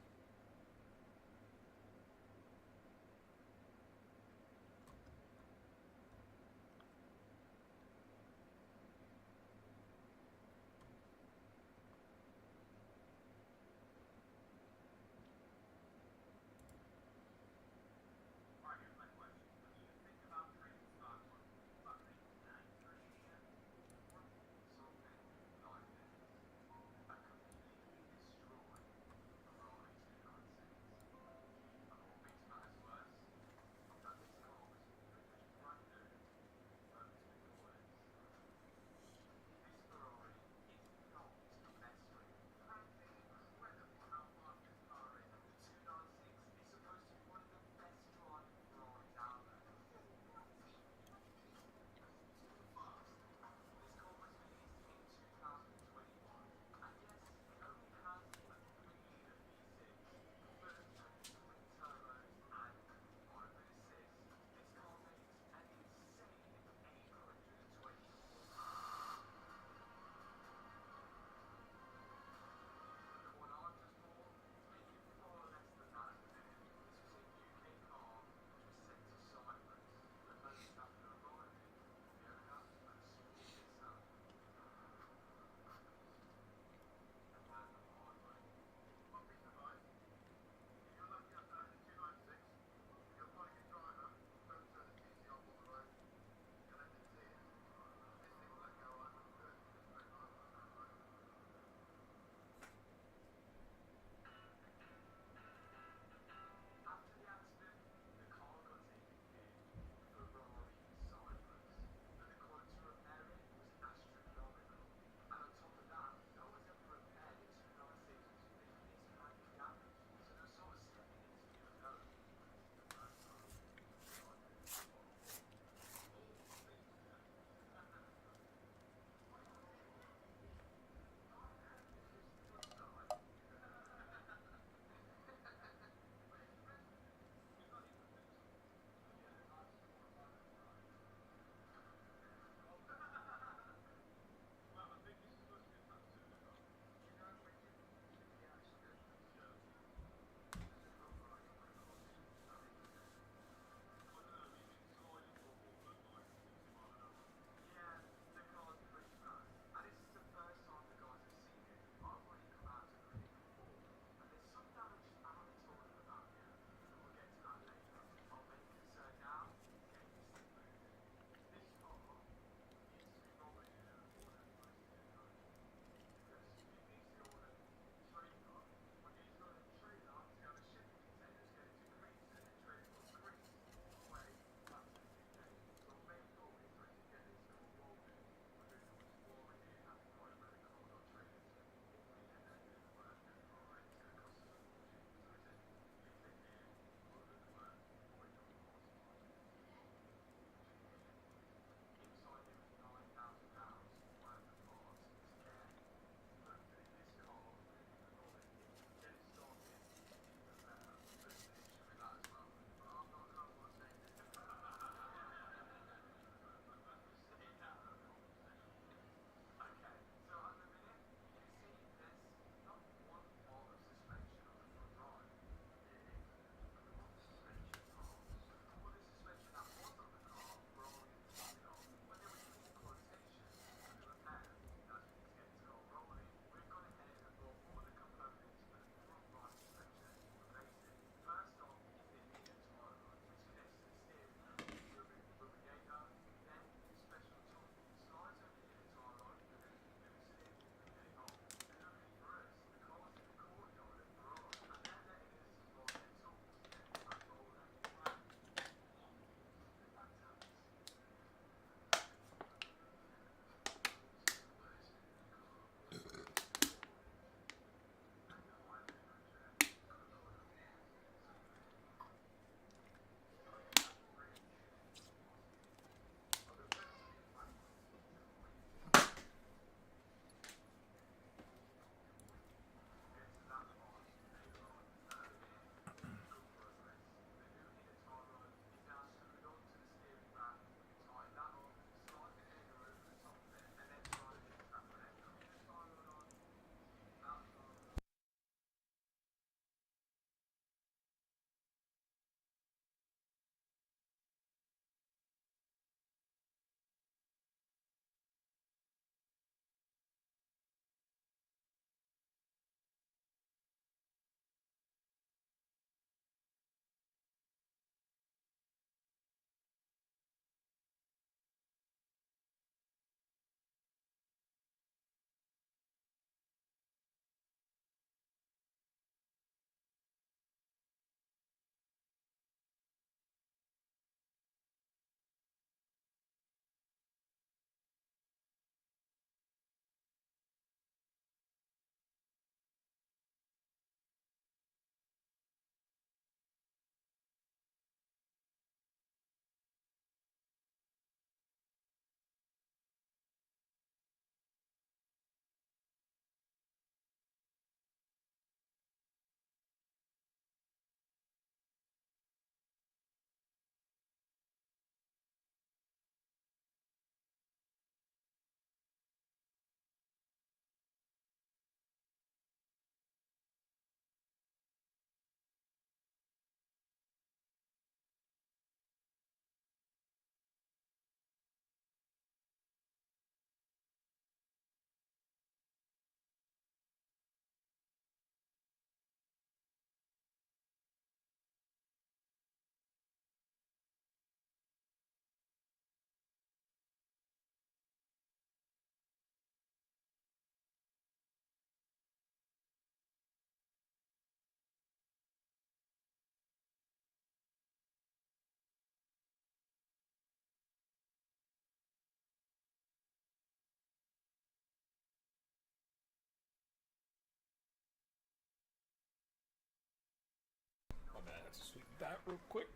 Sweep that real quick.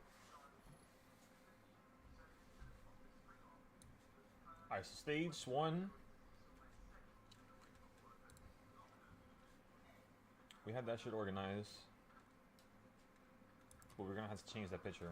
Alright, so stage one. We had that shit organized. But we're gonna have to change that picture.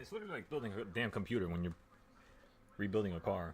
It's literally like building a damn computer when you're rebuilding a car.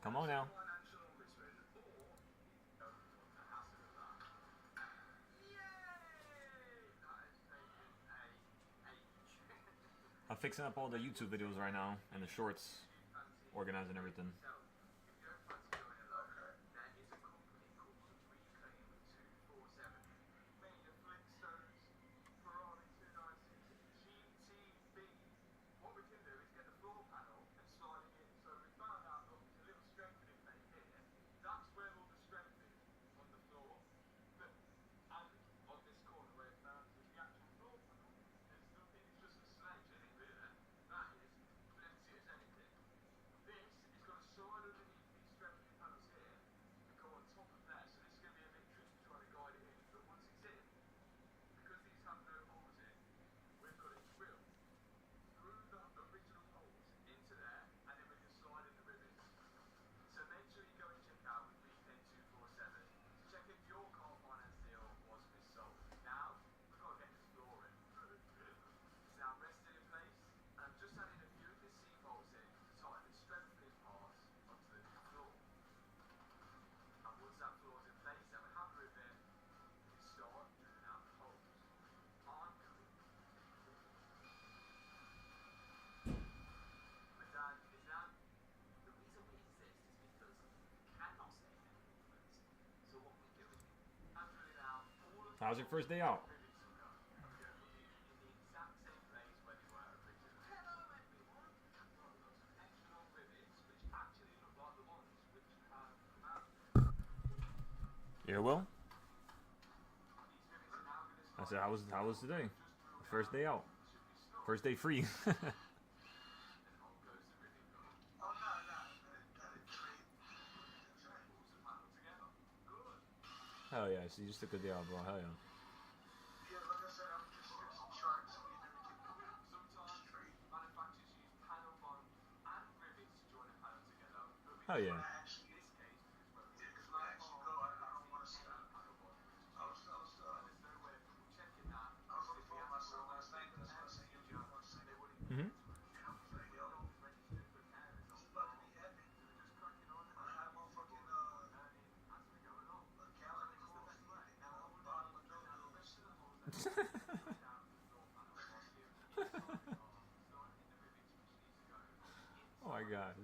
Come on now. I'm fixing up all the YouTube videos right now and the shorts, organizing everything. How's your first day out? Yeah, Will? I said, how was today? First day out. First day free. Hell yeah, so you just took a day out, bro. Hell yeah. Hell yeah. Mm-hmm. Oh my god.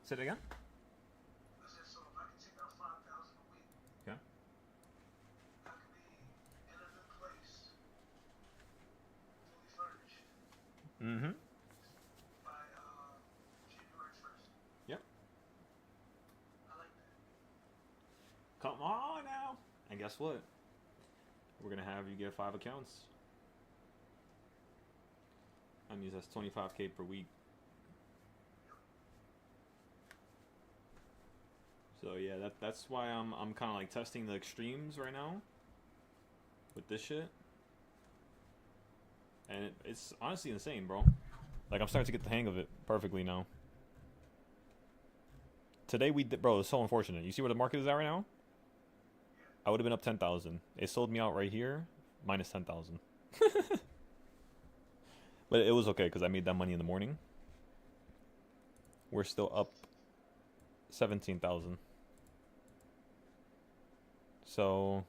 Say it again. I said, so if I can take out 5,000 a week, Okay. I could be in a new place, fully furnished, Mm-hmm. by January 1st. Yep. I like that. Come on now. And guess what? We're gonna have you get 5 accounts. That means that's 25K per week. So yeah, that's why I'm kind of like testing the extremes right now with this shit, and it's honestly insane, bro. Like I'm starting to get the hang of it perfectly now. Today we did, bro. It's so unfortunate. You see where the market is at right now? I would have been up 10,000. It sold me out right here, minus 10,000. But it was okay because I made that money in the morning. We're still up 17,000. So,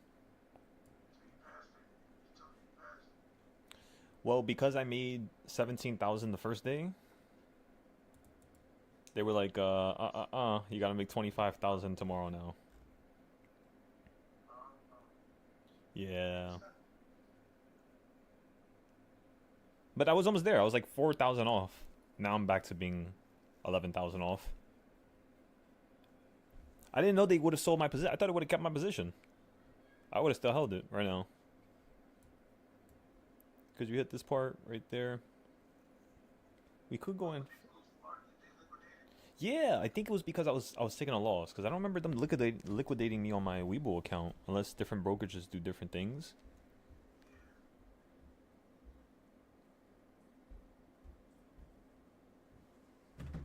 well, because I made 17,000 the first day, they were like, you gotta make 25,000 tomorrow now. Yeah. But I was almost there. I was like 4,000 off. Now I'm back to being 11,000 off. I didn't know they would have sold my position. I thought it would have kept my position. I would have still held it right now. Because you hit this part right there. We could go in. Yeah, I think it was because I was taking a loss. Because I don't remember them liquidating me on my Weibo account. Unless different brokerages do different things.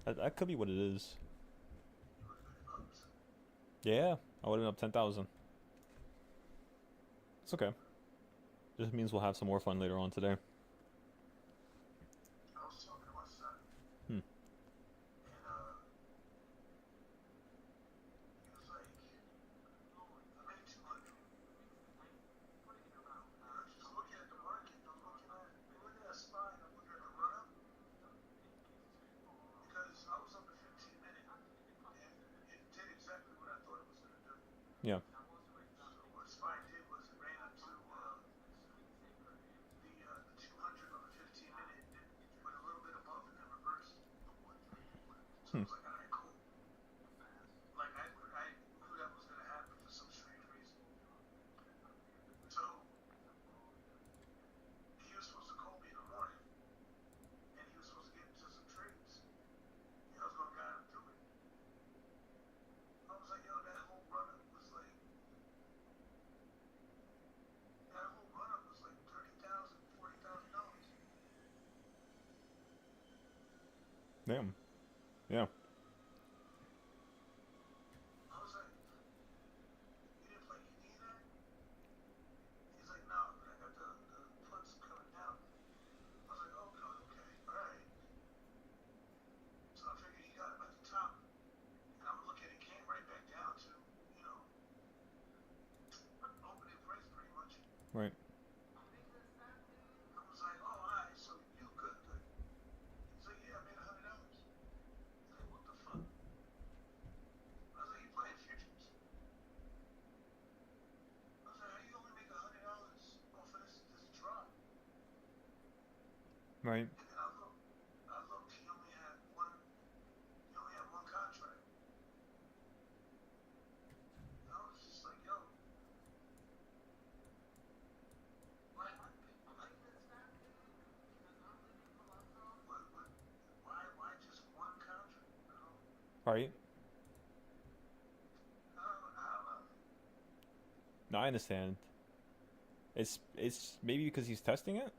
That could be what it is. Yeah, I would have been up 10,000. It's okay. Just means we'll have some more fun later on today. I was talking to my son, Hmm. and he was like, I made 200. Just looking at the market, I'm looking at spine, I'm looking at the run up, because I was up at 15 minutes, and it did exactly what I thought it was going to do. Yeah. So what spine did was it ran up to the 200 on the 15 minute, went a little bit above and then reversed. So I was like, all right, cool. Like I knew that was gonna happen for some strange reason. So he was supposed to call me in the morning, and he was supposed to get into some trades. And I was gonna guide him through it. I was like, yo, that whole run up was like $30,000, $40,000. Damn. Yeah. I was like, you didn't play any of that? He's like, no, but I got the puts coming down. I was like, okay, alright. So I figured he got him at the top. And I'm looking, it came right back down to, opening price pretty much. Right. I was like, oh, alright, so you good. He's like, yeah, I made $100. He's like, what the fuck? I was like, you playing futures? I was like, how you only make $100 off of this drop? Right. And then I looked, he only had one contract. And I was just like, yo, why just one contract? Right. I don't know. No, I understand. It's maybe because he's testing it.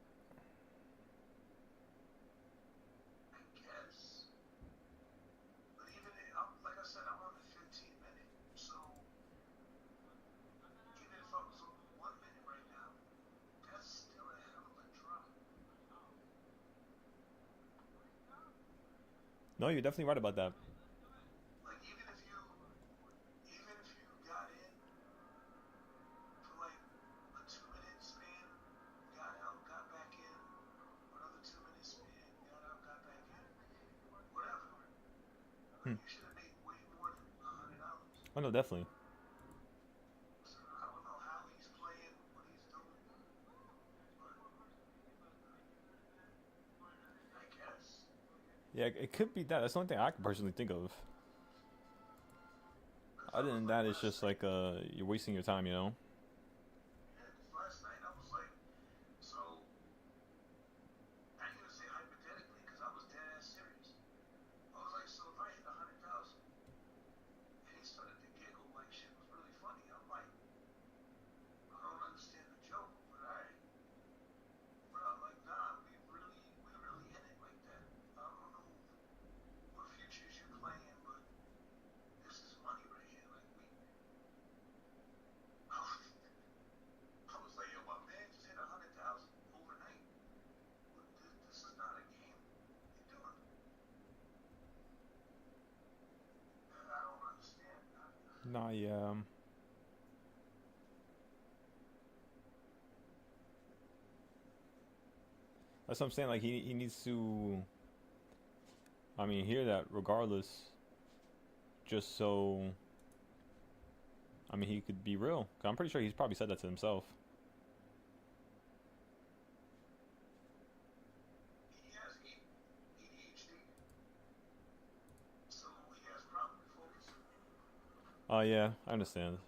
I guess. But even like I said, I'm on the 15 minute, so even if I was on the 1 minute right now, that's still a hell of a drop. No, you're definitely right about that. Like even if you got in for like a 2 minute span, got out, got back in, another 2 minute span, got out, got back in, whatever. Like you should have made Oh no, definitely. So I don't know how he's playing, what he's doing, but I guess. Yeah, it could be that. That's the only thing I can personally think of. Because I Other was than like that, it's last just night, like you're wasting your time, you know. yeah, because last night I was like, so I ain't gonna say hypothetically, because I was dead ass serious. I was like, so if I hit 100,000, and he started to giggle like shit was really funny. I'm like, I don't understand the joke, but alright. But I'm like, nah, we really in it like that. I don't know what futures you playing, but this is money right here. Like I was like, yo, my man just hit 100,000 overnight. This is not a game. What you doing? I don't understand. Nah, yeah. That's what I'm saying. Like he needs to. I mean, hear that regardless, just so. I mean, he could be real. 'Cause I'm pretty sure he's probably said that to himself. He has ADHD, so he has problem focusing. Oh yeah, I understand.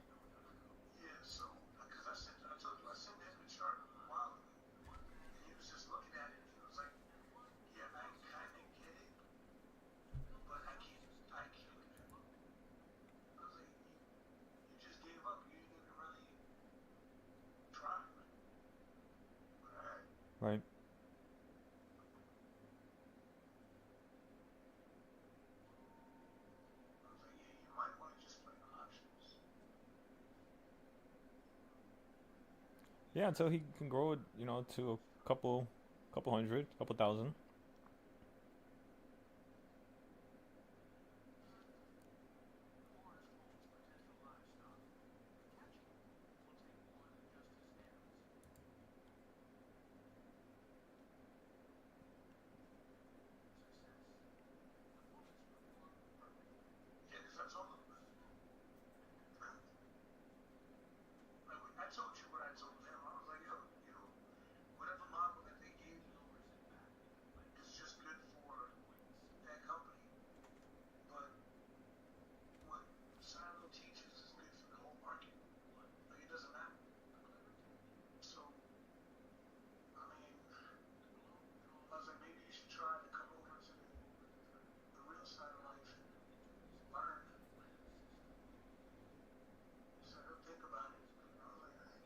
Yeah, so because I told you I sent him the chart a while ago, and he was just looking at it, and he was like, "Yeah, I kind of get it, but I can't do that." I was like, "You just gave up. You didn't even really try." But alright, Right. I was like, "Yeah, you might want to just play the options." Yeah, until he can grow it, to a couple hundred, couple thousand. Yeah, because I told him, like, I told you what I told him. I was like, "Yo, whatever model that they gave you is just good for that company, but what Silo teaches is good for the whole market. Like it doesn't matter." So I mean, I was like, maybe you should try to come over to the real side of life and learn. He said he'll think about it. I was like, all right.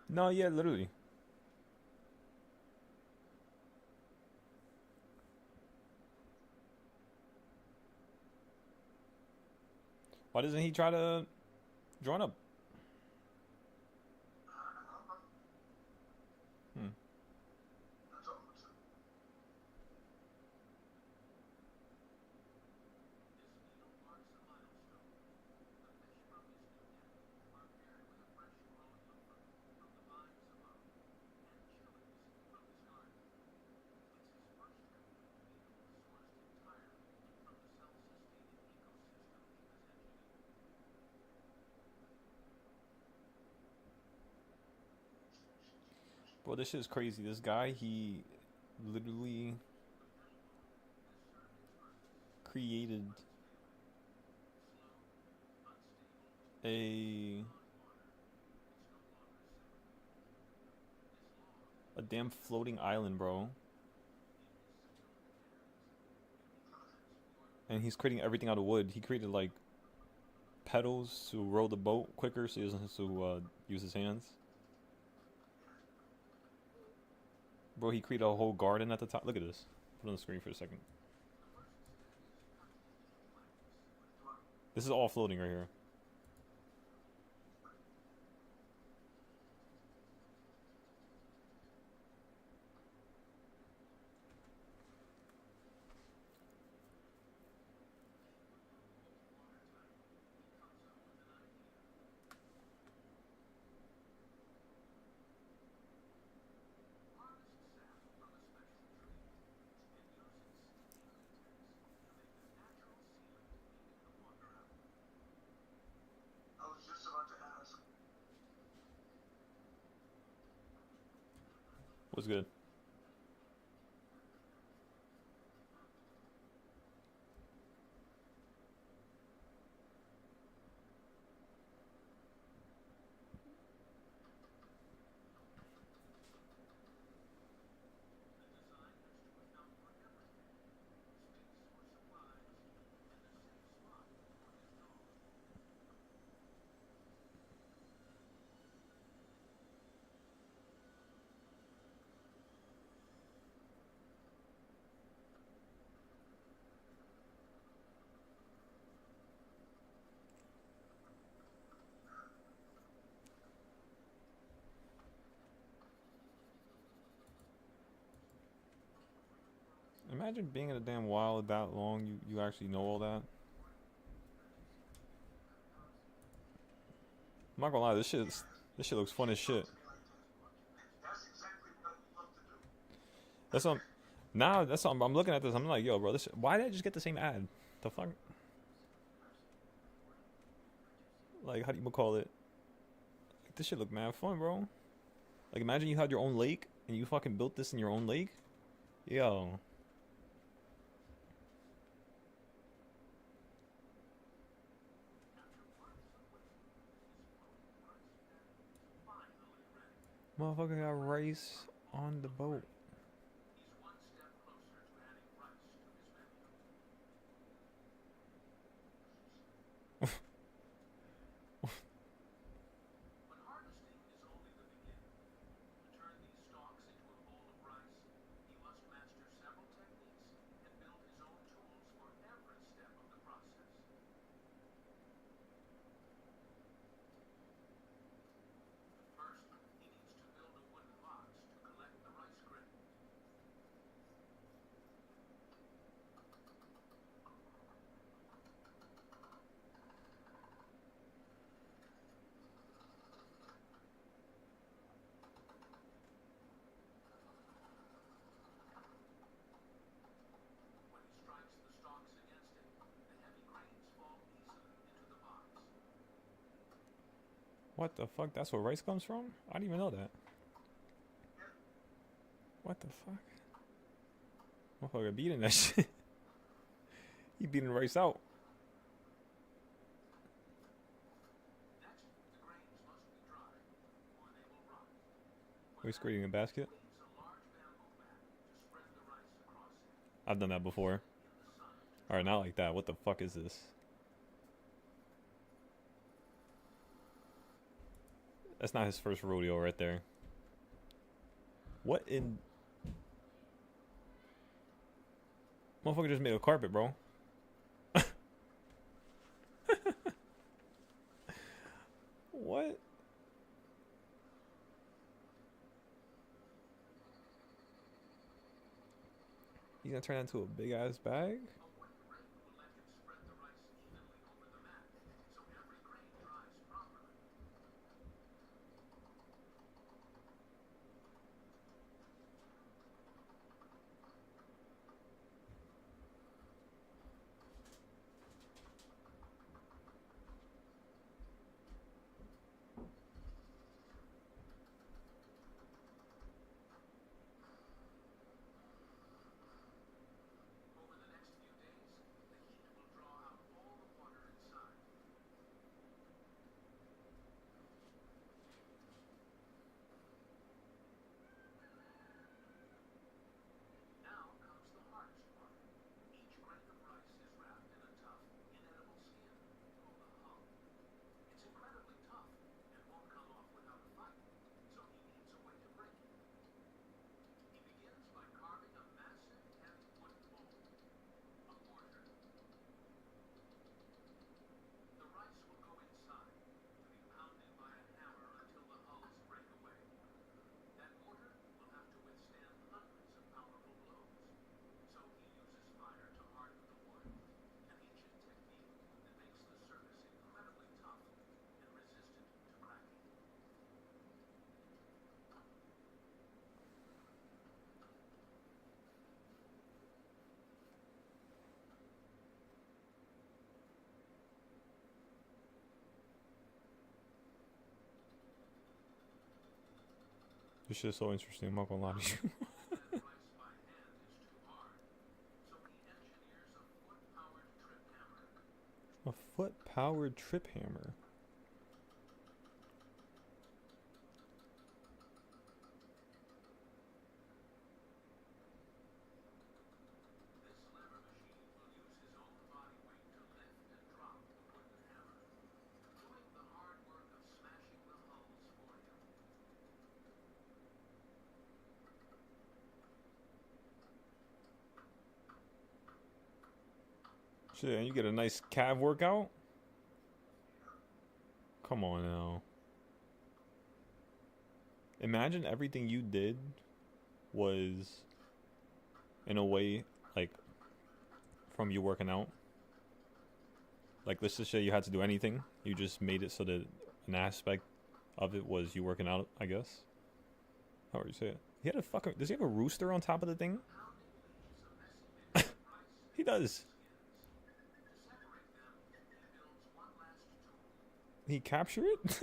No, yeah, literally. Why doesn't he try to join up? I don't know, bro. Hmm. I told him to. Bro, this shit is crazy. This guy, he literally created a a damn floating island, bro. And he's creating everything out of wood. He created like pedals to row the boat quicker, so he doesn't have to use his hands. Bro, he created a whole garden at the top. Look at this. Put it on the screen for a second. What? This is all floating right here. What's good? Imagine being in a damn wild that long. You actually know all that. I'm not gonna lie, this shit looks fun as shit. That's exactly what I love to do. That's what now. That's what I'm looking at this. I'm like, yo, bro, this. Why did I just get the same ad? The fuck? Like, how do you call it? Like, this shit look mad fun, bro. Like, imagine you had your own lake and you fucking built this in your own lake. Yo. Motherfucker got rice on the boat. What the fuck? That's where rice comes from? I didn't even know that. What the fuck? Motherfucker beating that shit. He beating rice out. Rice creating a basket? I've done that before. Alright, not like that. What the fuck is this? That's not his first rodeo right there. What in... Motherfucker just made a carpet, bro. What? He's gonna turn that into a big ass bag? This shit's so interesting. I'm not gonna lie to you. Rice by hand is too hard, so he engineers a foot-powered trip hammer. A foot-powered trip hammer. This lever machine will use his own body weight to lift and drop the wooden hammer, doing the hard work of smashing the hulls for him. Shit, and you get a nice calf workout? Come on now. Imagine everything you did was in a way like from you working out. Like let's just say you had to do anything. You just made it so that an aspect of it was you working out, I guess. How would you say it? He had a fucking does he have a rooster on top of the thing? He does. He capture it?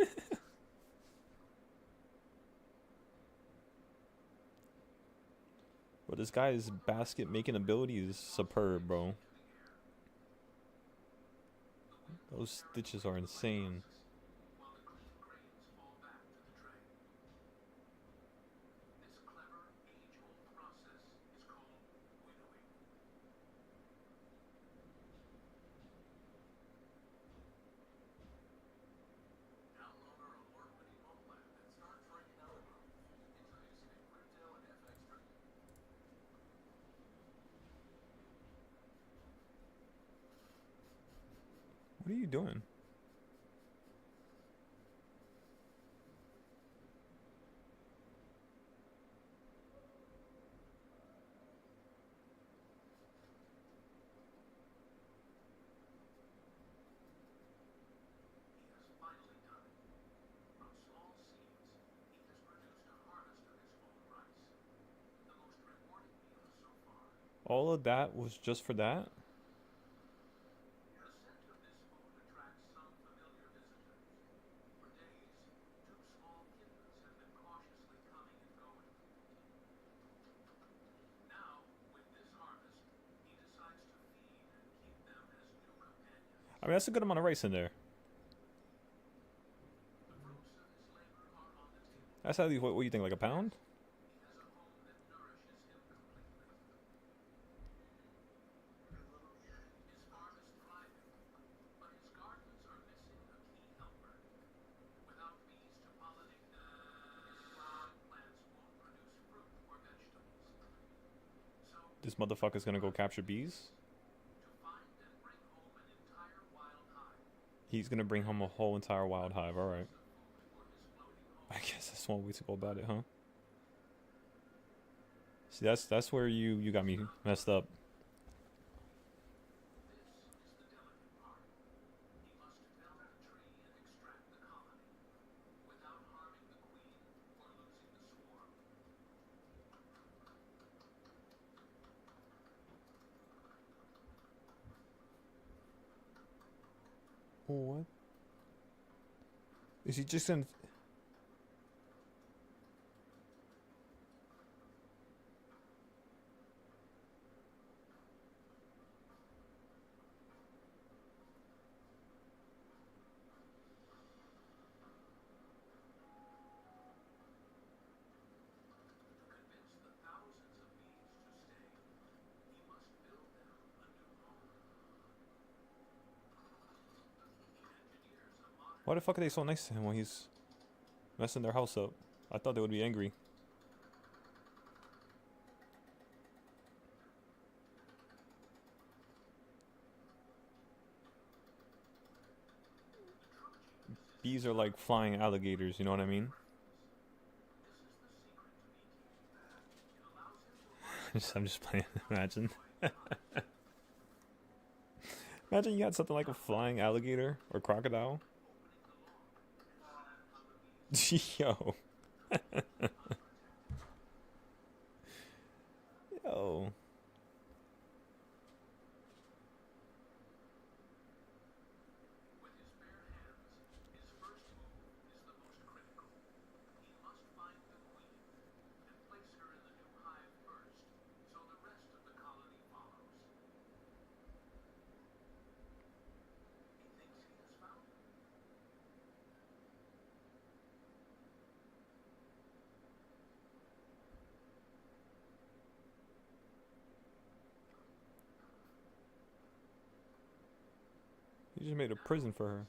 But this guy's basket making ability is superb, bro. Those stitches are insane. While the clean grains fall back to the tray. This clever, age-old process is called winnowing. Download our award-winning mobile app and start trying it out now. Introducing Crypto and FX trading. What are you doing? He has finally done it. From small seeds, he has produced a harvest of his own rice. The most rewarding meal so far. All of that was just for that? The scent of this food attracts some familiar visitors. For days, two small kittens have been cautiously coming and going. Now, with this harvest, he decides to feed and keep them as new companions. I mean, that's a good amount of rice in there. The fruits of his labor are on the table. That's at least what you think, like a pound? He has a home that nourishes him completely. His farm is thriving, but his gardens are missing a key helper. Without bees to pollinate them, his flowering plants won't produce fruit or vegetables. So, This motherfucker's gonna go capture bees? to find and bring home an entire wild hive, He's gonna bring home a whole entire wild hive, alright. the food for his floating home. I guess that's one way to go about it, huh? See, that's where you got me messed up. This is the delicate part. He must fell the tree and extract the colony, without harming the queen or losing the swarm. What? Is he just gonna... To convince the thousands of bees to stay, he must build them a new home. He engineers a modern Why the fuck are they so nice to him when he's messing their house up? I thought they would be angry. Bees are like flying alligators, you know what I mean? I'm just playing. Imagine. Imagine you had something like a flying alligator or crocodile. Yo. Yo. With his bare hands, his first move is the most critical. He must find the queen He just made a prison for her.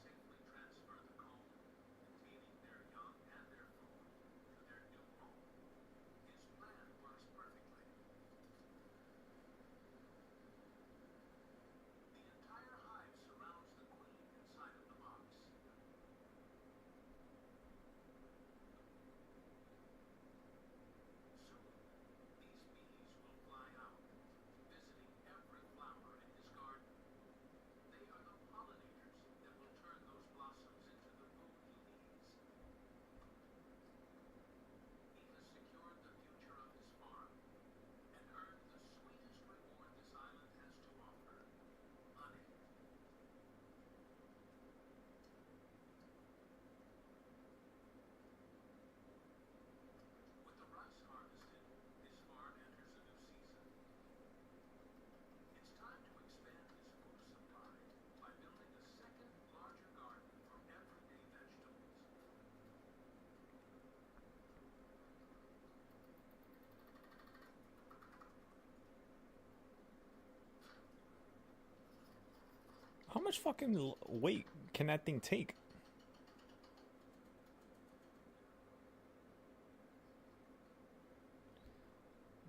How much fucking weight can that thing take?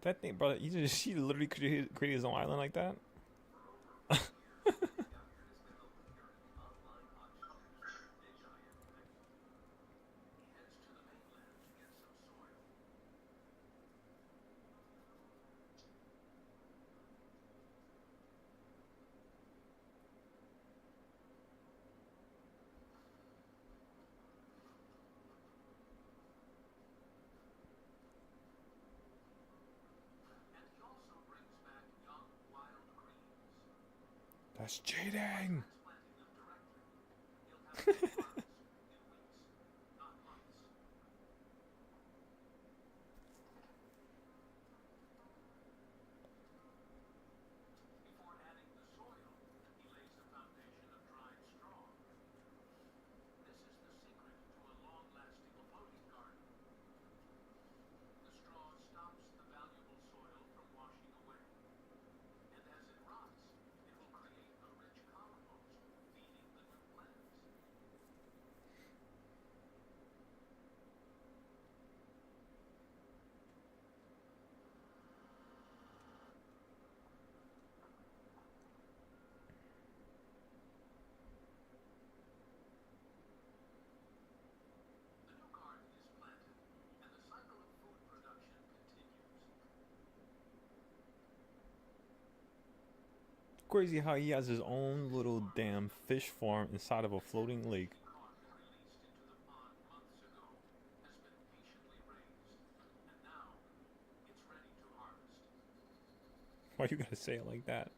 That thing, bro, he literally created his own island like that? That's cheating! Crazy how he has his own little damn fish farm inside of a floating lake. Why you gotta say it like that?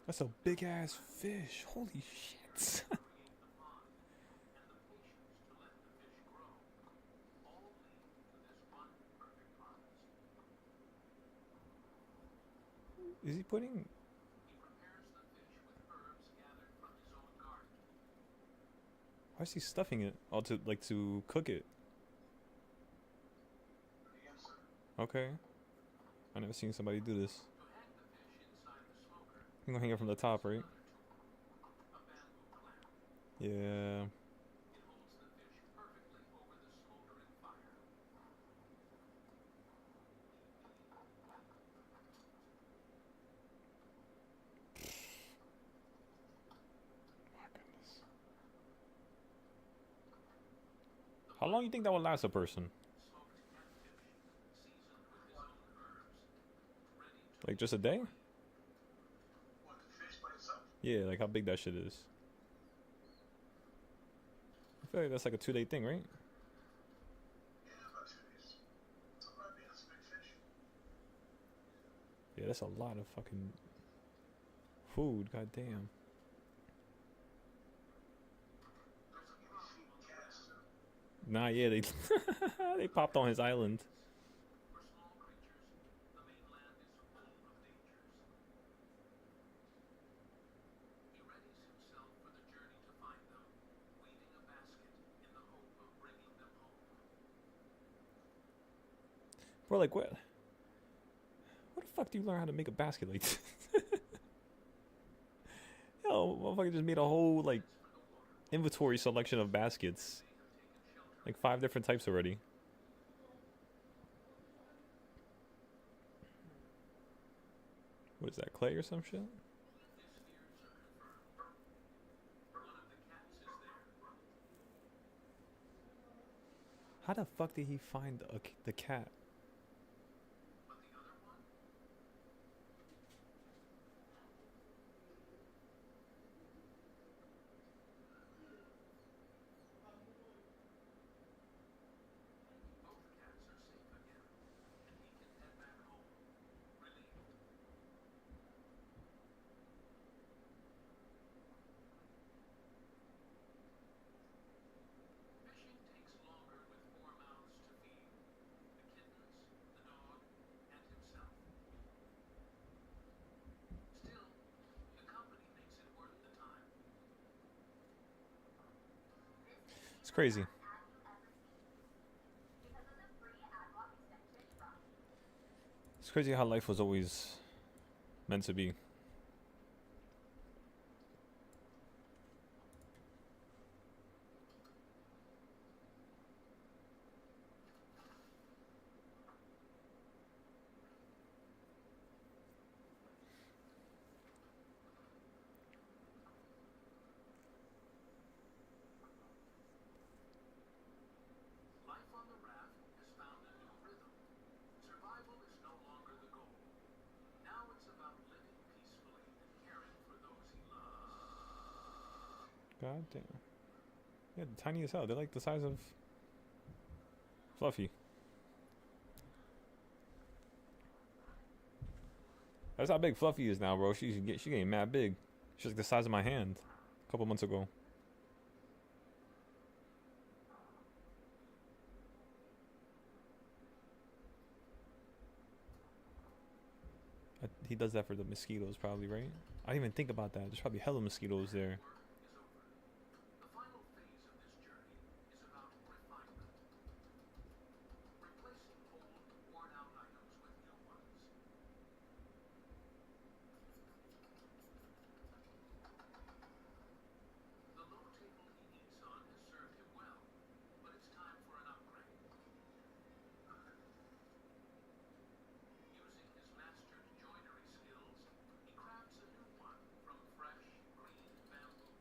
That's a big ass fish. Holy shit. Is he putting... Why is he stuffing it? Oh, to cook it. Okay. I never seen somebody do this. I'm gonna hang it from the top, right? Yeah. My goodness. How long you think that would last a person? Like just a day? What, the fish by itself? Yeah, like how big that shit is. I feel like that's like a 2-day thing, right? Yeah, about 2 days. So might be that's a big fish. Yeah, that's a lot of fucking food. God damn. There's like any feeding cats too. Nah, yeah, they they popped on his island. For small creatures, the mainland is full of dangers. He readies himself for the journey to find them, weaving a basket in the hope of bringing them home. Bro, like what? What the fuck do you learn how to make a basket like this? Yo, motherfucker just made a whole like inventory selection of baskets. Like 5 different types already. What is that, clay or some shit? His fears are confirmed. One of the cats is there. How the fuck did he find the cat? But the other one? Both cats are safe again, and he can head back home, relieved. Fishing takes longer with 4 mouths to feed. The kittens, the dog, and himself. Still, the company makes it worth the time. It's crazy. It's crazy how life was always meant to be. Life on the raft has found a new rhythm. Survival is no longer the goal. Now it's about living peacefully and caring for those he loves. God damn. Yeah, the tiny as hell. They're like the size of Fluffy. That's how big Fluffy is now, bro. She getting mad big. She's like the size of my hand. A couple months ago. He does that for the mosquitoes, probably, right? I didn't even think about that. There's probably hella mosquitoes there. Work is over. The final phase of this journey is about refinement. Replacing old, worn-out items with new ones. The low table he eats on has served him well, but it's time for an upgrade. Using his mastered joinery skills, he crafts a new one from fresh, green bamboo.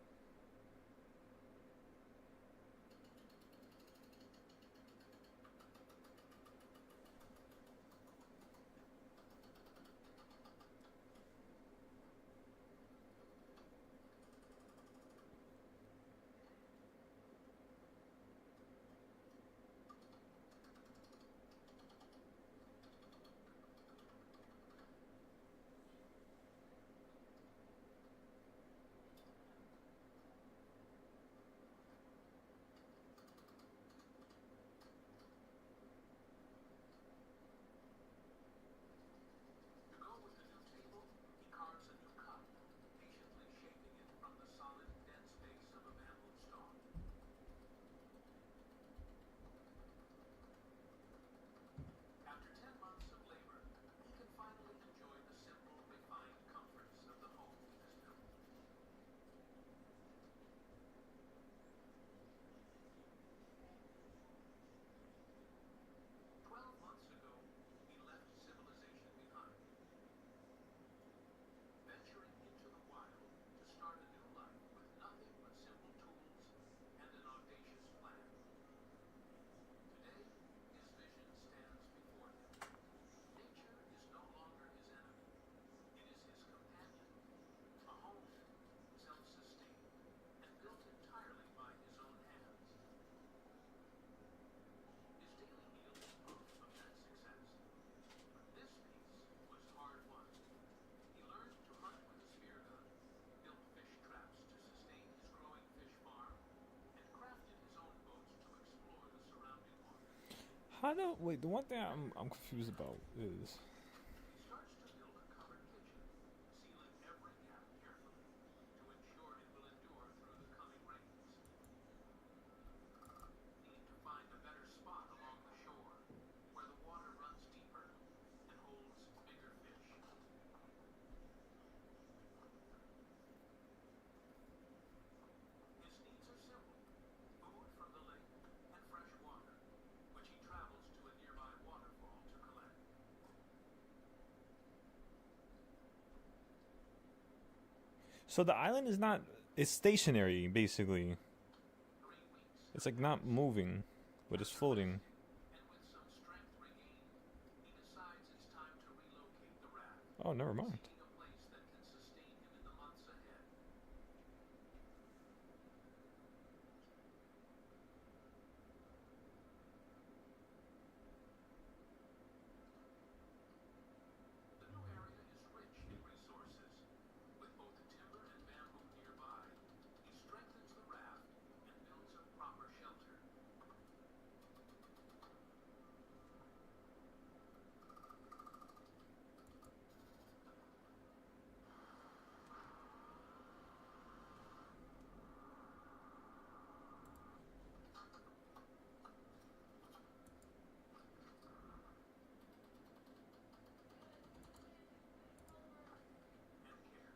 How do wait? The one thing I'm confused about is He starts to build a covered kitchen, sealing every gap carefully to ensure it will endure through the coming rains. Need to find a better spot along the shore, where the water runs deeper and holds bigger fish. His needs are simple: food from the lake and fresh water, which he travels to a nearby waterfall to collect. so the island is not. It's stationary basically. 3 weeks, It's like not moving, but it's floating. and with some strength regained, he decides it's time to relocate the raft, Oh, never mind. seeking a place that can sustain him in the months ahead. The new area is rich in resources. With both timber and bamboo nearby, he strengthens the raft and builds a proper shelter. And care.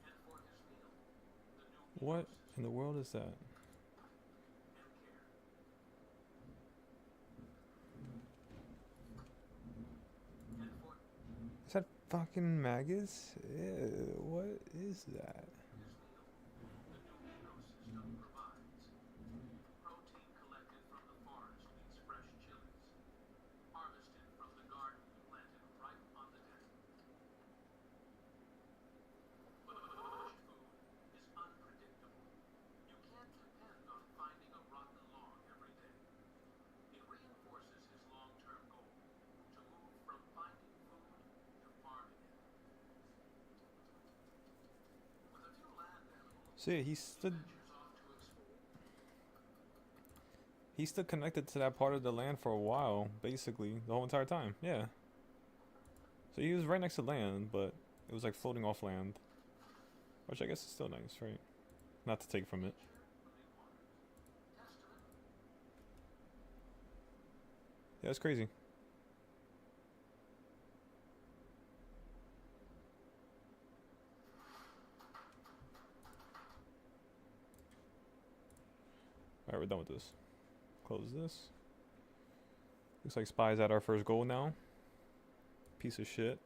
And for his meal, the new What ecosystem in the world is that? and care. And for Is that fucking maggots? Ew, what is that? his meal, the new ecosystem provides protein collected from the forest means fresh chilies, harvested from the garden planted right on the deck. But bush food is unpredictable. You can't depend on finding a rotten log every day. It reinforces his long-term goal: to move from finding food to farming it. With a few land animals, So yeah, he ventures off to explore. he stood connected to that part of the land for a while, basically the whole entire time. Yeah. So he was right next to land, but it was like floating off land, which I guess is still nice, right? Not to take from it. Testament. Yeah, it's crazy. Alright, we're done with this. Close this. Looks like Spy's at our first goal now. Piece of shit.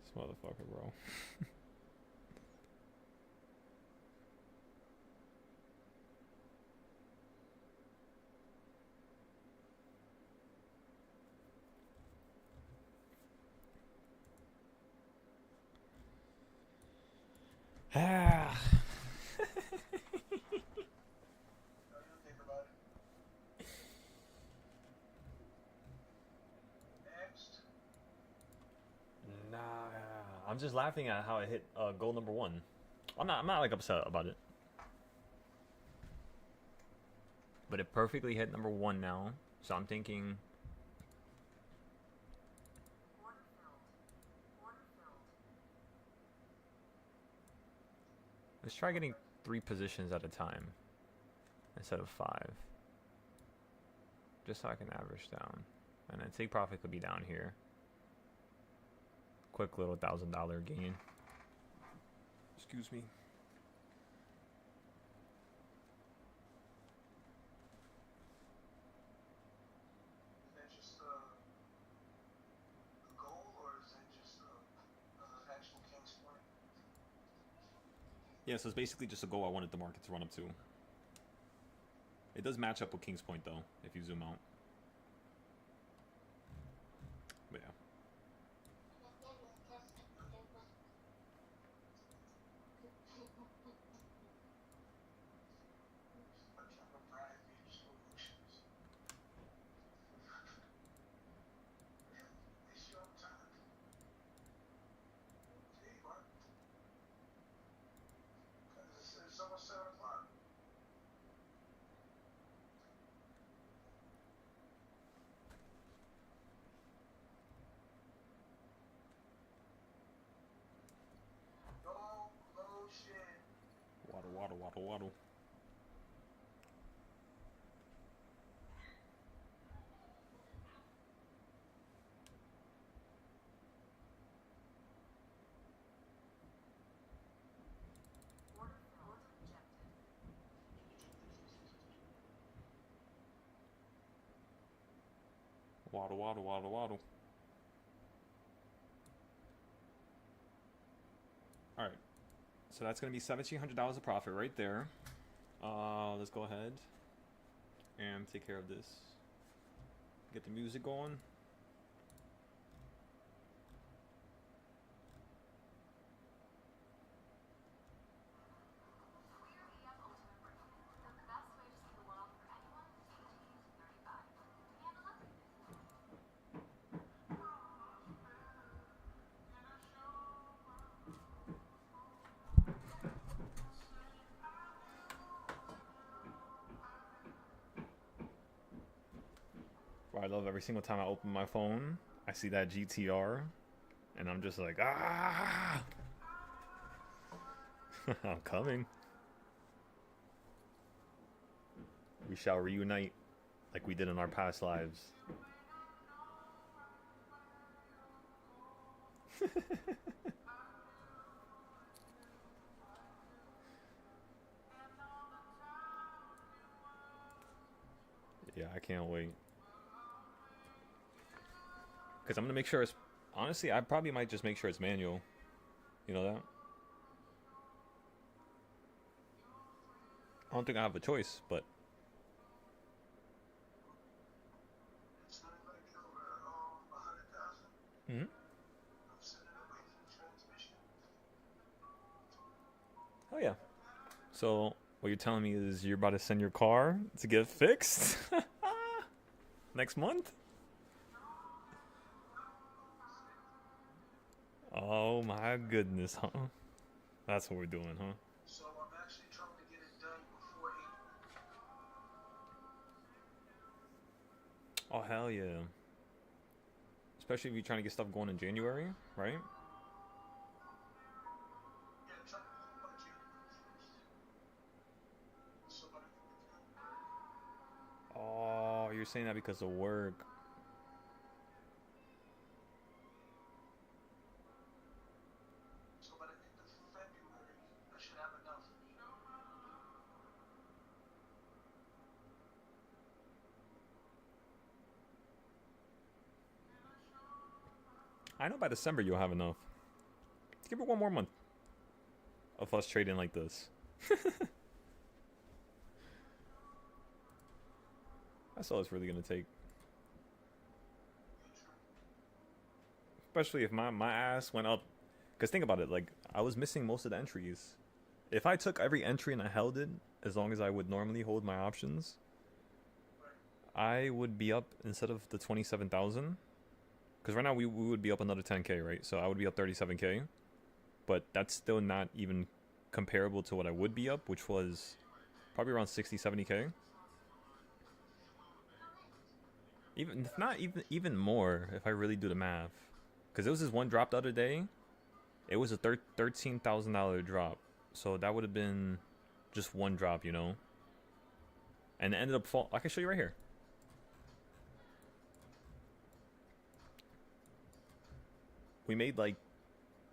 This motherfucker, bro. Ah. No, you don't think about it. Next. Nah, I'm just laughing at how it hit goal number 1. I'm not like upset about it. But it perfectly hit number 1 now. So I'm thinking Order filled. Order filled. let's try getting 3 positions at a time instead of 5. Just so I can average down. And then take profit could be down here. Quick little $1,000 gain. Excuse me. Is that just a goal, or is that just actual King's Point? Yeah, so it's basically just a goal I wanted the market to run up to. It does match up with King's Point though, if you zoom out. But yeah. They show time. Hey, Mark. Waddle, waddle, waddle. Waddle, waddle, waddle, waddle. All right. So that's going to be $1,700 of profit right there. Let's go ahead and take care of this. Get the music going. I love every single time I open my phone, I see that GTR, and I'm just like, ah! I'm coming. We shall reunite like we did in our past lives. Yeah, I can't wait. Because I'm going to make sure it's... Honestly, I probably might just make sure it's manual. You know that? I don't think I have a choice, but... It's not like over 100,000. Mm-hmm. I'm sending a waiting transmission. Oh, yeah. So, what you're telling me is you're about to send your car to get fixed? Next month? Oh my goodness, huh? That's what we're doing, huh? So I'm actually trying to get it done before April. Oh, hell yeah. Especially if you're trying to get stuff going in January, right? Yeah, trying to do it by January 1st. So I can get done. Oh, you're saying that because of work. So by the end of February, I should have enough. I know by December you'll have enough. Let's give it one more month of us trading like this. That's all it's really going to take. Especially if my ass went up. Because think about it, like, I was missing most of the entries. If I took every entry and I held it, as long as I would normally hold my options, I would be up, instead of the 27,000, because right now we would be up another 10k, right? So I would be up 37k. But that's still not even comparable to what I would be up, which was probably around 60, 70k. Even if not even more, if I really do the math. Because there was this one drop the other day. It was a $13,000 drop. So that would have been just one drop, you know? And it ended up fall. I can show you right here. We made like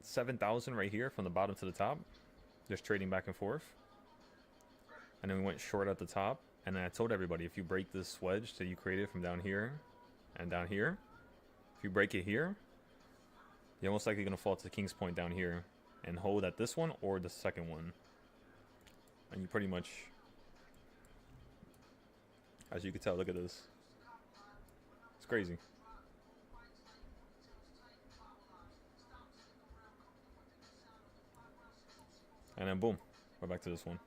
7,000 right here from the bottom to the top. Just trading back and forth. And then we went short at the top. And then I told everybody, if you break this wedge that you created from down here and down here, if you break it here, you're most likely going to fall to the King's Point down here and hold at this one or the second one. And you pretty much, as you can tell, look at this. It's crazy. And then boom, we're back to this one.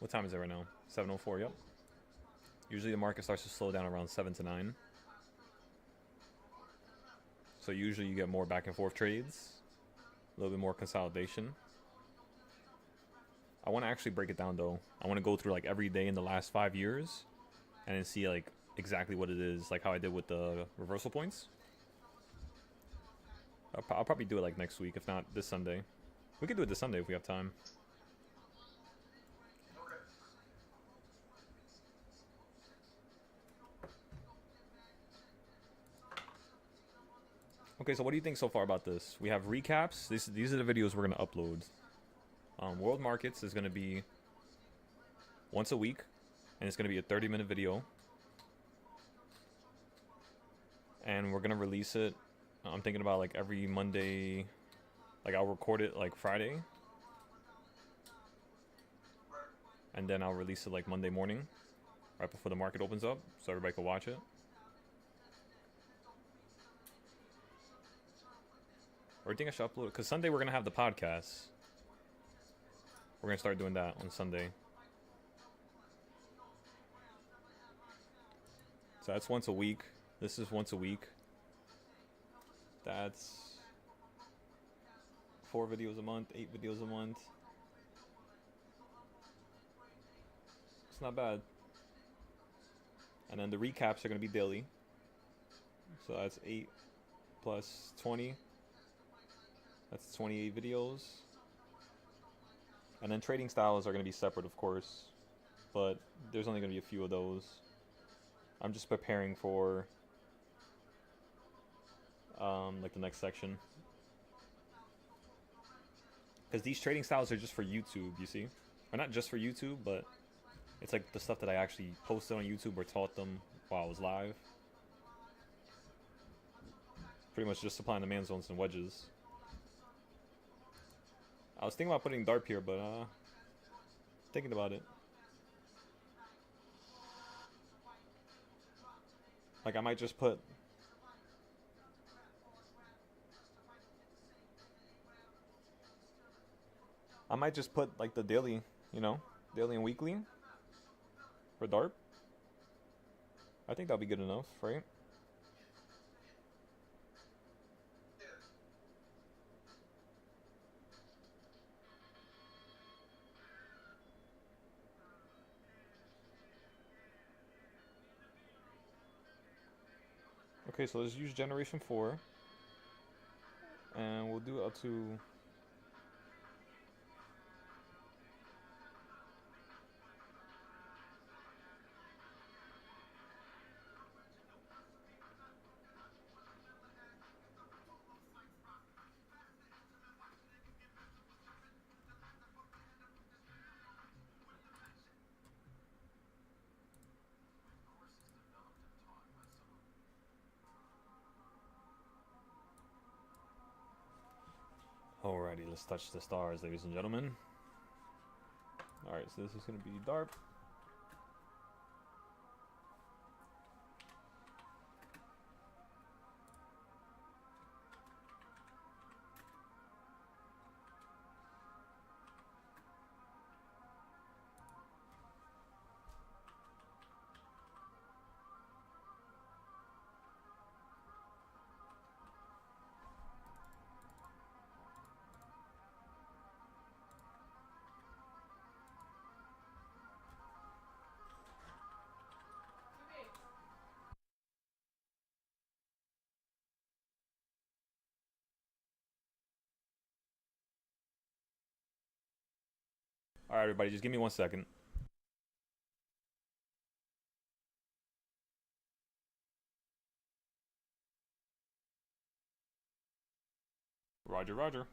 What time is it right now? 7:04, yep. Usually the market starts to slow down around 7 to 9. So usually you get more back and forth trades. A little bit more consolidation. I want to actually break it down though. I want to go through like every day in the last 5 years. And then see like exactly what it is, like how I did with the reversal points. I'll probably do it like next week, if not this Sunday. We could do it this Sunday if we have time. Okay. Okay, so what do you think so far about this? We have recaps. These are the videos we're gonna upload. World Markets is gonna be once a week, and it's gonna be a 30-minute video. And we're gonna release it. I'm thinking about like every Monday. Like I'll record it like Friday, Right. and then I'll release it like Monday morning, right before the market opens up, so everybody can watch it. Or do you think I should upload it? Because Sunday we're gonna have the podcast. We're gonna start doing that on Sunday. So that's once a week. This is once a week. That's 4 videos a month, 8 videos a month. It's not bad. And then the recaps are gonna be daily. So that's 8 plus 20. That's 28 videos. And then trading styles are gonna be separate, of course. But there's only gonna be a few of those. I'm just preparing for like the next section. Because these trading styles are just for YouTube, you see? Or not just for YouTube, but it's like the stuff that I actually posted on YouTube or taught them while I was live. Pretty much just supplying the man zones and wedges. I was thinking about putting DARP here, but thinking about it. Like I might just put like the daily, daily and weekly for DARP. I think that'll be good enough, right? Yeah. Okay, so let's use generation 4. And we'll do it up to Alrighty, let's touch the stars, ladies and gentlemen. Alright, so this is going to be DARP. Alright, everybody, just give me 1 second. Roger, roger.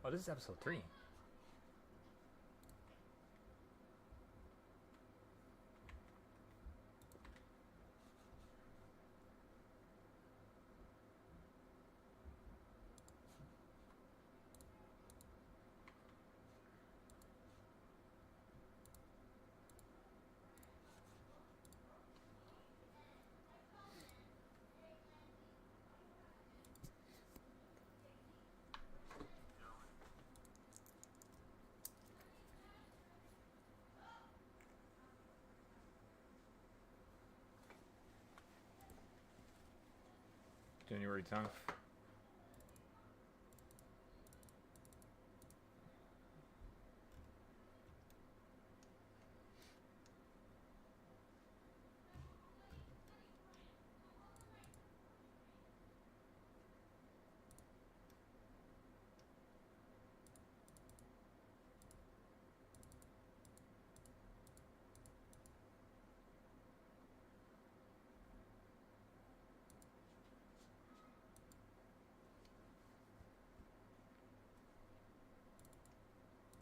Oh, this is episode 3. January 10th.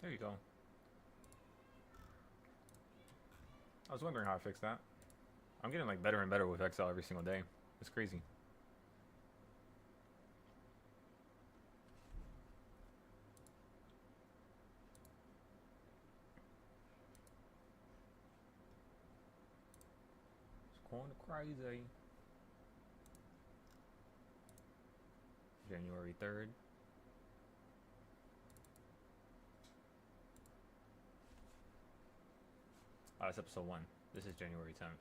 There you go. I was wondering how I fixed that. I'm getting like better and better with Excel every single day. It's crazy. It's going crazy. January 3rd. Oh, that's episode 1. This is January 10th.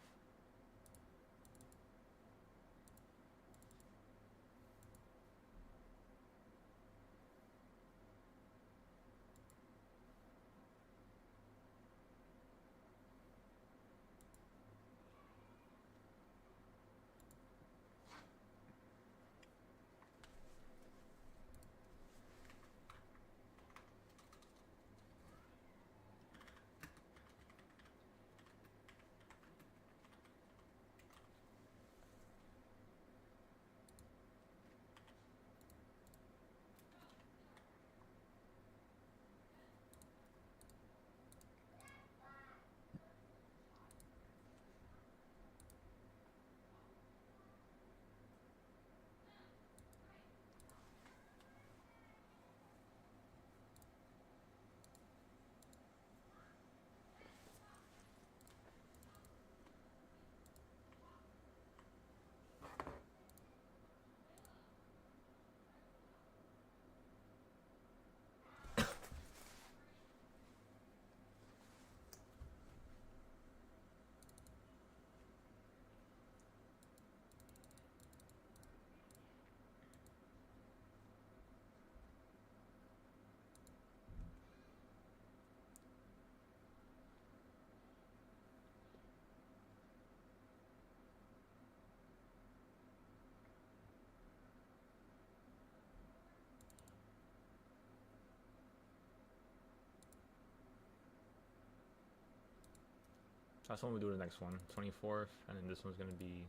That's when we do the next one. 24th, and then this one's gonna be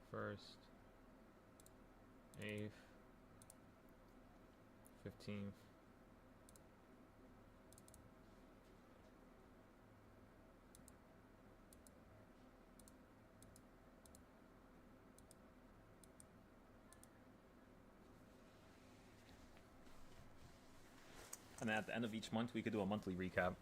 1st, 8th, 15th. And then at the end of each month, we could do a monthly recap.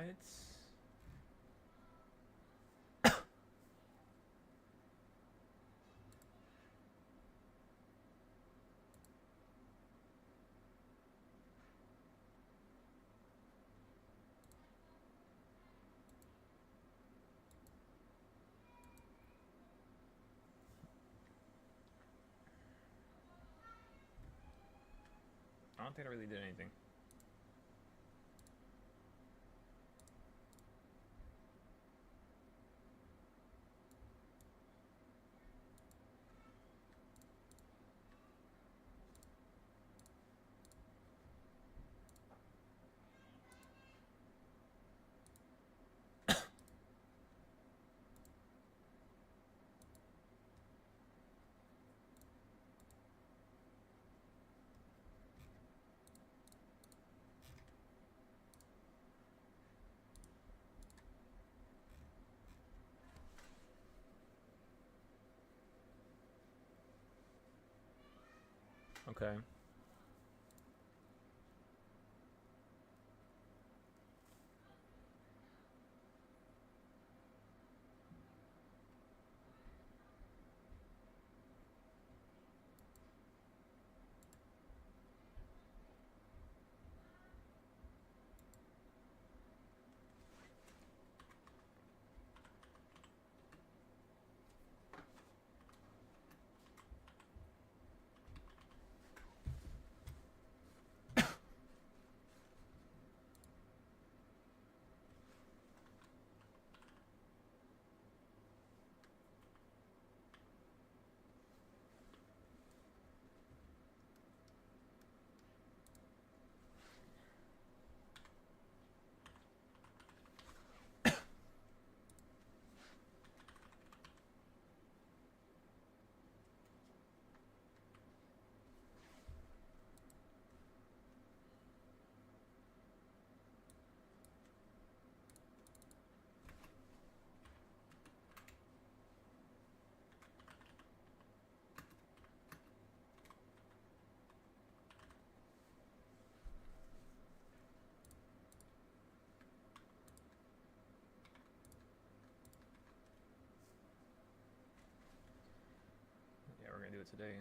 I don't think I really did anything. Okay. Yeah, we're gonna do it today.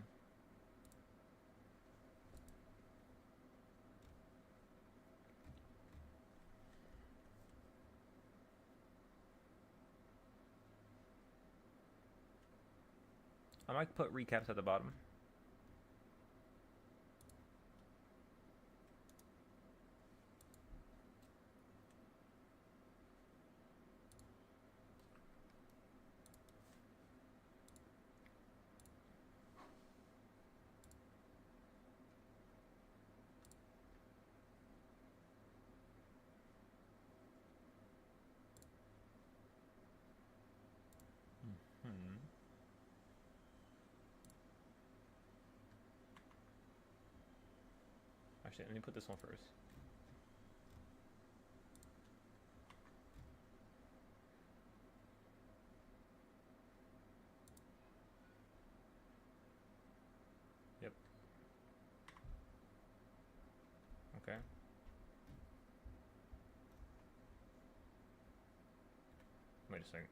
I might put recaps at the bottom. Hmm. Actually, let me put this one first. Yep. Okay. Wait a second.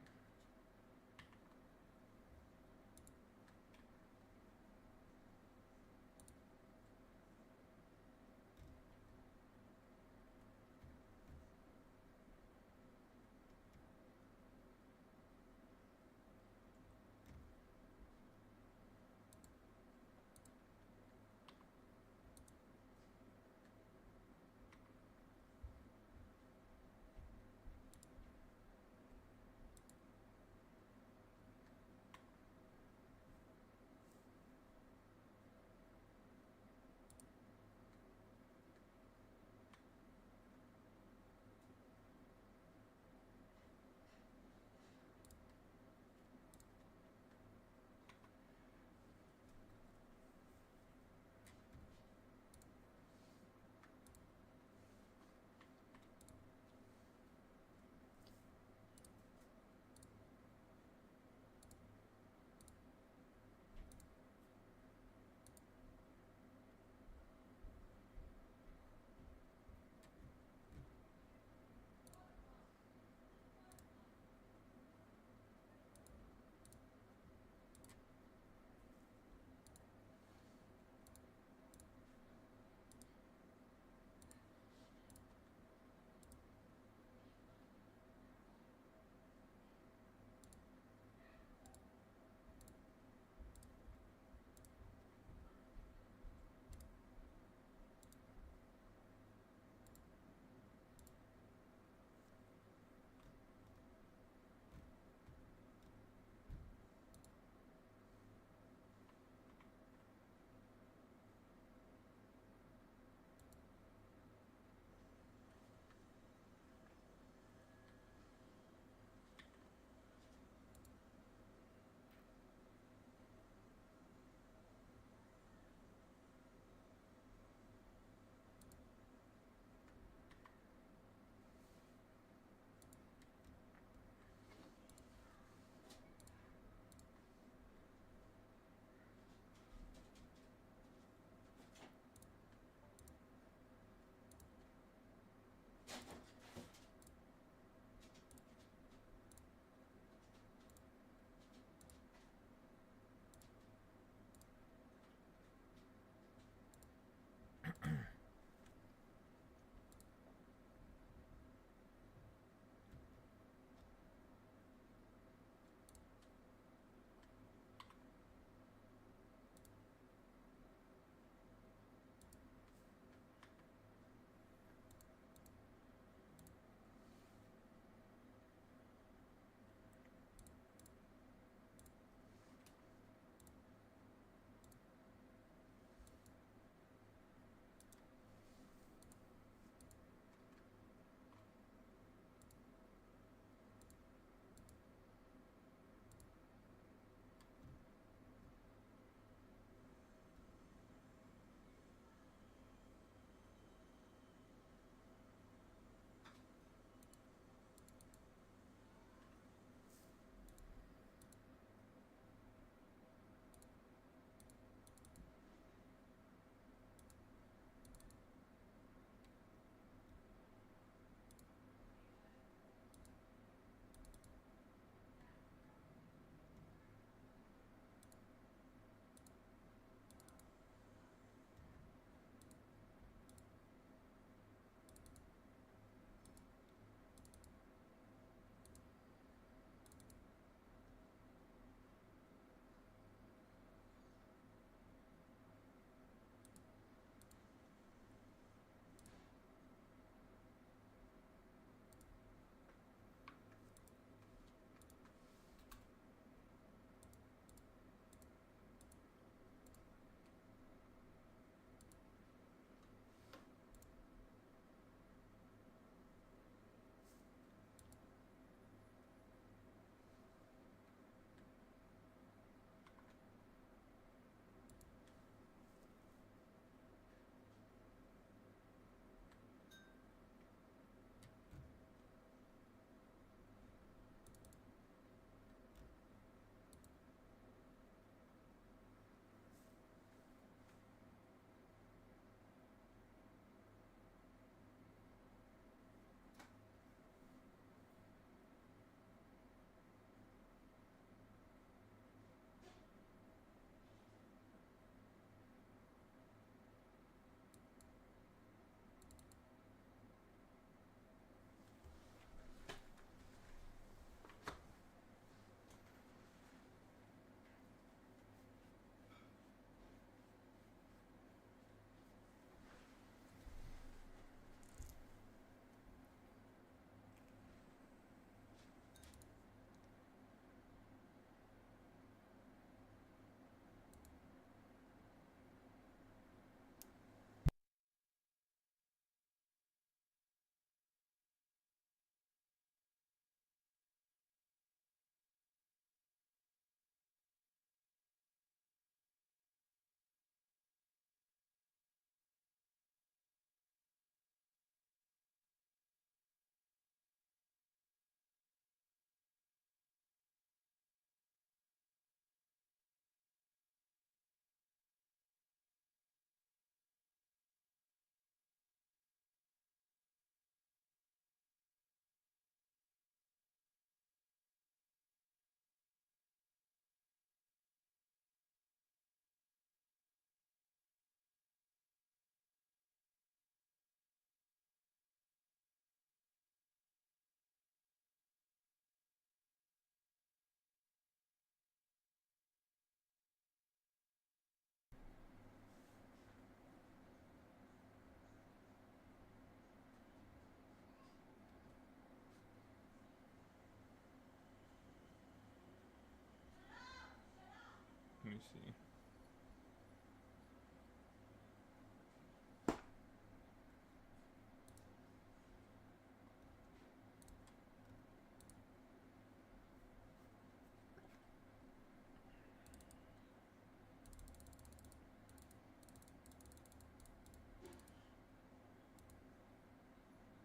me see.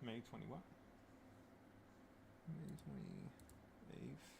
May 20 what? May 28th.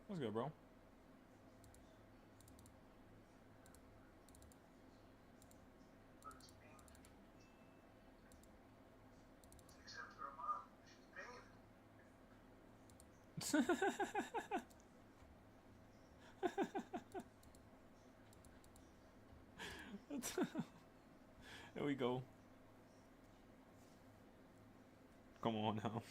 What's good, bro? But it's mean. Except for her mom. She's paying it. There we go. Come on now.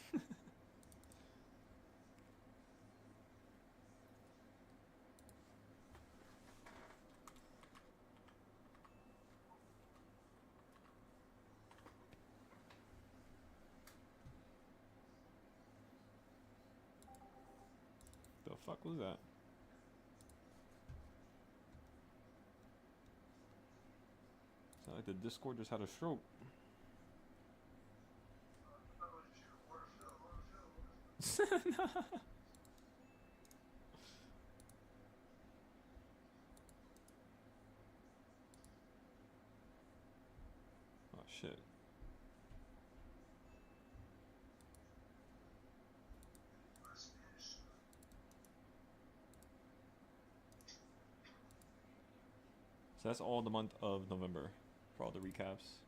The fuck was that? Sound like the Discord just had a stroke. Oh, you should water fill. Oh shit. My Spanish. So that's all the month of November for all the recaps.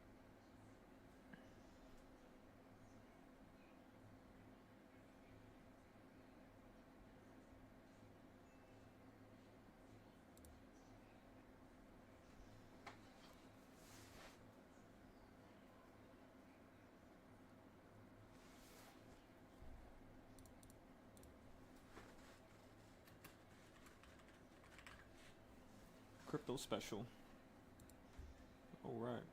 Crypto special. All right.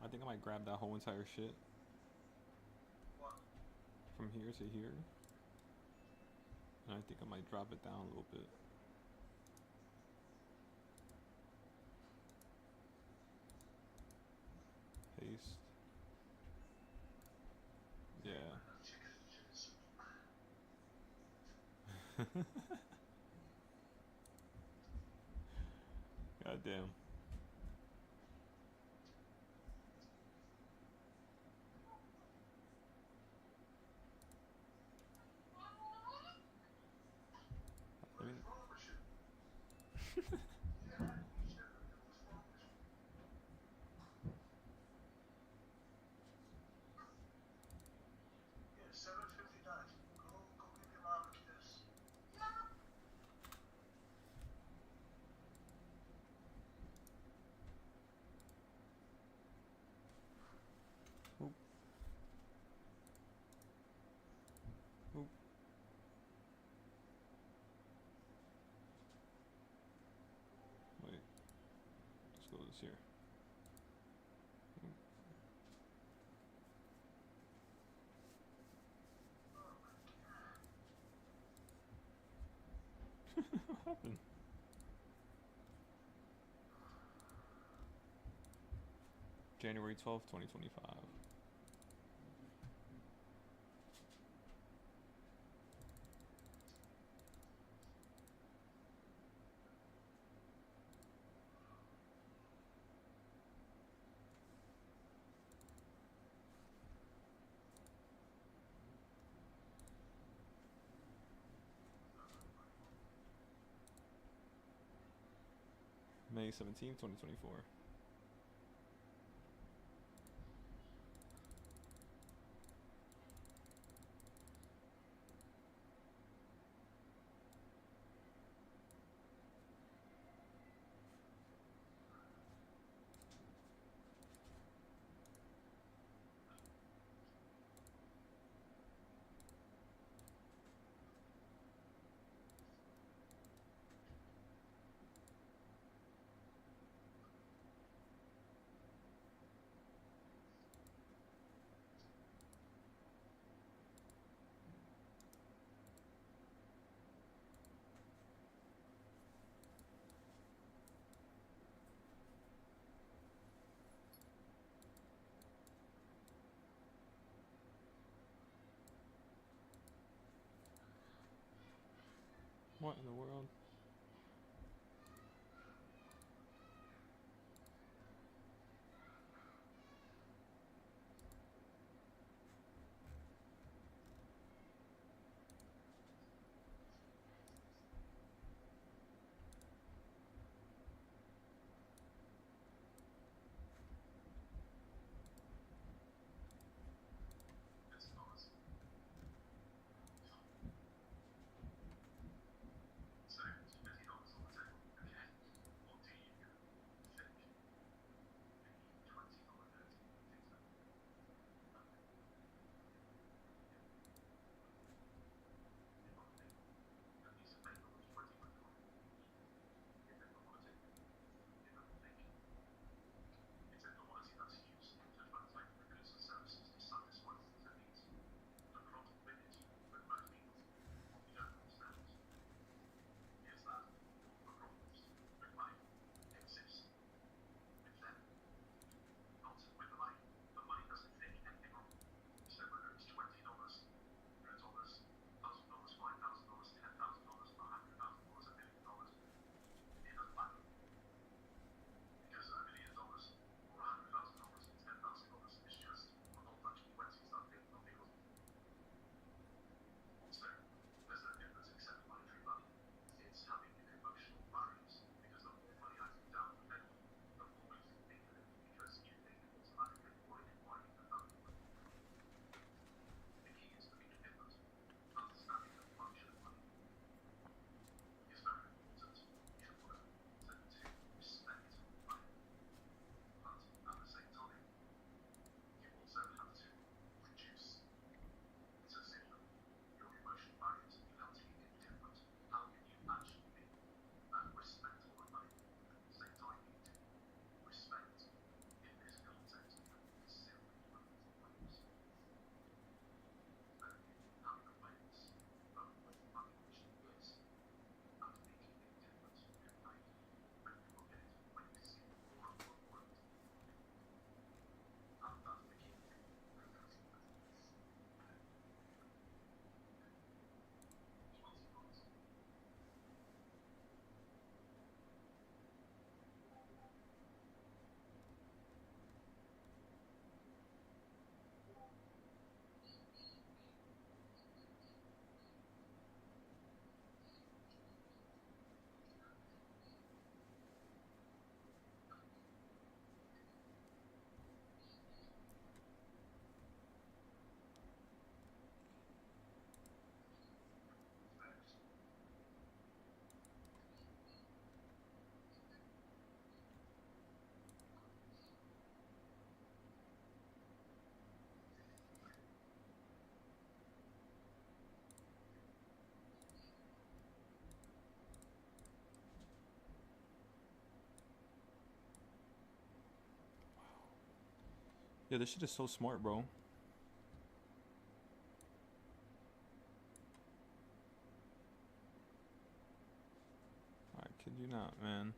I think I might grab that whole entire shit What? from here to here. And I think I might drop it down a little bit. Paste. Yeah. God damn. I What mean, is wrong with you? Yeah, you should. What's wrong with you? Yeah, $7.59. Go give your mom a kiss. oop. Oop. Wait. Let's go this here. What happened? January 12th, 2025. May 17th, 2024. What in the world? Yeah, this shit is so smart, bro. I kid you not, man.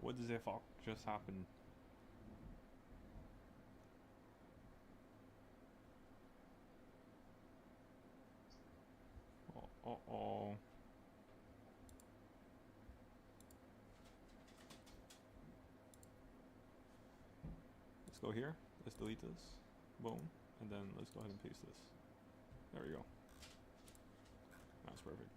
What does the fuck just happen? Oh. Let's go here. Let's delete this. Boom. And then let's go ahead and paste this. There we go. That's perfect.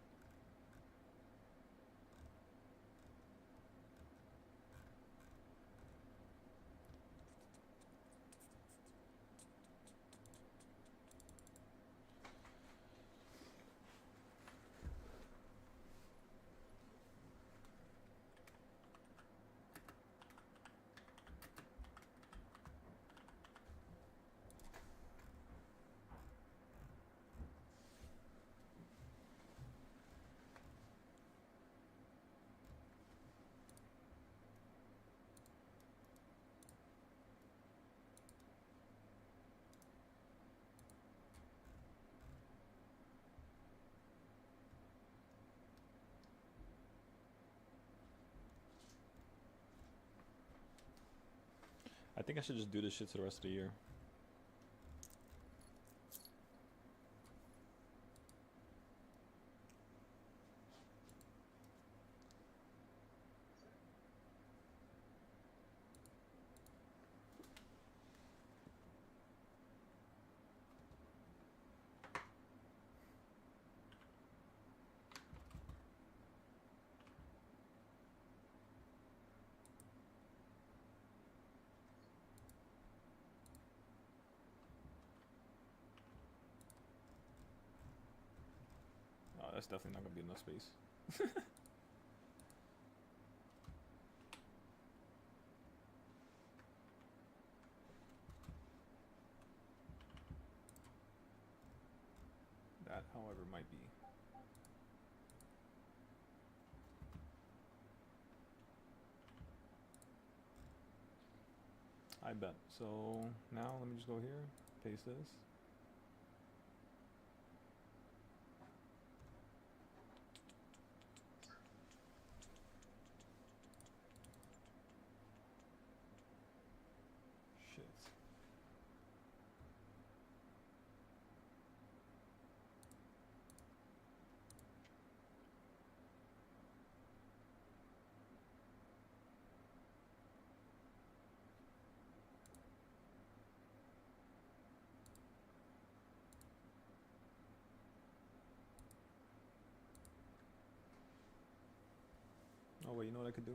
I think I should just do this shit to the rest of the year. Oh, that's definitely not gonna be enough space. That, however, might be. I bet. So now let me just go here, paste this. Shit. Oh wait, you know what I could do?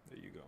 There you go.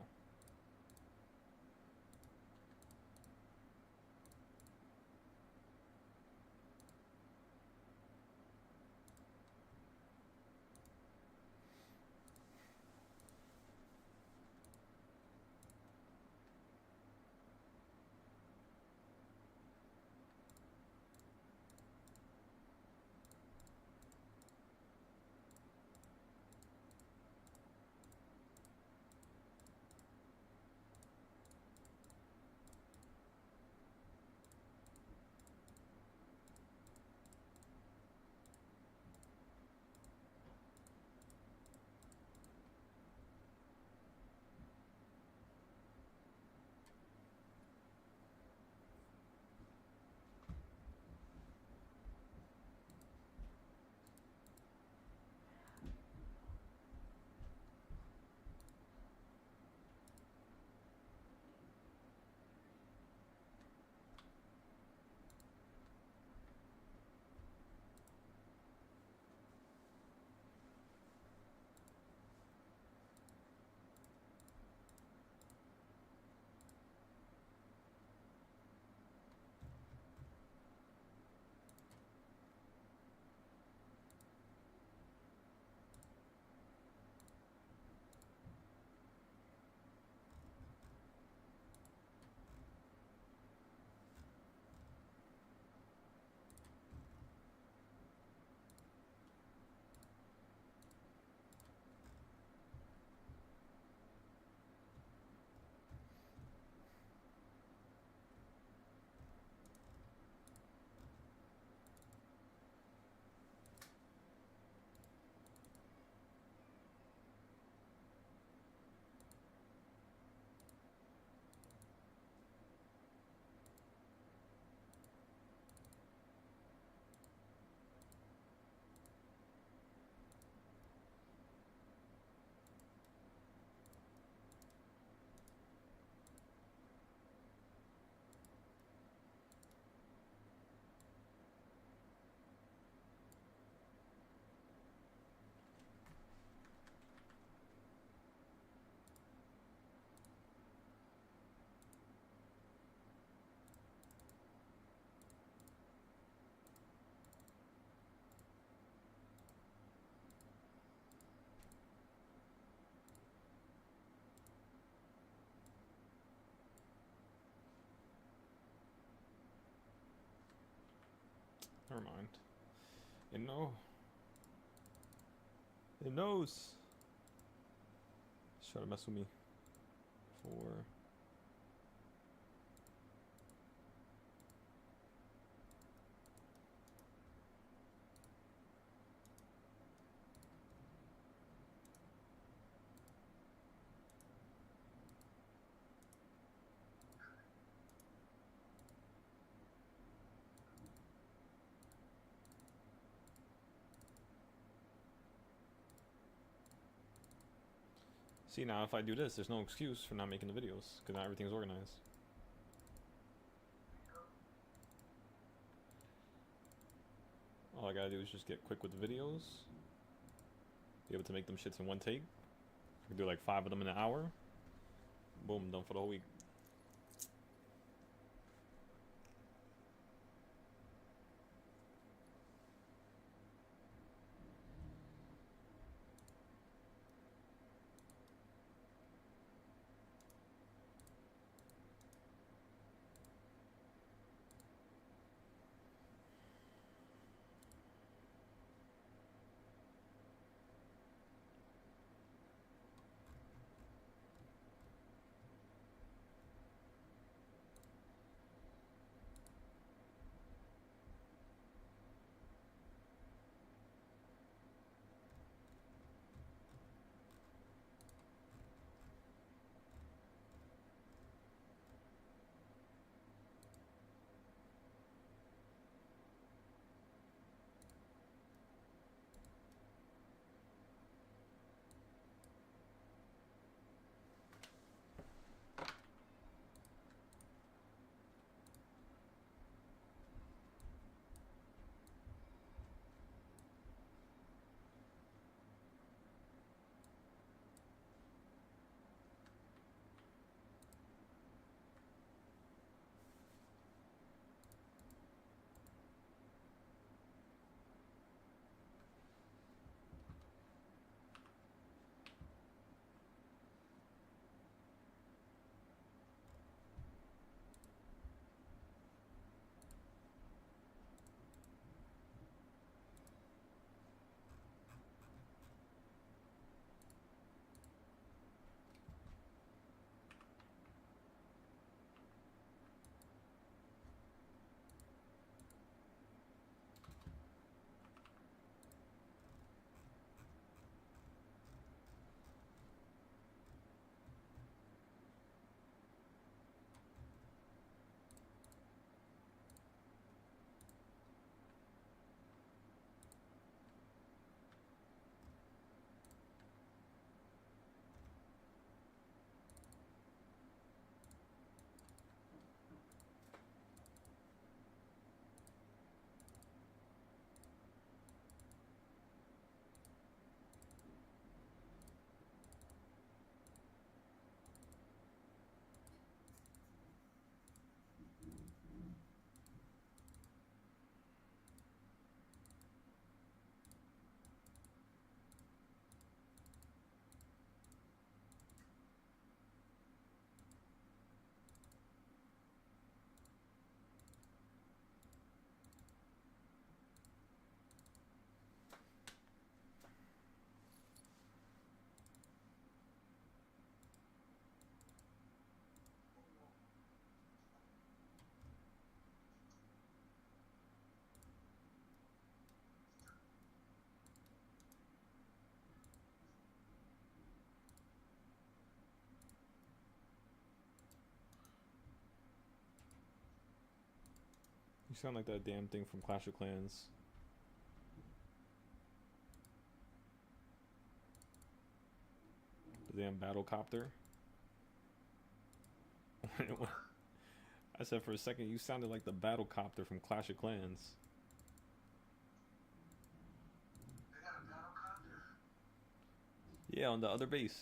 Never mind. It know. It knows. It's trying to mess with me. 4. See, now if I do this, there's no excuse for not making the videos, because now everything's organized. All I gotta do is just get quick with the videos. Be able to make them shits in one take. I can do like 5 of them in an hour. Boom, done for the whole week. You sound like that damn thing from Clash of Clans. The damn battle copter. I said for a second you sounded like the battle copter from Clash of Clans. They got a battle copter? Yeah, on the other base.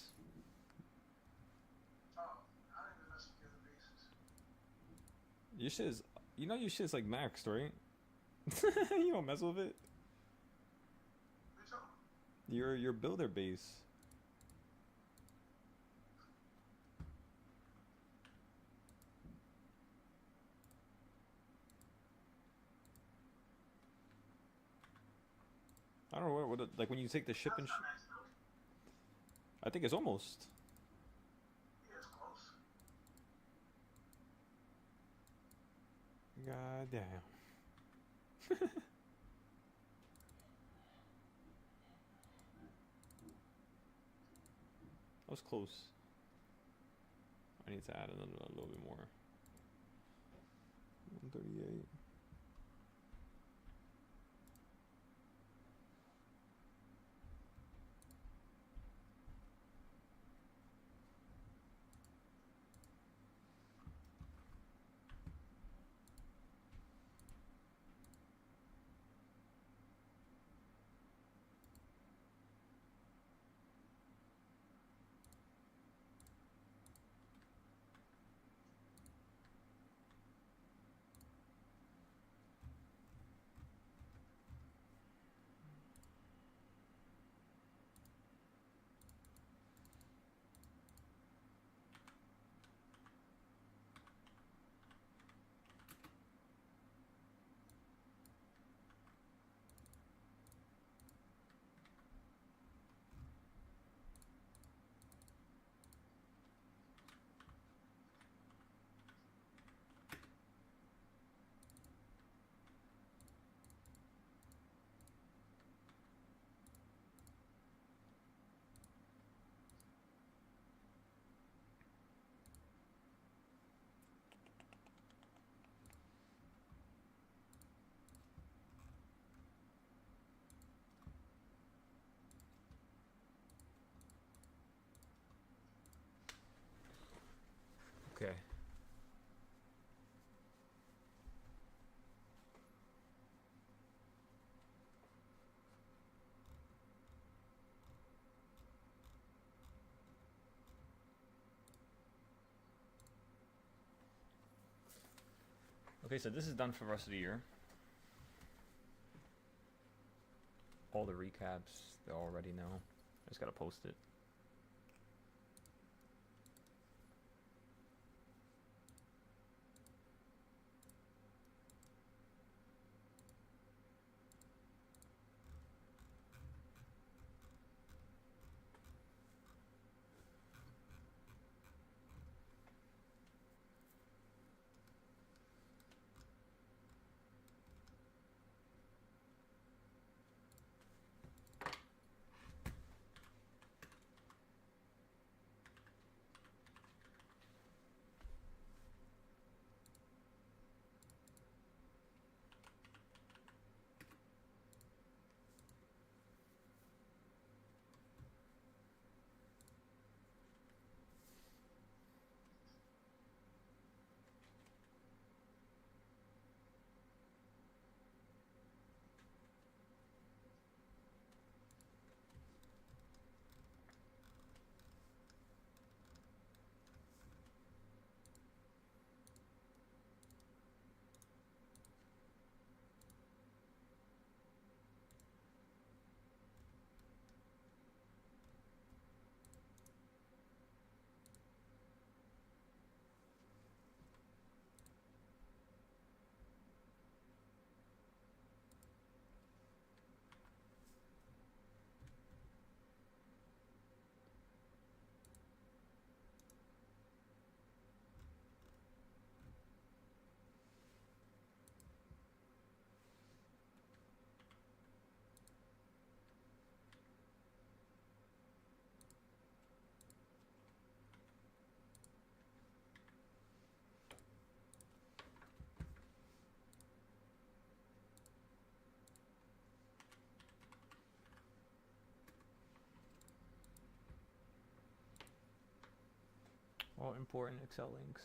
Oh, I don't even mess with the other bases. Your shit is, you know your shit's like maxed, right? You don't mess with it. What are you talking about? Your builder base. I don't know what like when you take the ship and. That's not nice though. I think it's almost. Yeah, it's close. God damn. That was close. I need to add a little bit more. 138. Okay. Okay, so this is done for the rest of the year. All the recaps, they already know. I just gotta post it. All important Excel links.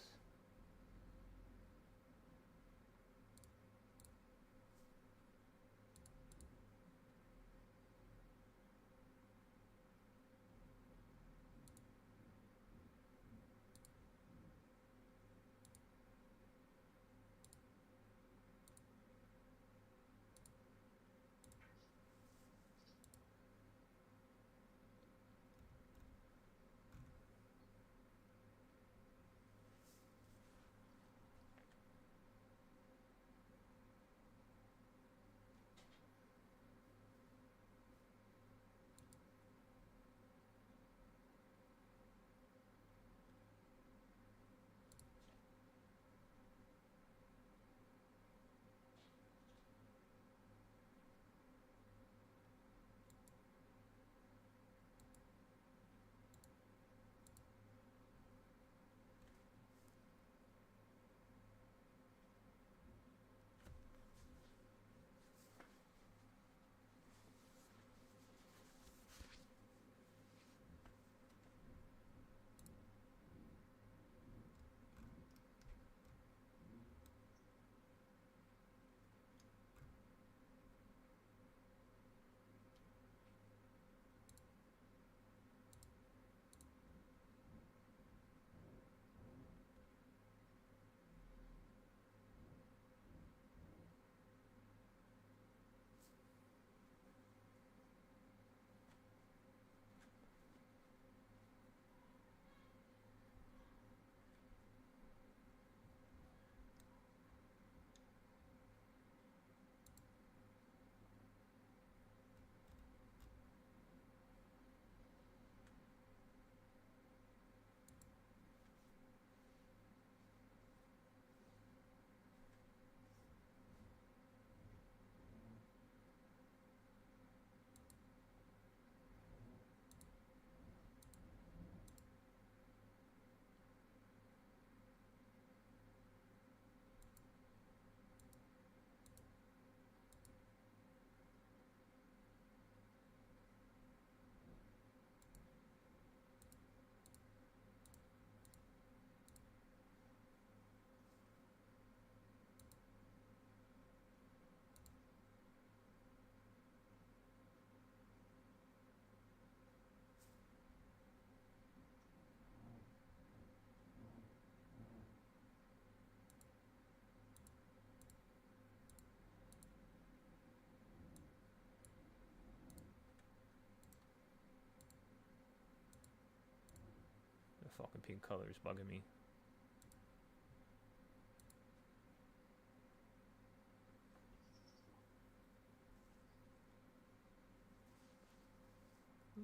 fucking pink color is bugging me.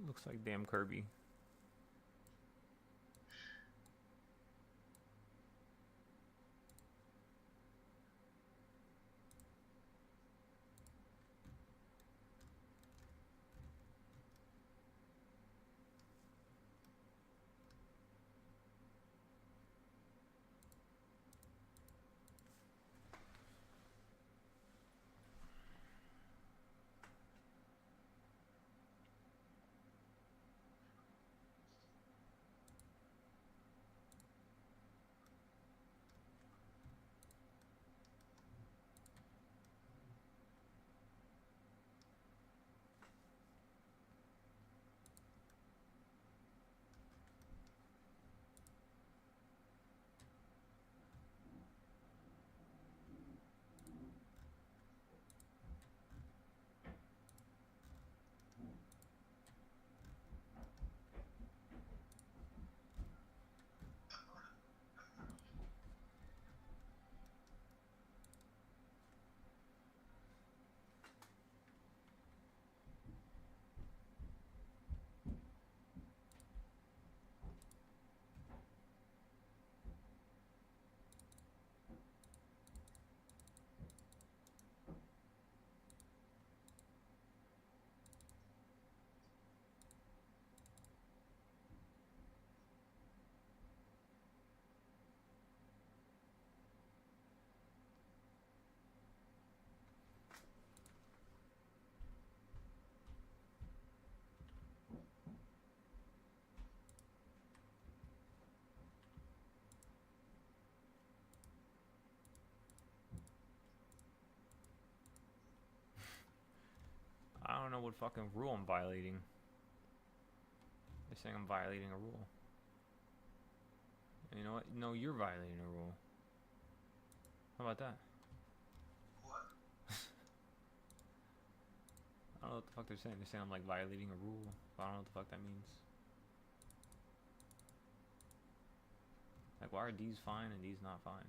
Looks like damn Kirby. I don't know what fucking rule I'm violating. They're saying I'm violating a rule. And you know what? No, you're violating a rule. How about that? What? I don't know what the fuck they're saying. They're saying I'm like violating a rule. But I don't know what the fuck that means. Like, why are these fine and these not fine?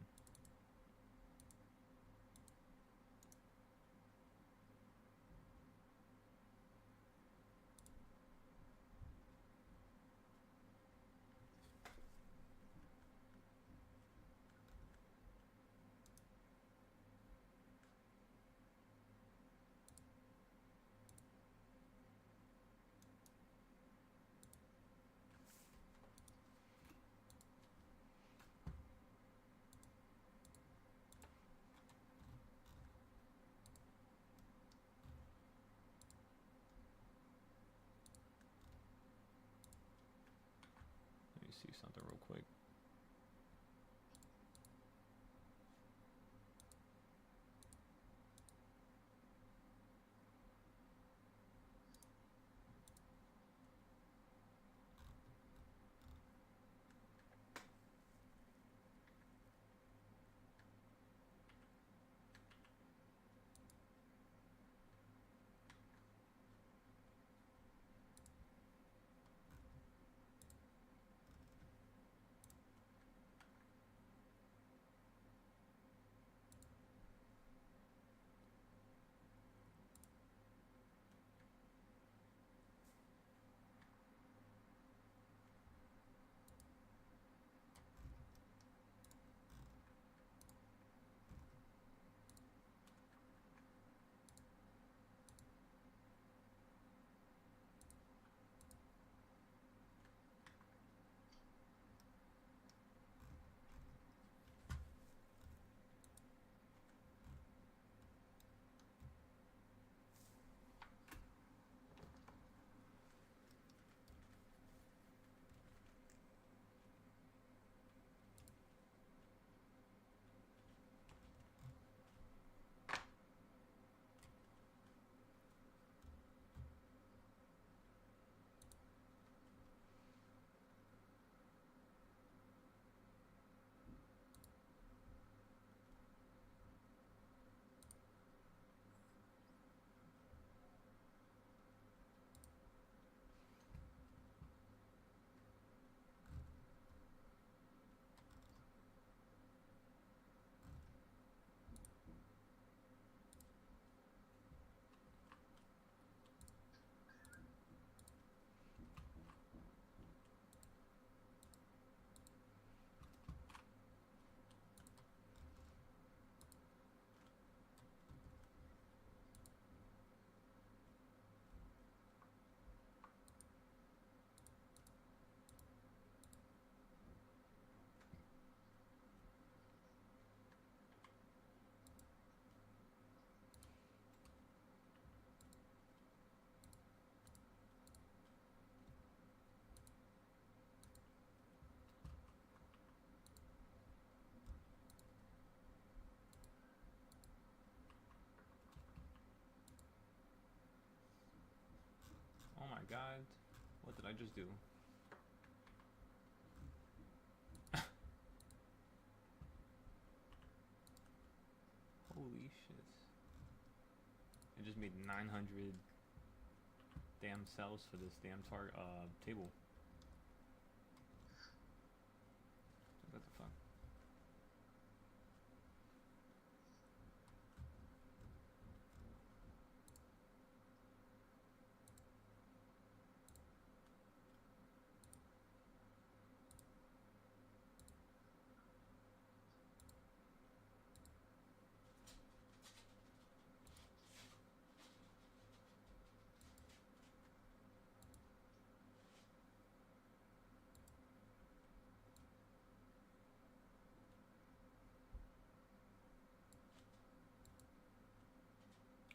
Let me see something real quick. my god. What did I just do? Holy shit. I just made 900 damn cells for this damn table. What the fuck?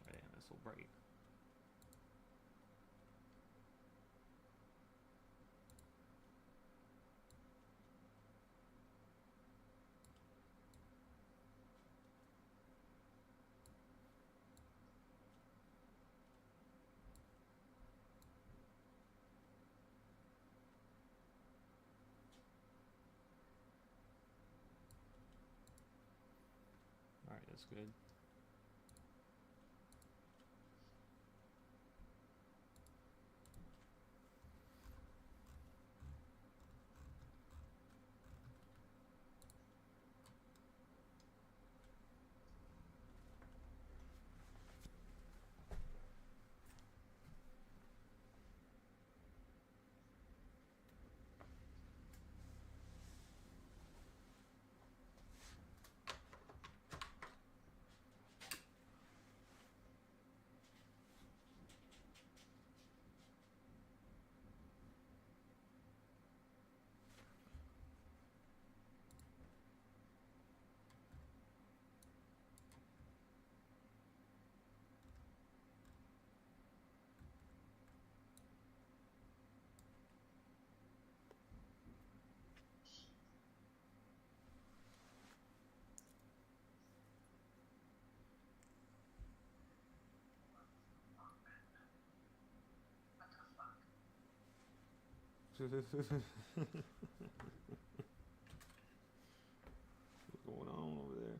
Damn, that's so bright. Alright, that's good. What's going on over there?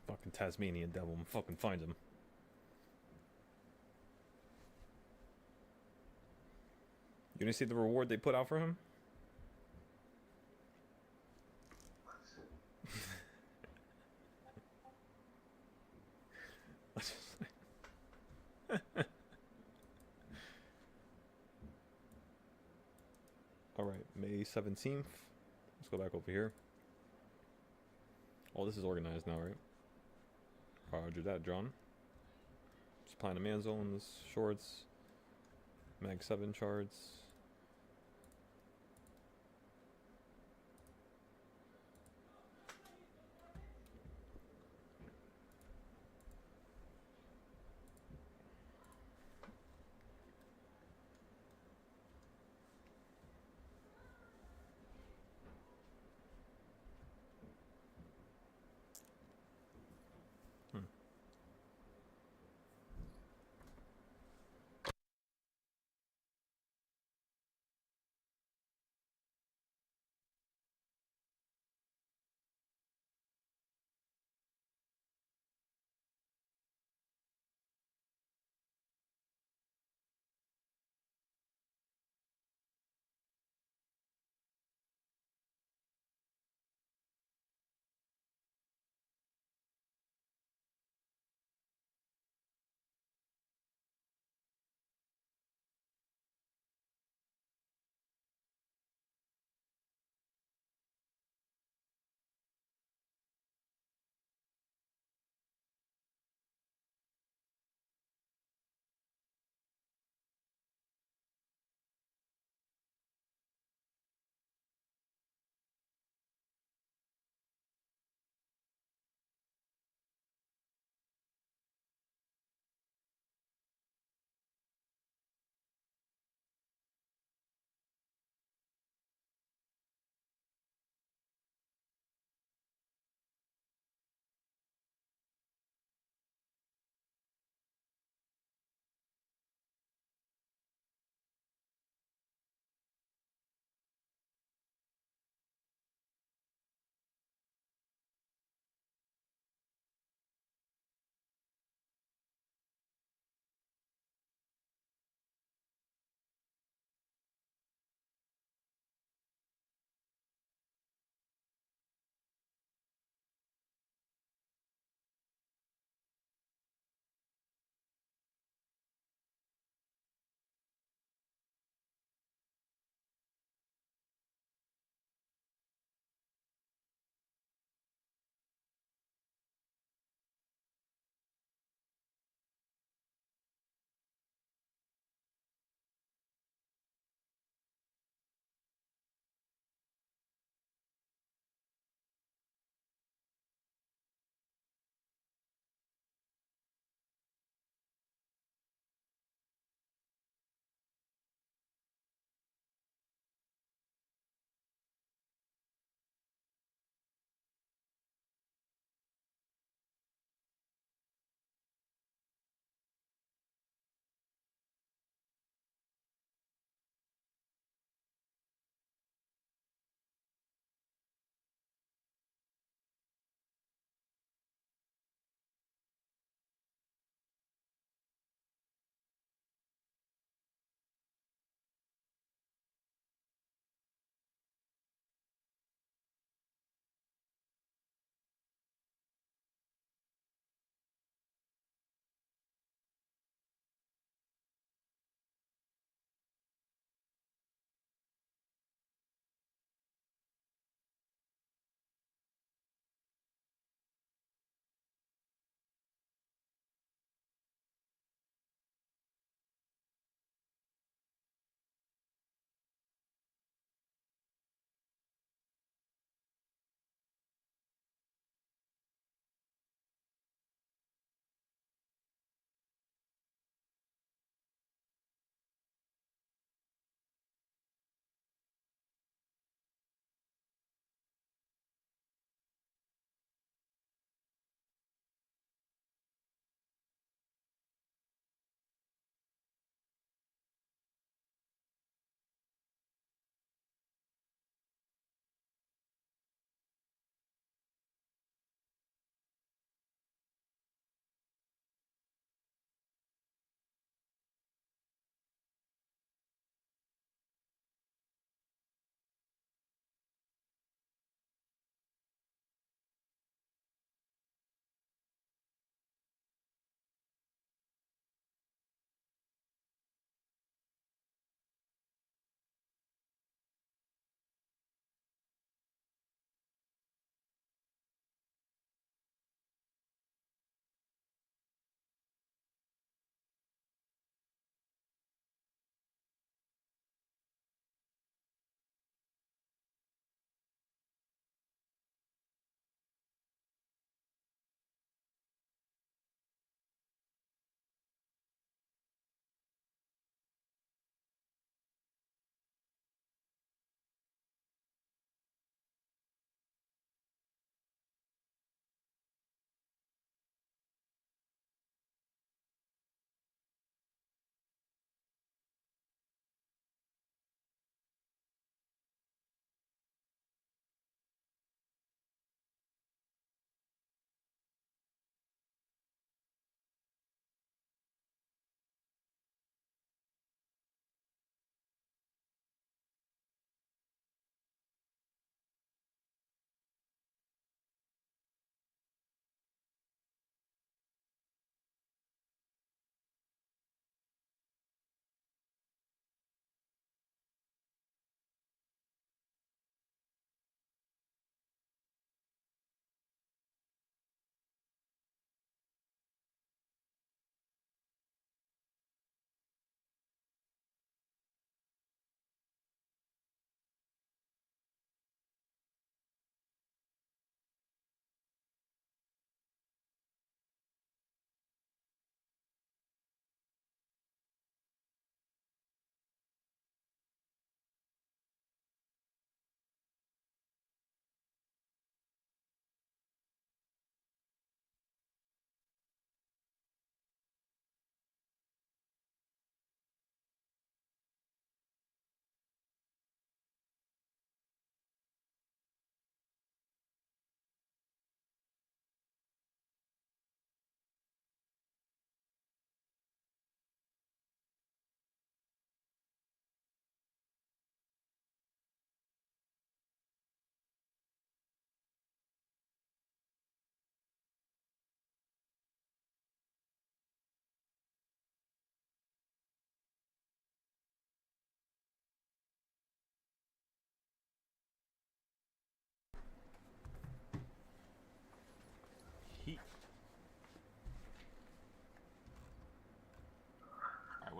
Fucking Tasmanian devil. Fucking find him. You didn't see the reward they put out for him? Alright, May 17th. Let's go back over here. Oh, this is organized now, right? Roger that, John. Supply demand zones, shorts, Mag 7 charts.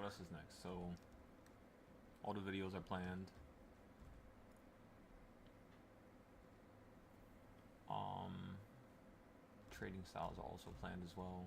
Gus is next. So all the videos are planned. Trading styles are also planned as well.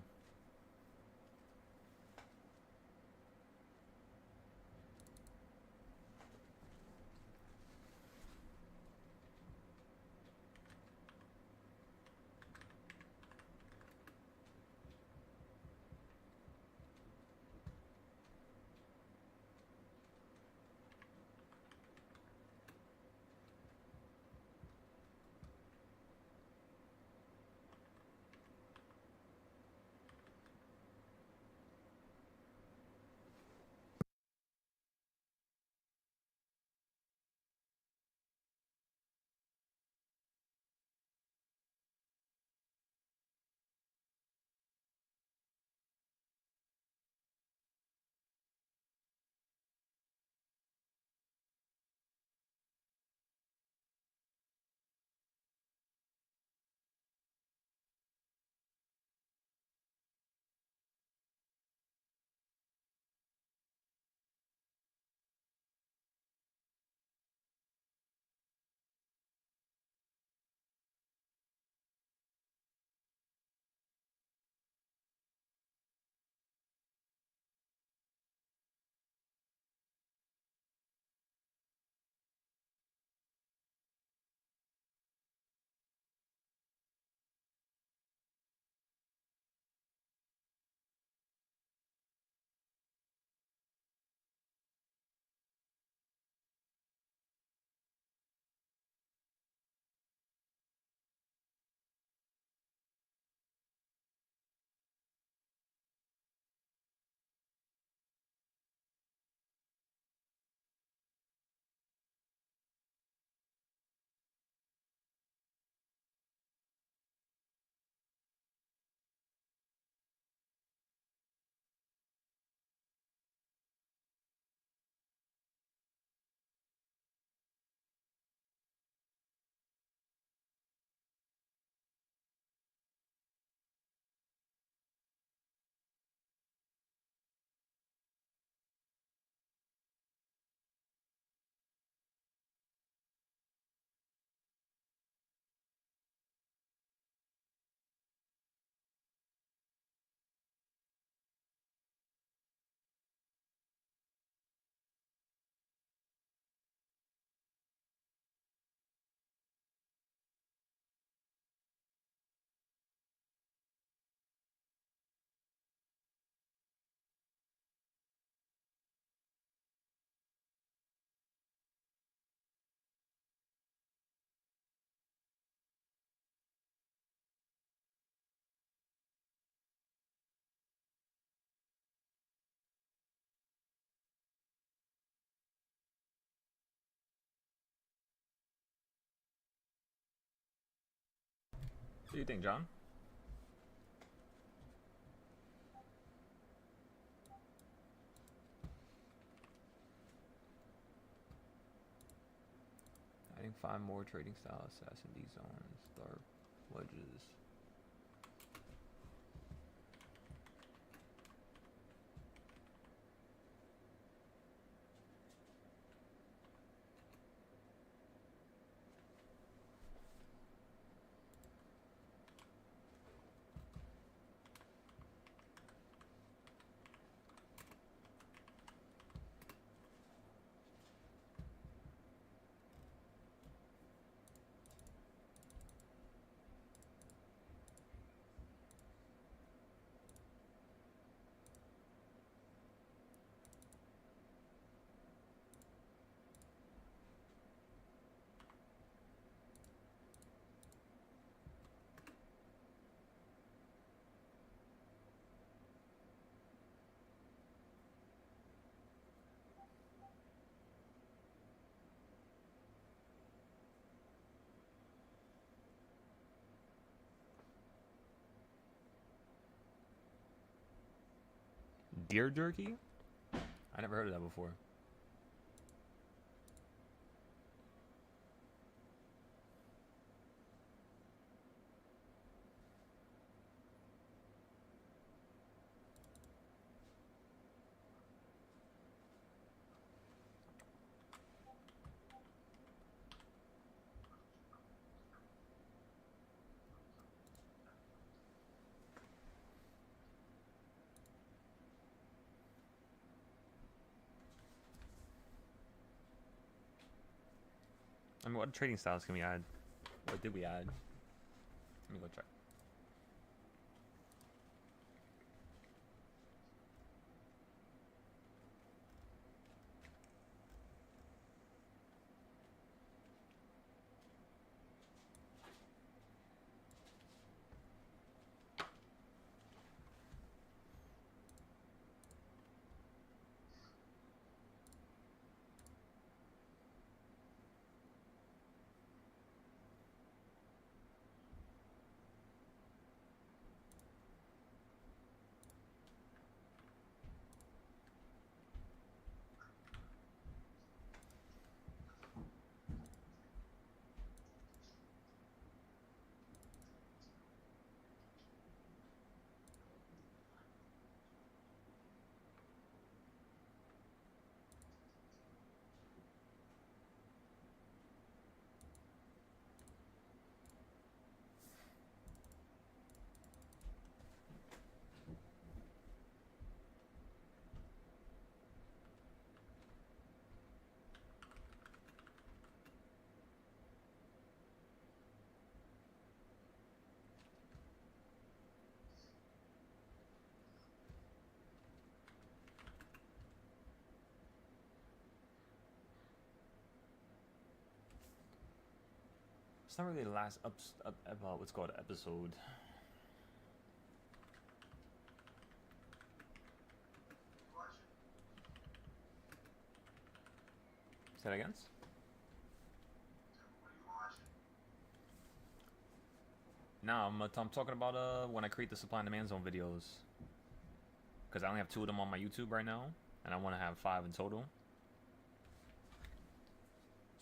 What do you think, John? Adding 5 more trading style assassin D zones, dark wedges. Deer jerky? I never heard of that before. I mean, what trading styles can we add? What did we add? Let me go check. It's not really the last what's called episode. Watching. Say that again? What are you watching? Nah, I'm talking about when I create the supply and demand zone videos. Because I only have 2 of them on my YouTube right now, and I want to have 5 in total.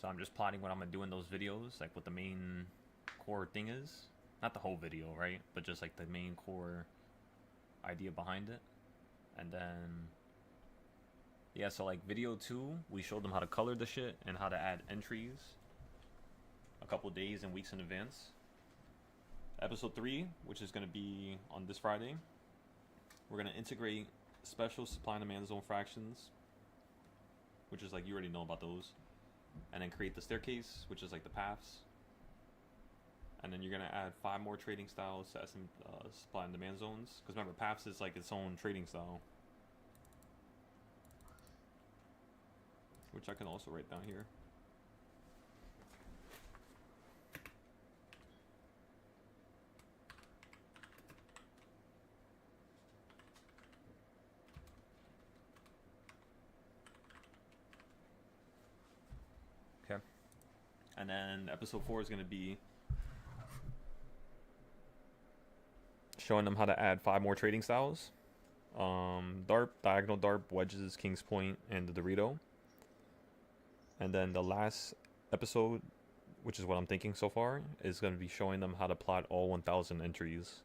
So I'm just plotting what I'm gonna do in those videos, like what the main core thing is. Not the whole video, right? But just like the main core idea behind it. And then, yeah, so like video 2, we showed them how to color the shit and how to add entries a couple days and weeks in advance. Episode 3, which is gonna be on this Friday, we're gonna integrate special supply and demand zone fractions, which is like, you already know about those. And then create the staircase, which is like the paths. And then you're gonna add 5 more trading styles to supply and demand zones. Because remember, paths is like its own trading style, which I can also write down here. Okay. And then episode 4 is gonna be showing them how to add 5 more trading styles. DARP, diagonal DARP, wedges, King's Point, and the Dorito. And then the last episode, which is what I'm thinking so far, is going to be showing them how to plot all 1,000 entries.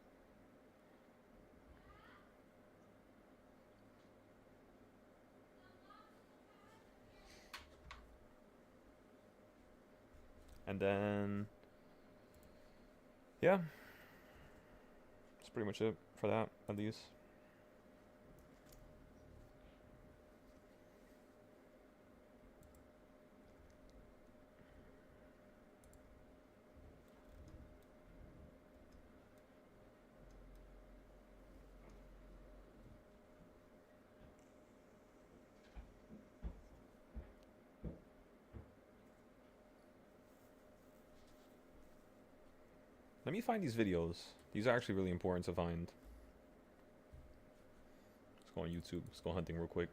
And then, yeah, that's pretty much it for that, at least. Let me find these videos. These are actually really important to find. Let's go on YouTube. Let's go hunting real quick.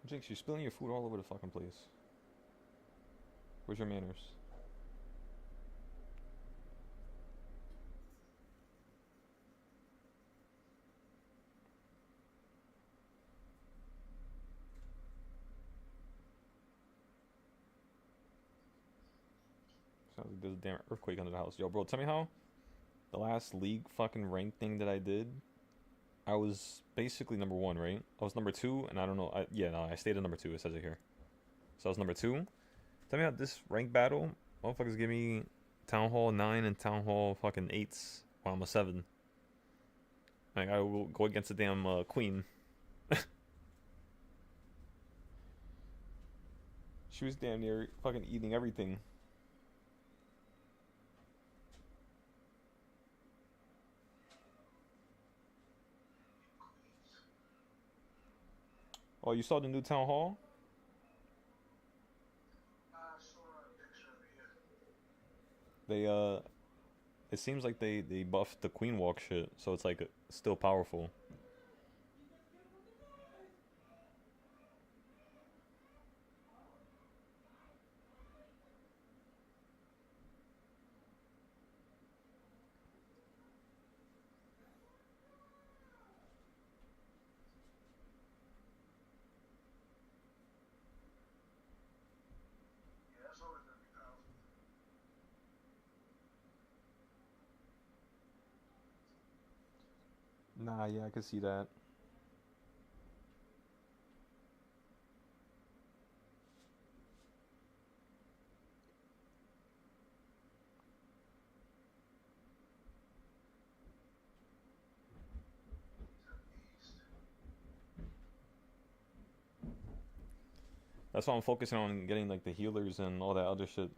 Jinx, you're spilling your food all over the fucking place. Where's your manners? Sounds like there's a damn earthquake under the house. Yo, bro, tell me how the last league fucking rank thing that I did, I was basically number 1, right? I was number 2, and I don't know. No, I stayed at number 2. It says it here. So I was number 2, Tell me how this rank battle, motherfuckers give me Town Hall 9 and Town Hall fucking 8s while I'm a 7. Like, I will go against the damn queen. She was damn near fucking eating everything. Oh, you saw the new Town Hall? I saw a picture of it. They, it seems like they buffed the queen walk shit, so it's like still powerful. Yeah, that's always gonna be powerful. Nah, yeah, I can see that. He's a beast. That's why I'm focusing on getting like the healers and all that other shit.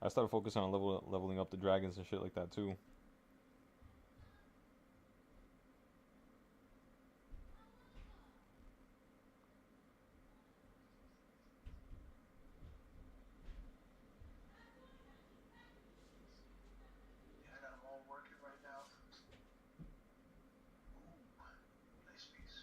I started focusing on leveling up the dragons and shit like that too. Yeah, I got them all working right now. Ooh, nice piece.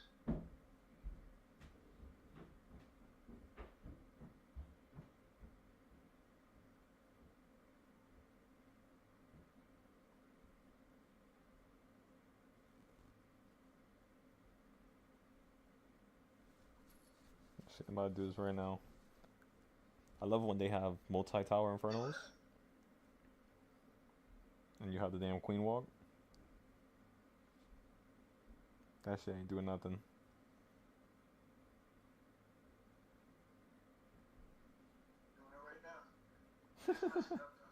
Shit, I'm about to do this right now. I love when they have multi-tower infernos and you have the damn queen walk. That shit ain't doing nothing. Doing it right now. Just messing up though.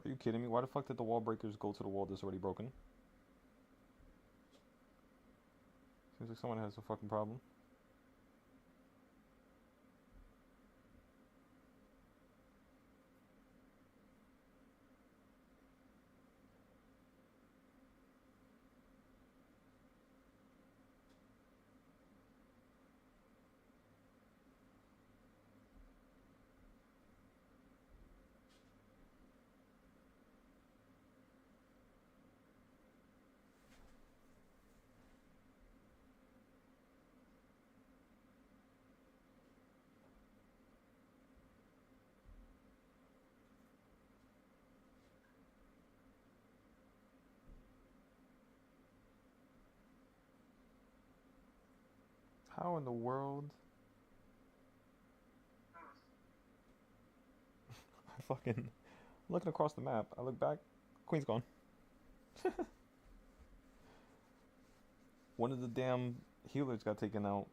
Are you kidding me? Why the fuck did the wall breakers go to the wall that's already broken? Seems like someone has a fucking problem. How in the world? I fucking looking across the map. I look back. Queen's gone. One of the damn healers got taken out.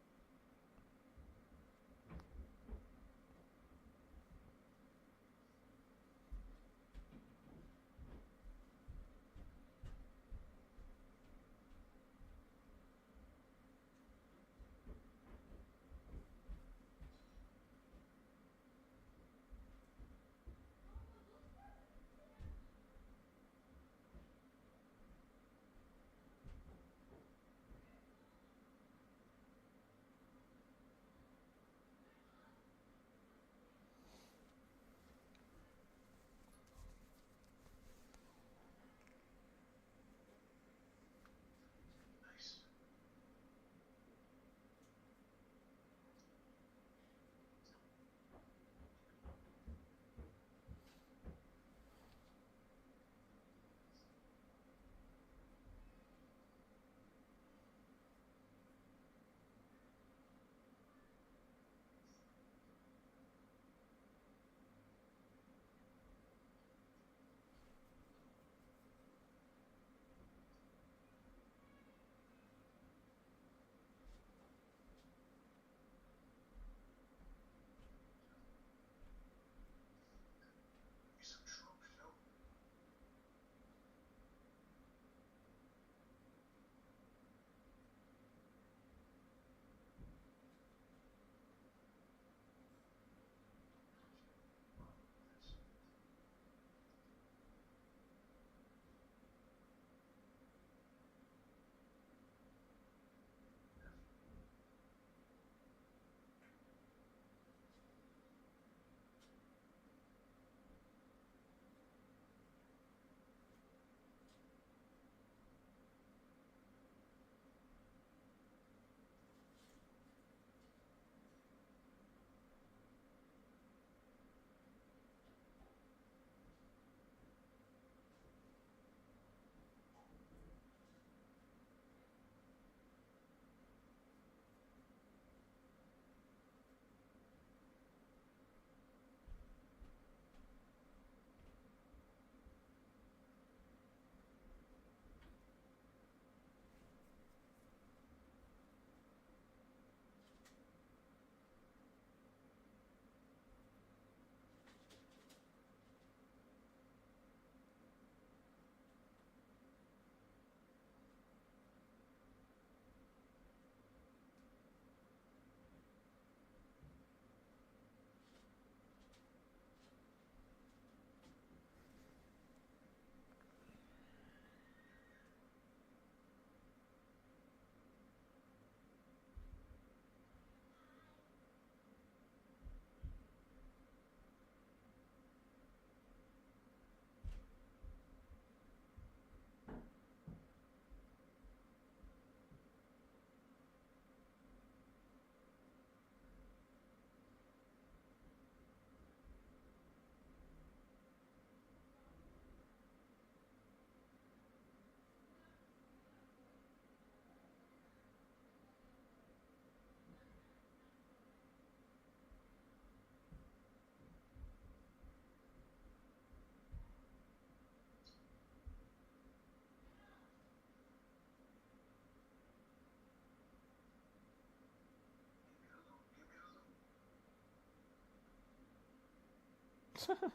Even the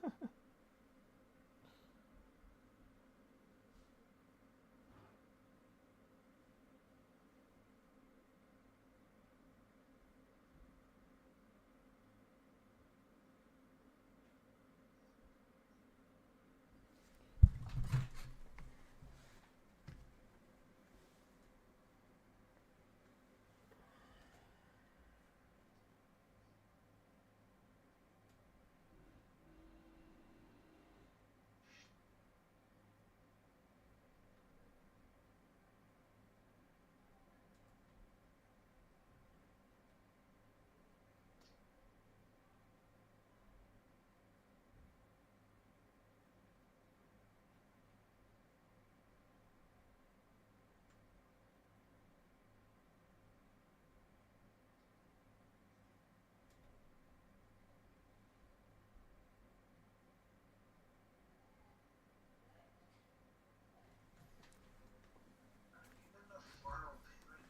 final payment,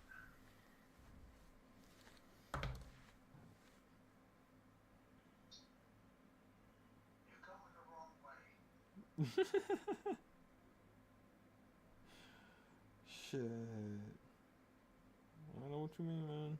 you're going the wrong way. Shit. I know what you mean, man.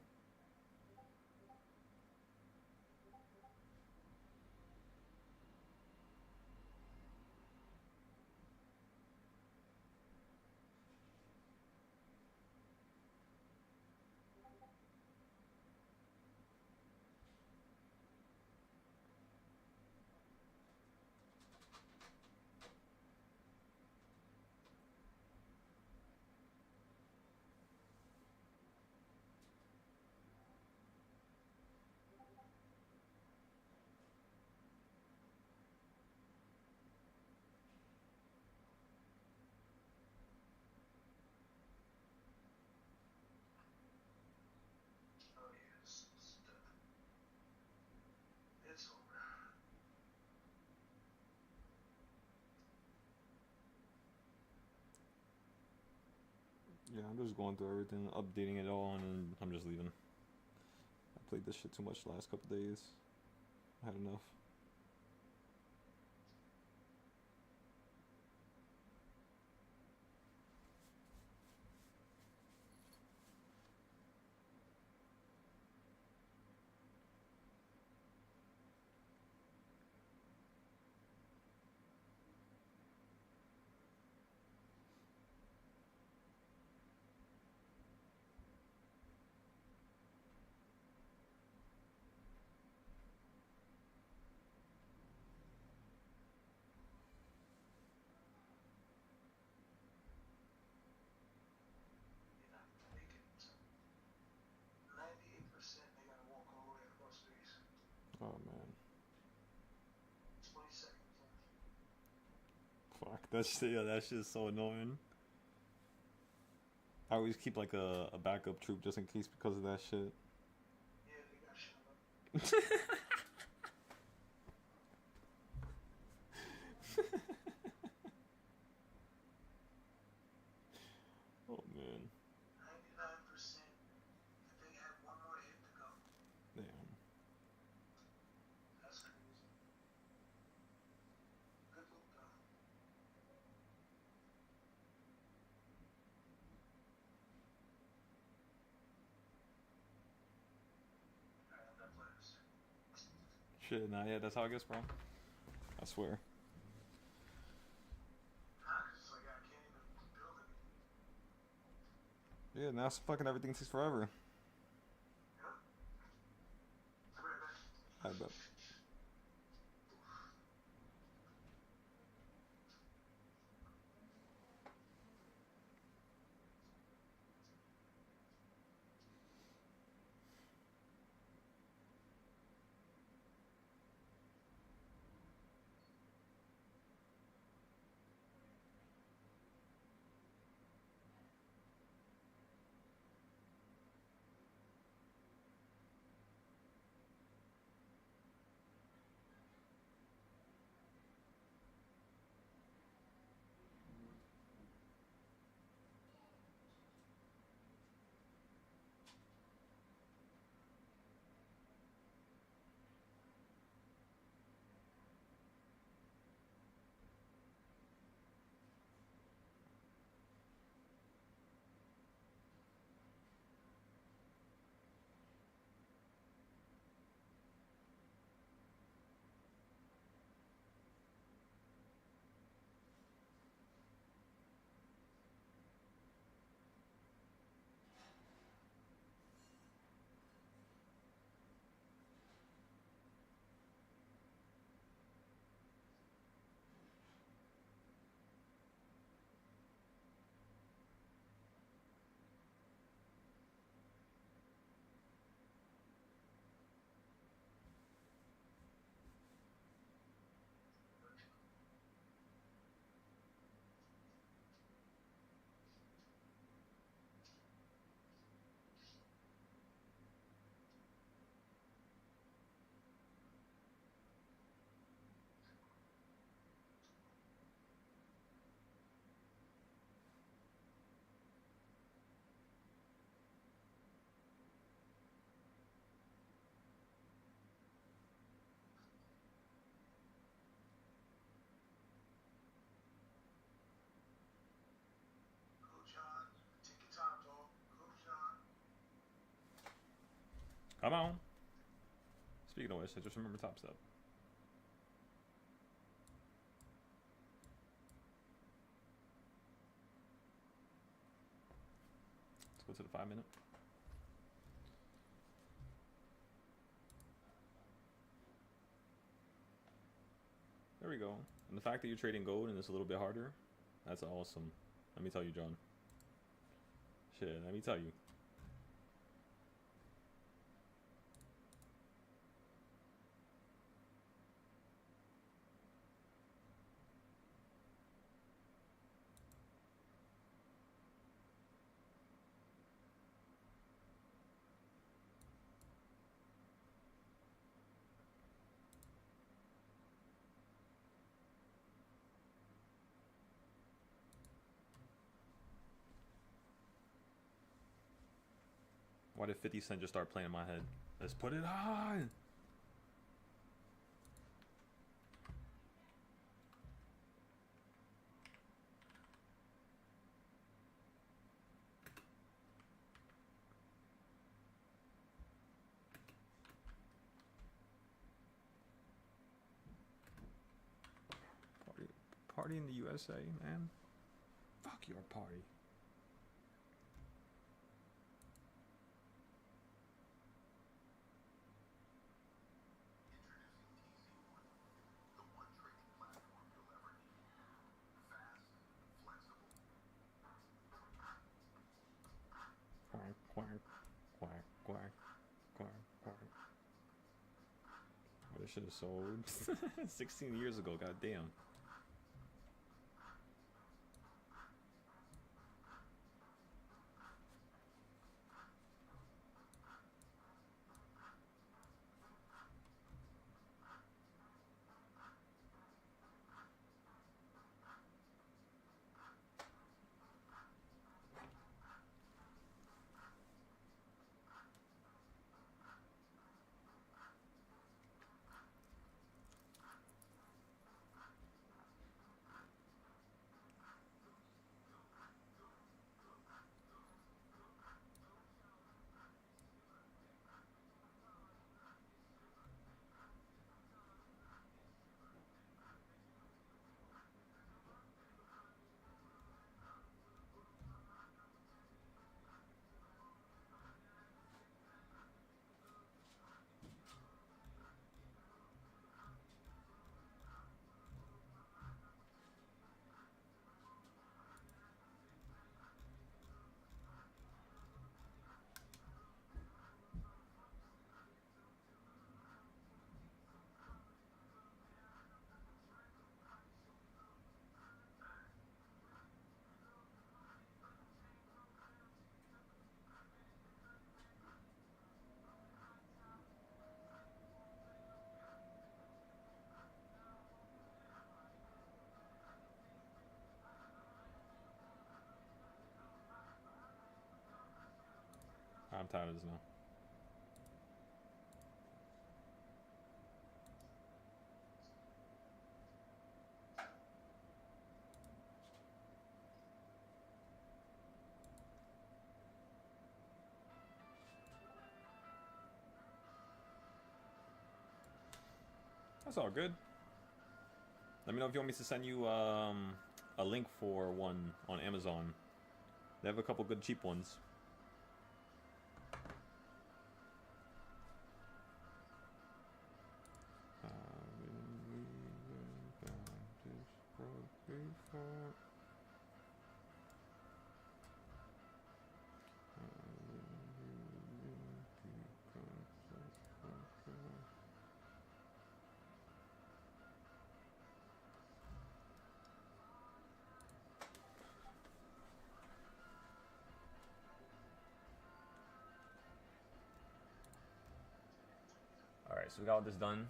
Oh yeah, it's done. It's over. Yeah, I'm just going through everything, updating it all, and then I'm just leaving. I played this shit too much the last couple days. I had enough. You're not gonna make it. 98% they gotta walk all the way across space. Oh man. 20 seconds left. Fuck. That shit, yeah, that shit's so annoying. I always keep like a backup troop just in case because of that shit. Yeah, they got shot up. Oh man. 99% if they had one more hit to go. Damn. That's crazy. Good look though. Alright, I'm done playing this. Shit, nah, yeah, that's how it gets, bro. I swear. Nah, 'cause it's like I can't even build anything. Yeah, now fucking everything takes forever. Yep. I'll be right back. I bet. Come on. Speaking of which, I just remember Top Step. Let's go to the 5 minute. There we go. And the fact that you're trading gold and it's a little bit harder, that's awesome. Let me tell you, John. Shit, let me tell you. Why did 50 Cent just start playing in my head? Let's put it on! Party in the USA, man. Fuck your party. Quack, quack, quack, quack, quack, quack. Oh, this shit is sold 16 years ago, goddamn. I'm tired of this now. That's all good. Let me know if you want me to send you a link for one on Amazon. They have a couple good cheap ones. Alright, so we got all this done.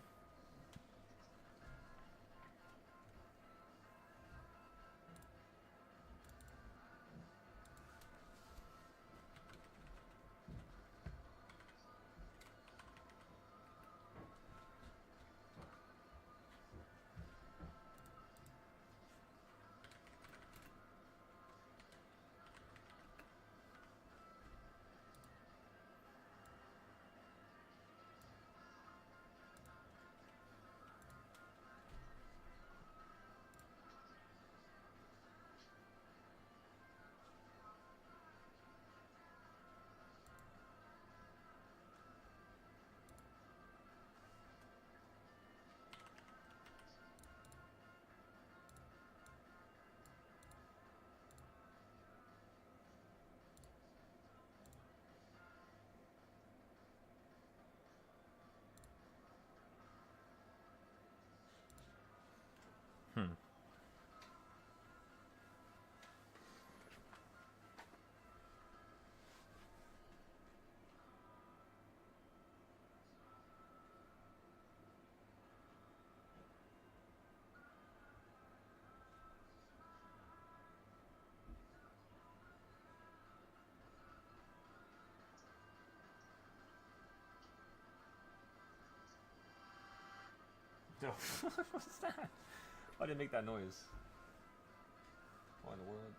What's that? Why did it make that noise? What in the world?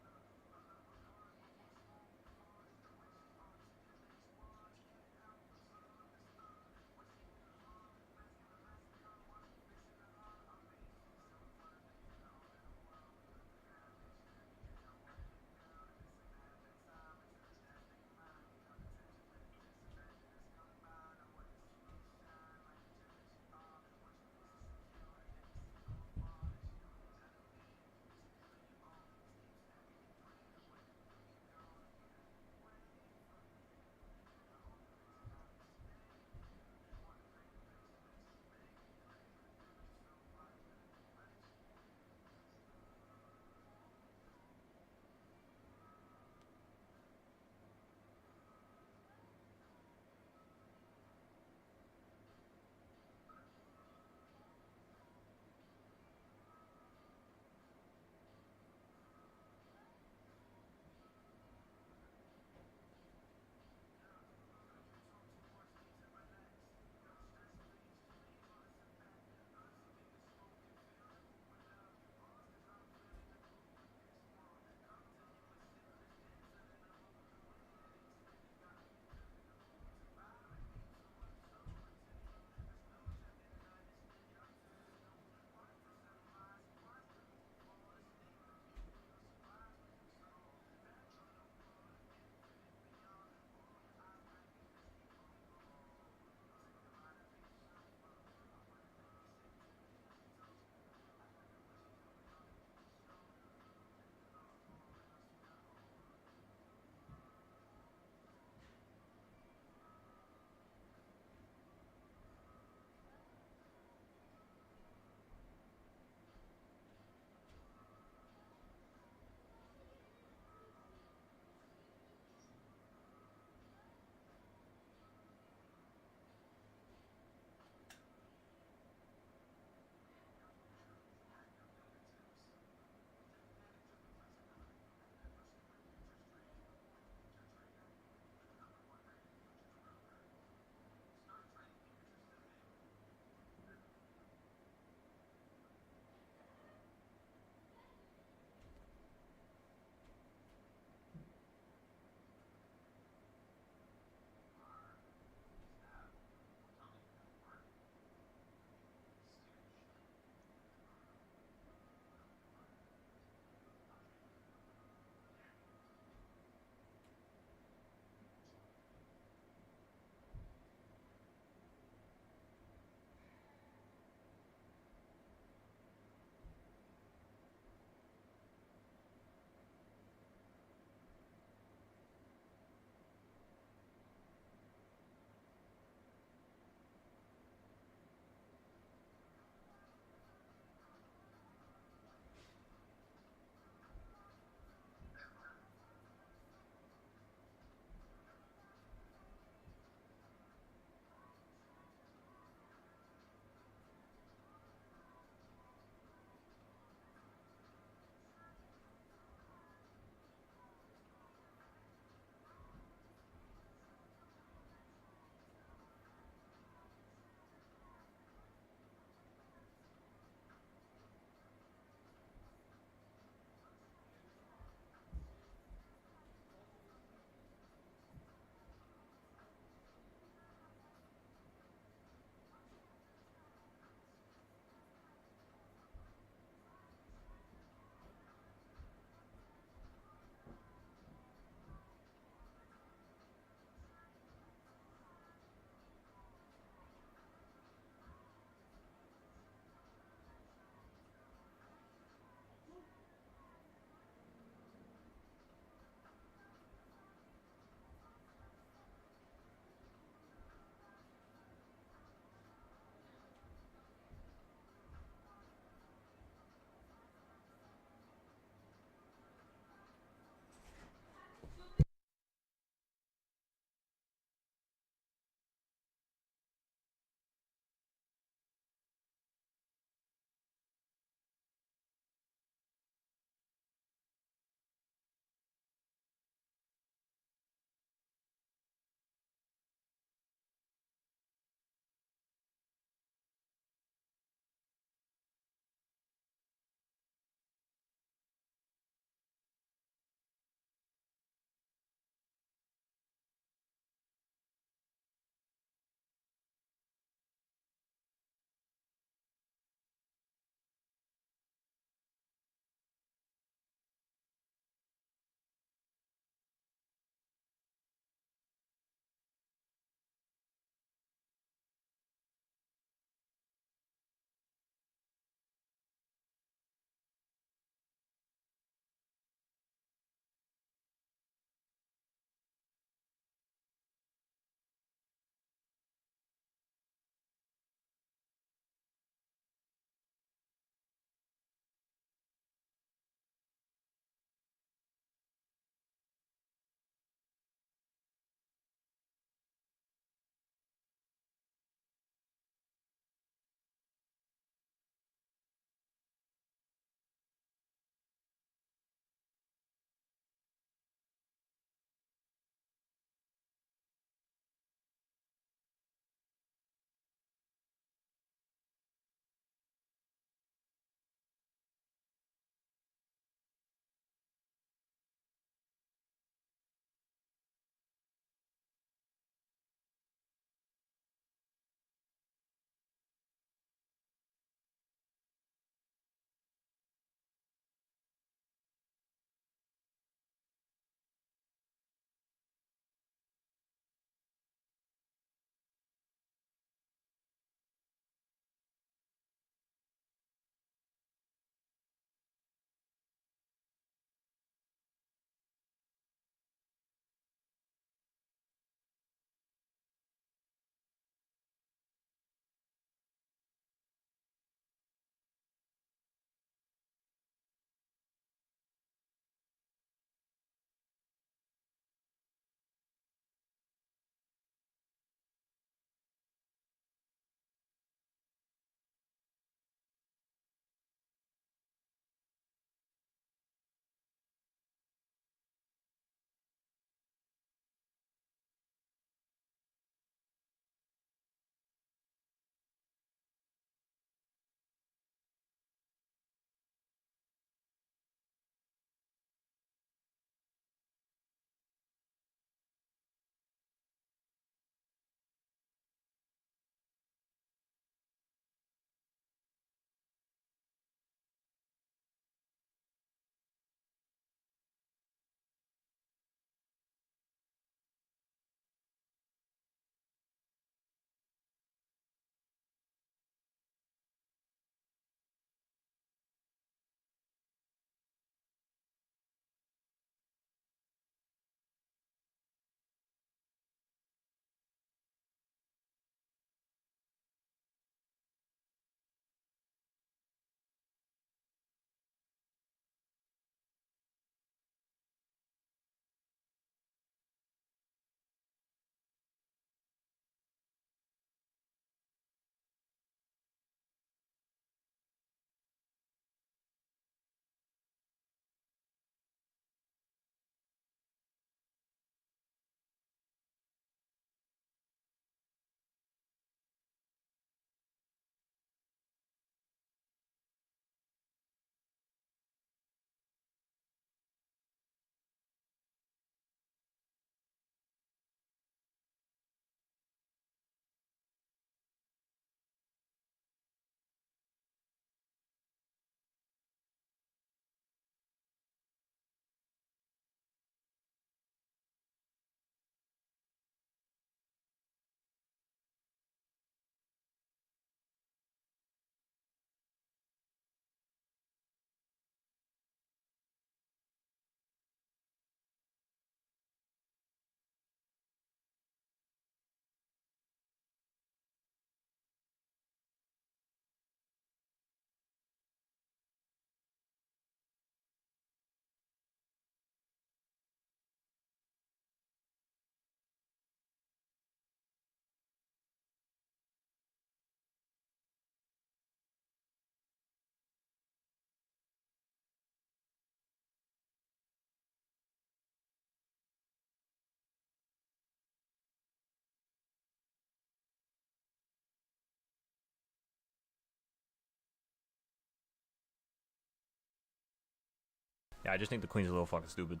Yeah, I just think the queen's a little fucking stupid.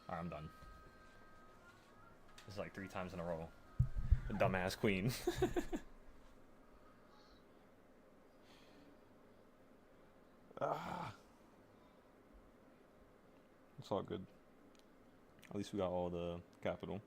Alright, I'm done. This is like 3 times in a row. The dumbass queen. It's all good. At least we got all the capital.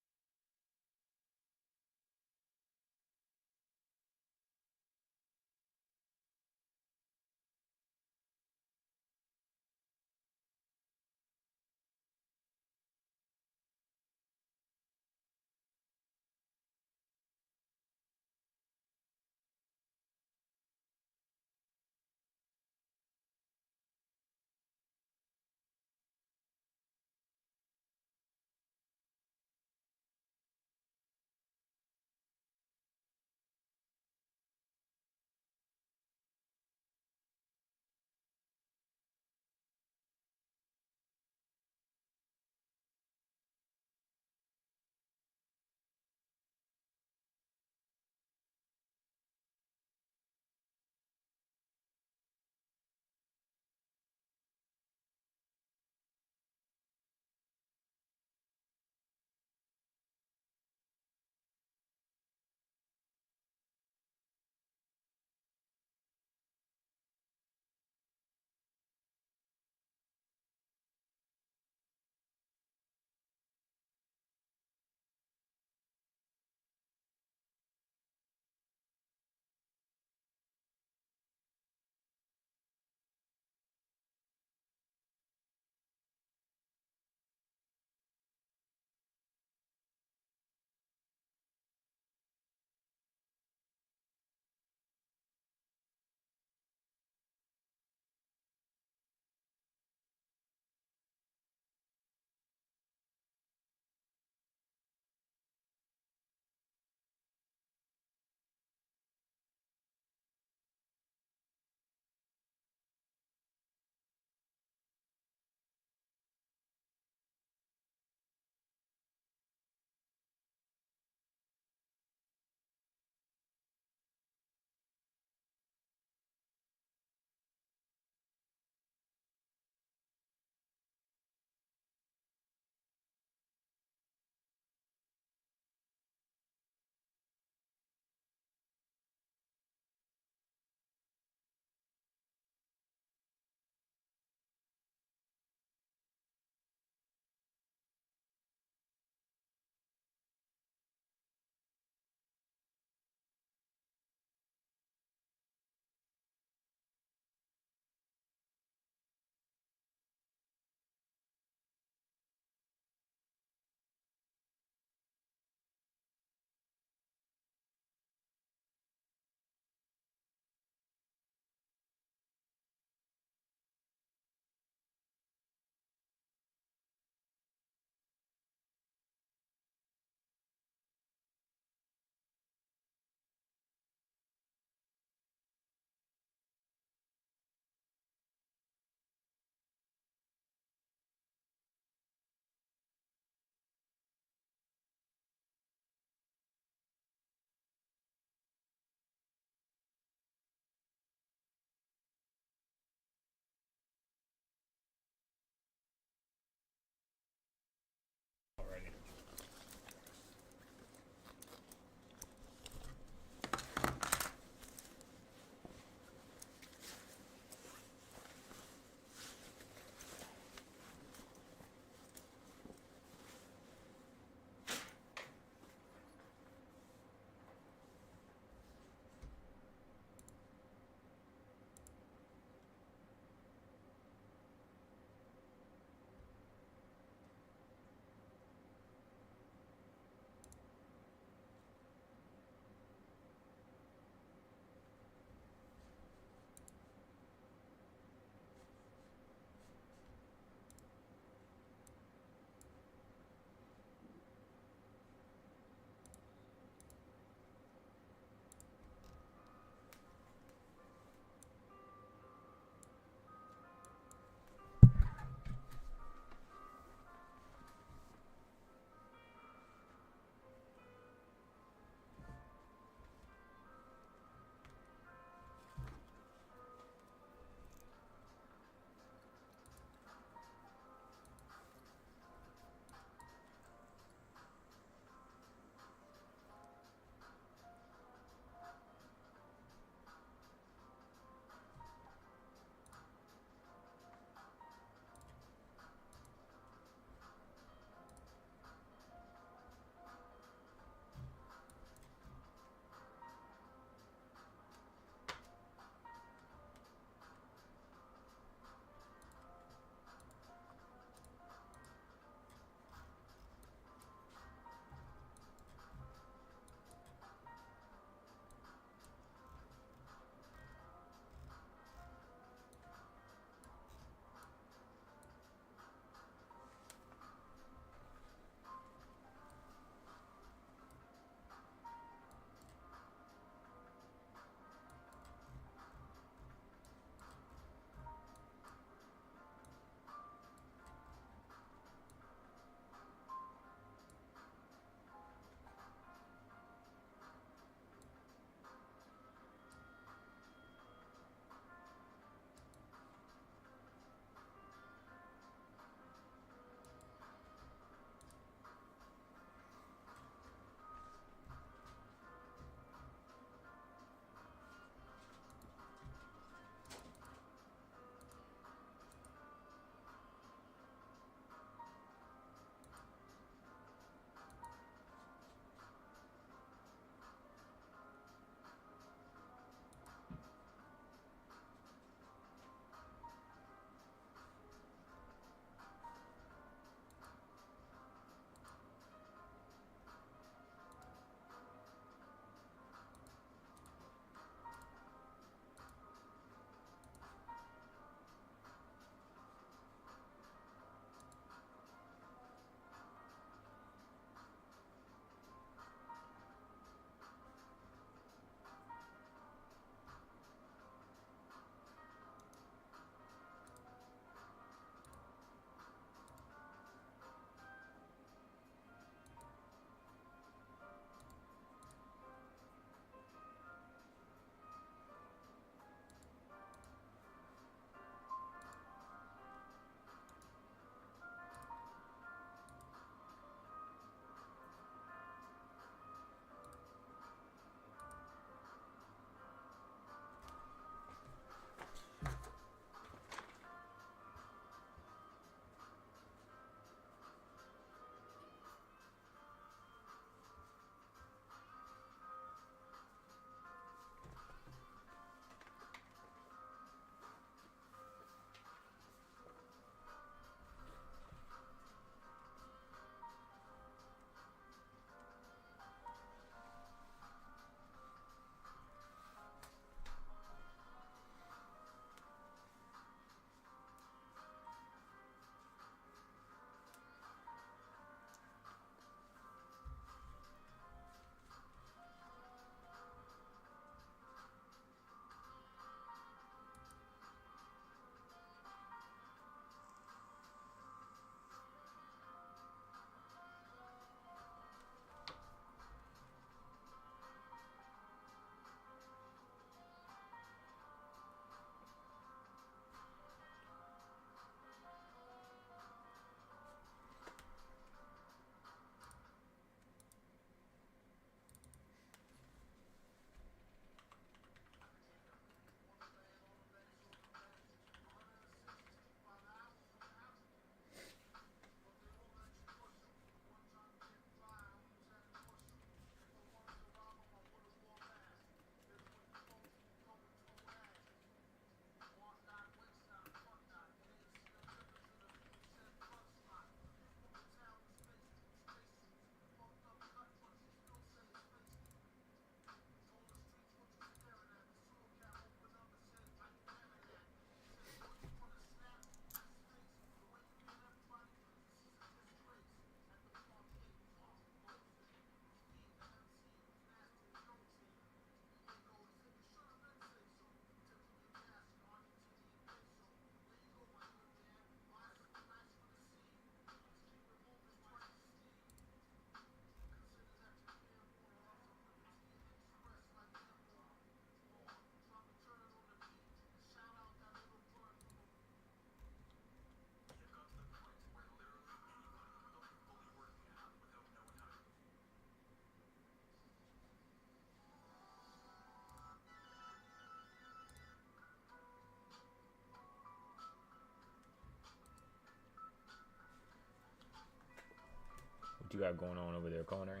you got going on over there, culinary?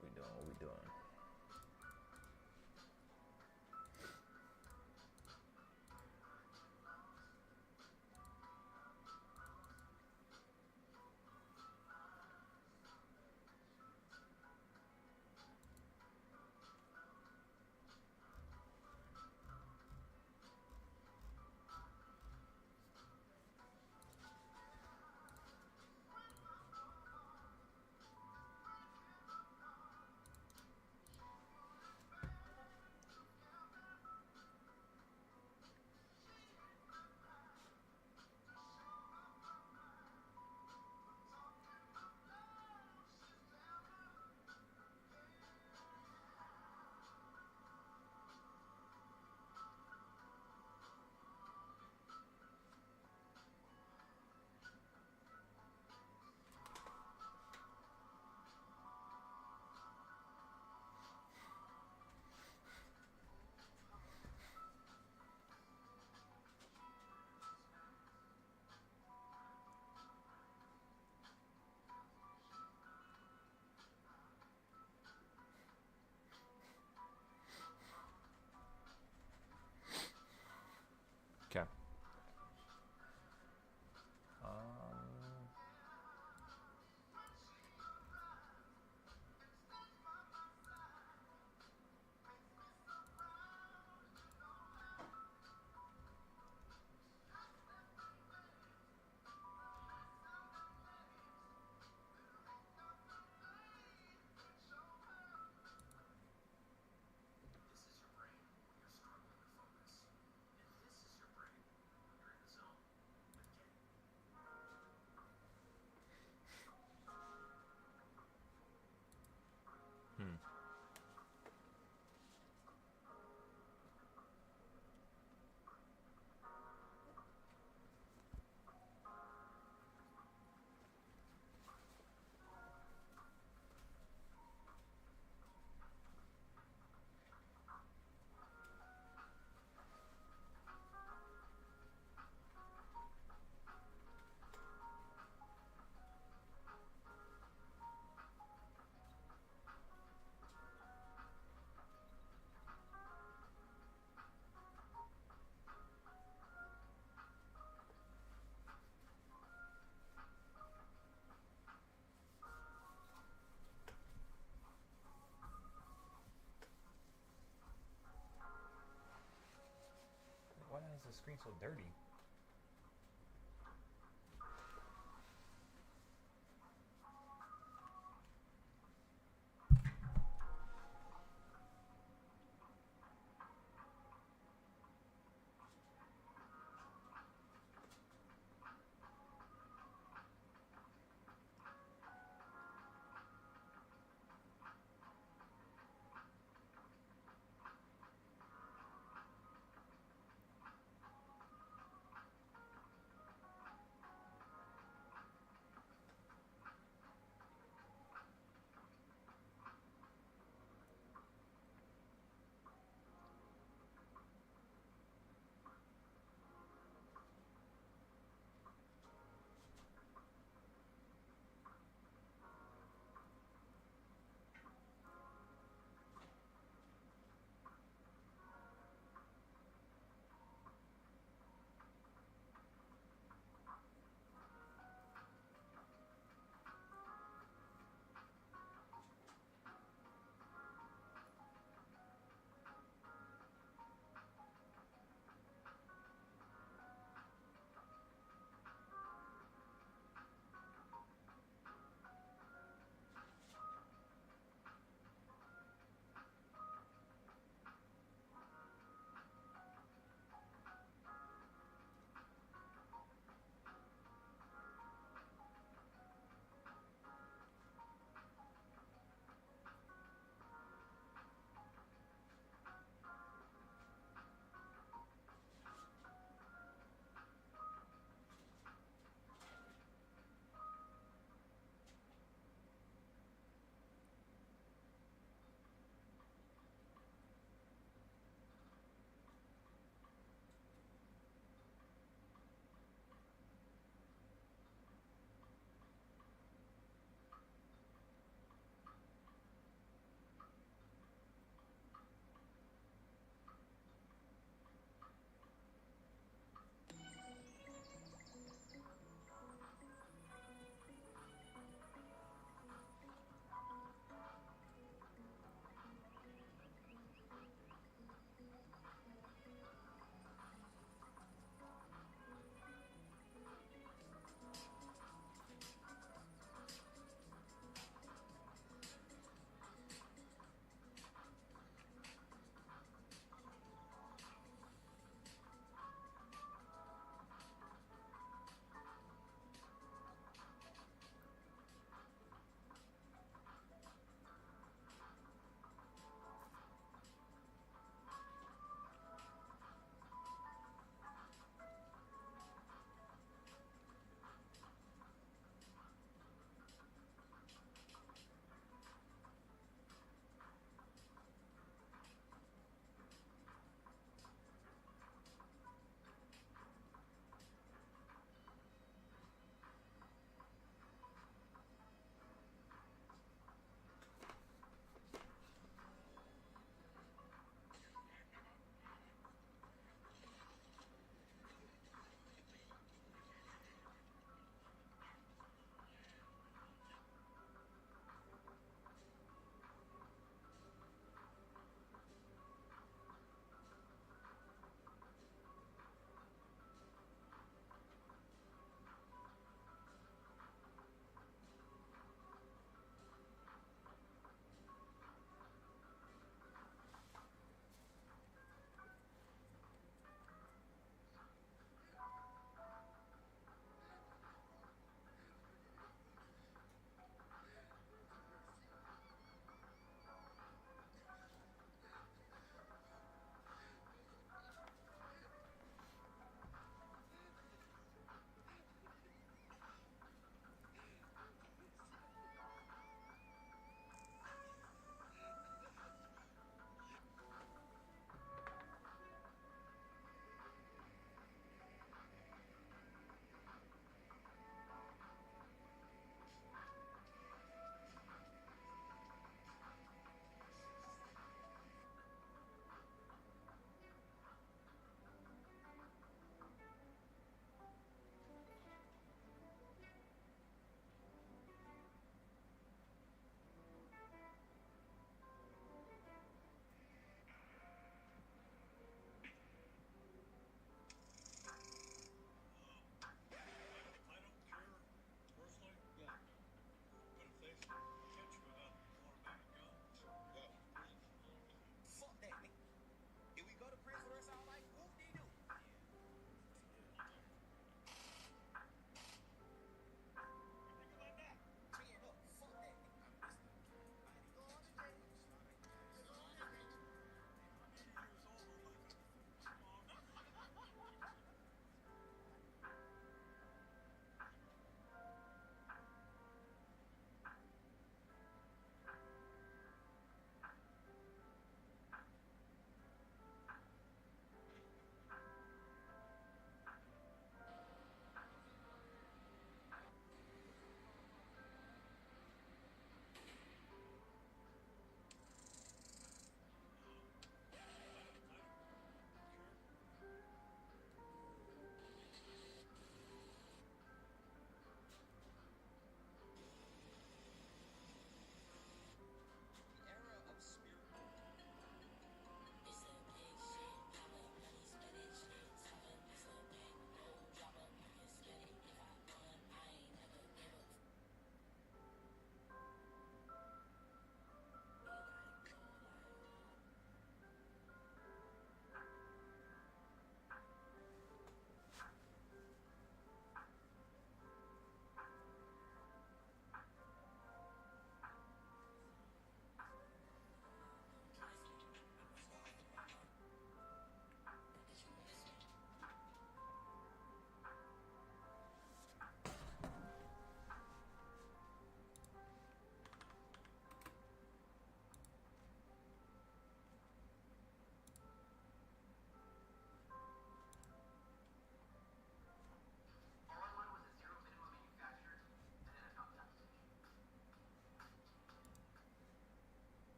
What we doing? What we doing? Okay. Hmm. Why is the screen so dirty?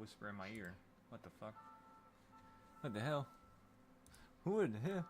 whisper in my ear. What the fuck? What the hell? Who the hell?